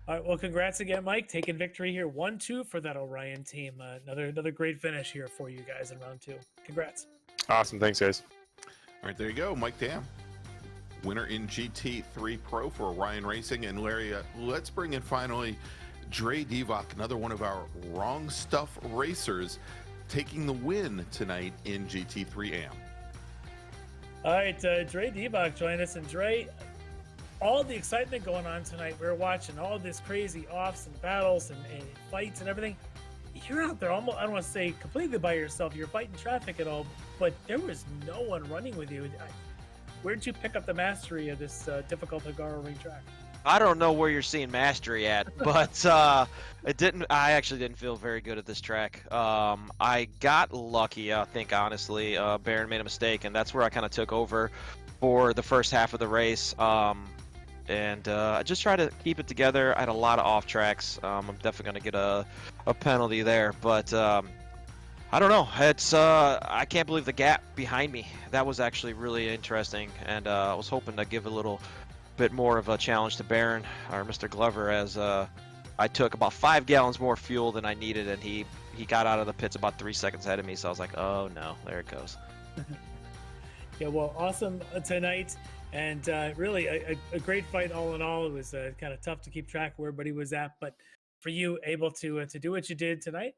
All right, well, congrats again, Mike. Taking victory here, 1-2 for that Orion team. Another great finish here for you guys in round 2. Congrats. Awesome, thanks, guys. All right, there you go, Mike Dam, winner in GT3 Pro for Orion Racing. And Larry, let's bring in finally Dre Divock, another one of our Wrong Stuff racers, taking the win tonight in GT3 AM. All right, Dre Divock joined us, and Dre, all the excitement going on tonight. We were watching all this crazy offs and battles and fights and everything. You're out there almost, I don't want to say completely by yourself. You're fighting traffic and all, but there was no one running with you. Where did you pick up the mastery of this difficult Hungaroring track? I don't know where you're seeing mastery at, but I actually didn't feel very good at this track. I got lucky, I think, honestly. Baron made a mistake, and that's where I kind of took over for the first half of the race. And I just tried to keep it together. I had a lot of off tracks. I'm definitely going to get a penalty there, but I don't know. It's I can't believe the gap behind me. That was actually really interesting, and I was hoping to give a little bit more of a challenge to Baron or Mr. Glover, as I took about 5 gallons more fuel than I needed, and he got out of the pits about 3 seconds ahead of me. So I was like, oh no, there it goes. Yeah, well, awesome tonight. And really a great fight all in all. It was kind of tough to keep track of where everybody was at, but for you able to do what you did tonight,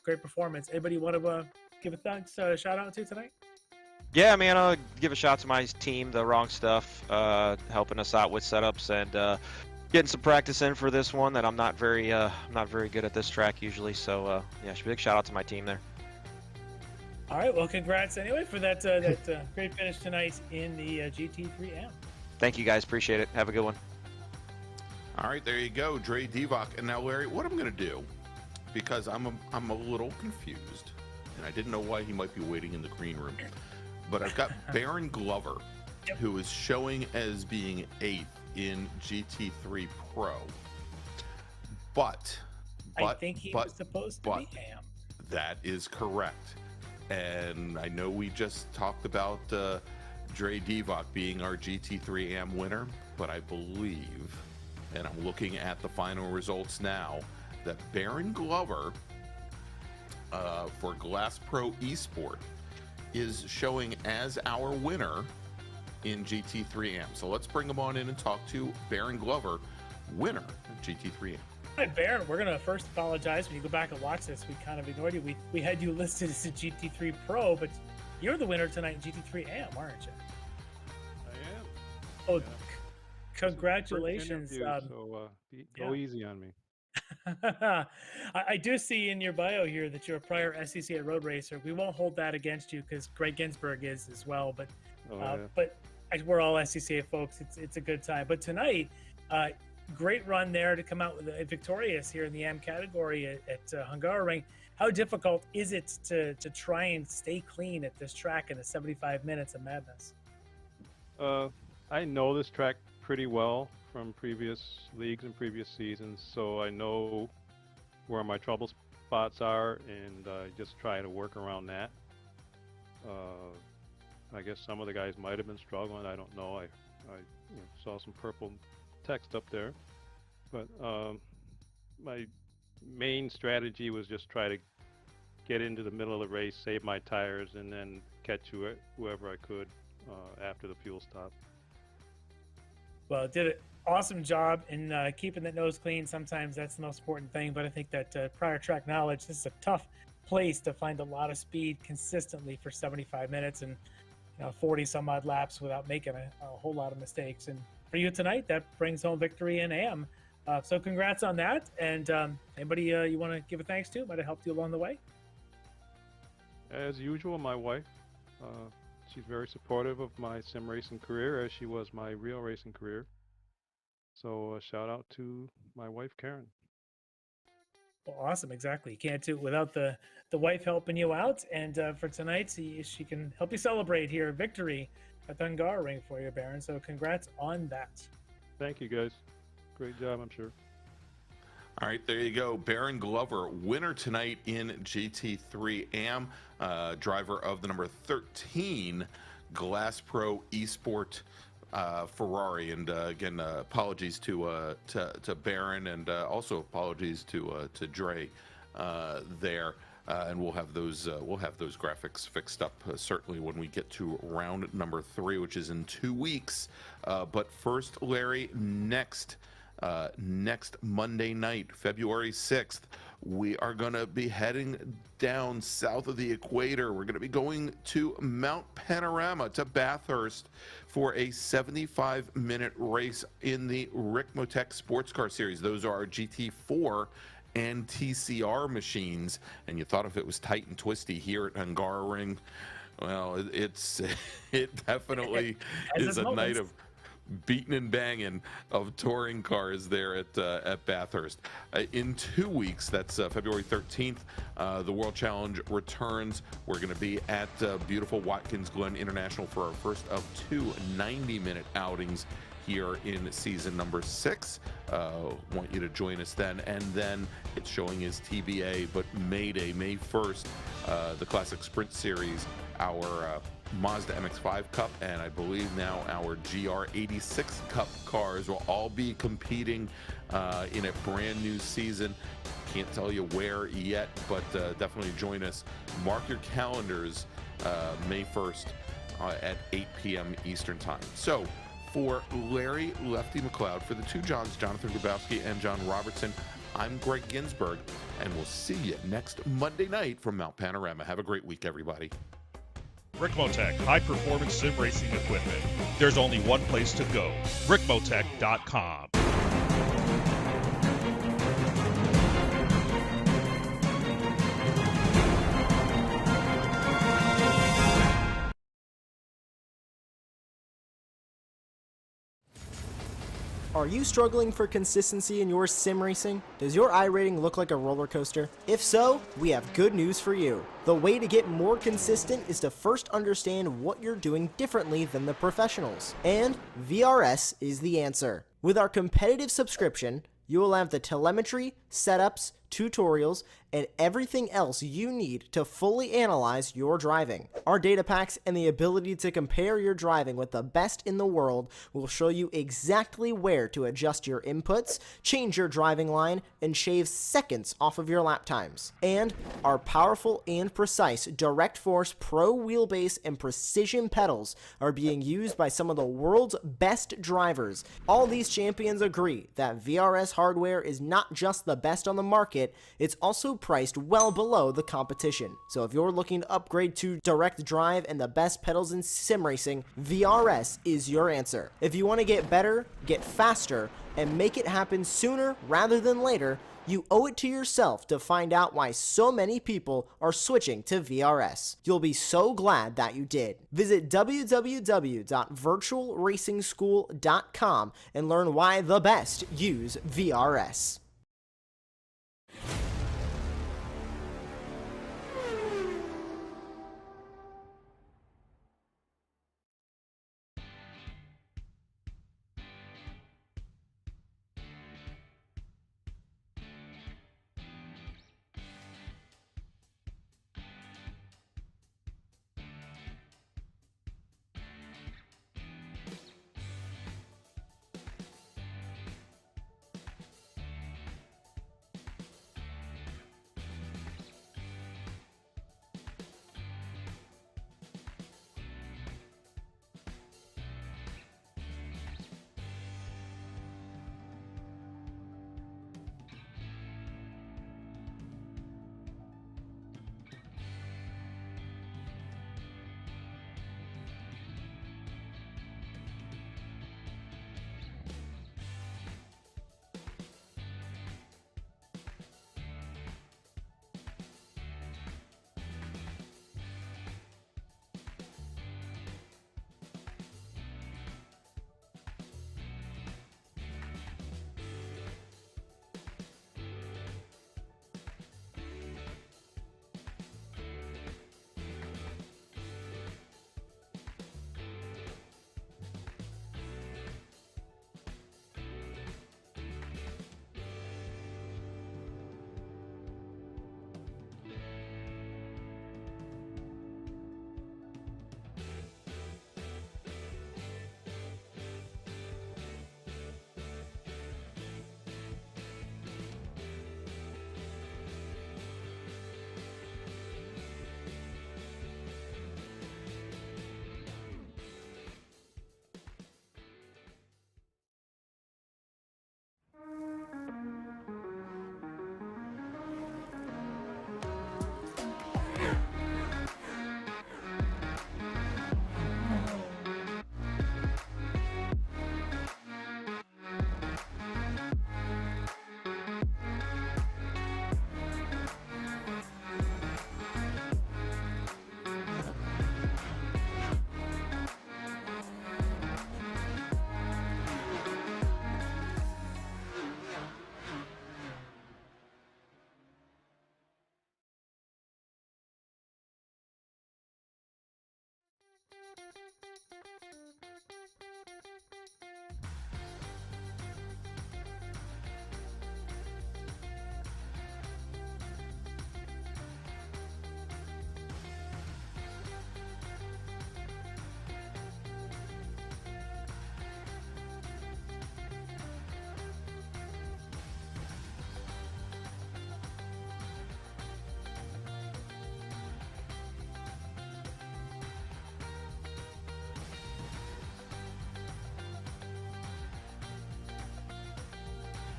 great performance. Anybody want to give a thanks, shout out to tonight? Yeah, man, I'll give a shout to my team, the Wrong Stuff, helping us out with setups and getting some practice in for this one. That I'm not very good at this track usually. So yeah, big shout out to my team there. All right, well, congrats anyway for that great finish tonight in the GT3M. Thank you, guys. Appreciate it. Have a good one. All right, there you go, Dre Divock. And now, Larry, what I'm going to do, because I'm a little confused, and I didn't know why he might be waiting in the green room, but I've got Baron Glover, who is showing as being 8th in GT3 Pro. But I think he was supposed to be AM. That is correct. And I know we just talked about Dre Divock being our GT3 AM winner, but I believe, and I'm looking at the final results now, that Baron Glover for Glass Pro Esport is showing as our winner in GT3 AM. So let's bring him on in and talk to Baron Glover, winner of GT3 AM. Hi, Baron. We're going to first apologize. When you go back and watch this, we kind of ignored you. We had you listed as a GT3 Pro, but you're the winner tonight in GT3 AM, aren't you? I am. Oh, yeah. Congratulations. Go easy on me. I do see in your bio here that you're a prior SCCA road racer. We won't hold that against you because Greg Ginsburg is as well, but we're all SCCA folks. It's a good time. But tonight, great run there to come out with a victorious here in the AM category at Hungaroring. How difficult is it to try and stay clean at this track in the 75 minutes of madness? I know this track pretty well from previous leagues and previous seasons, so I know where my trouble spots are, and I just try to work around that. I guess some of the guys might have been struggling. I don't know. I saw some purple text up there, but my main strategy was just try to get into the middle of the race, save my tires, and then catch whoever I could after the fuel stop. Well, did an awesome job in keeping that nose clean. Sometimes that's the most important thing, but I think that prior track knowledge, this is a tough place to find a lot of speed consistently for 75 minutes and 40 some odd laps without making a whole lot of mistakes. And for you tonight, that brings home victory in AM. So congrats on that. And anybody you want to give a thanks to might have helped you along the way? As usual, my wife. She's very supportive of my sim racing career, as she was my real racing career. So shout out to my wife, Karen. Well, awesome. Exactly. You can't do it without the wife helping you out. And for tonight, she can help you celebrate here victory at the Hungaroring for you, Baron. So congrats on that. Thank you, guys. Great job, I'm sure. All right, there you go. Baron Glover, winner tonight in GT3 AM, driver of the number 13 Glass Pro Esport Ferrari. And again, apologies to Baron, and also apologies to Dre there. And we'll have those graphics fixed up certainly when we get to round number 3, which is in 2 weeks. But first, Larry, next Monday night, February 6th, we are going to be heading down south of the equator. We're going to be going to Mount Panorama, to Bathurst, for a 75-minute race in the Ricmotech Sports Car Series. Those are our GT4 and TCR machines. And you thought if it was tight and twisty here at Hungaroring, well, it definitely is a night of beating and banging of touring cars there at Bathurst. In 2 weeks, that's February 13th, the World Challenge returns. We're going to be at beautiful Watkins Glen International for our first of 2 90-minute outings here in season number 6. Want you to join us then. And then it's showing as TBA, but May 1st, the Classic Sprint Series, our Mazda MX-5 Cup, and I believe now our GR86 Cup cars will all be competing in a brand new season. Can't tell you where yet, but definitely join us. Mark your calendars, May 1st at 8 p.m. Eastern Time. So for Larry Lefty McLeod, for the two Johns, Jonathan Grabowski and John Robertson, I'm Greg Ginsburg, and we'll see you next Monday night from Mount Panorama. Have a great week, everybody. Ricmotech, high-performance sim racing equipment. There's only one place to go, ricmotech.com. Are you struggling for consistency in your sim racing? Does your iRating look like a roller coaster? If so, we have good news for you. The way to get more consistent is to first understand what you're doing differently than the professionals. And VRS is the answer. With our competitive subscription, you will have the telemetry, setups, tutorials, and everything else you need to fully analyze your driving. Our data packs and the ability to compare your driving with the best in the world will show you exactly where to adjust your inputs, change your driving line, and shave seconds off of your lap times. And our powerful and precise Direct Force Pro wheelbase and precision pedals are being used by some of the world's best drivers. All these champions agree that VRS hardware is not just the best on the market, it's also priced well below the competition. So if you're looking to upgrade to direct drive and the best pedals in sim racing, VRS is your answer. If you want to get better, get faster, and make it happen sooner rather than later, you owe it to yourself to find out why so many people are switching to VRS. You'll be so glad that you did. Visit www.virtualracingschool.com and learn why the best use VRS.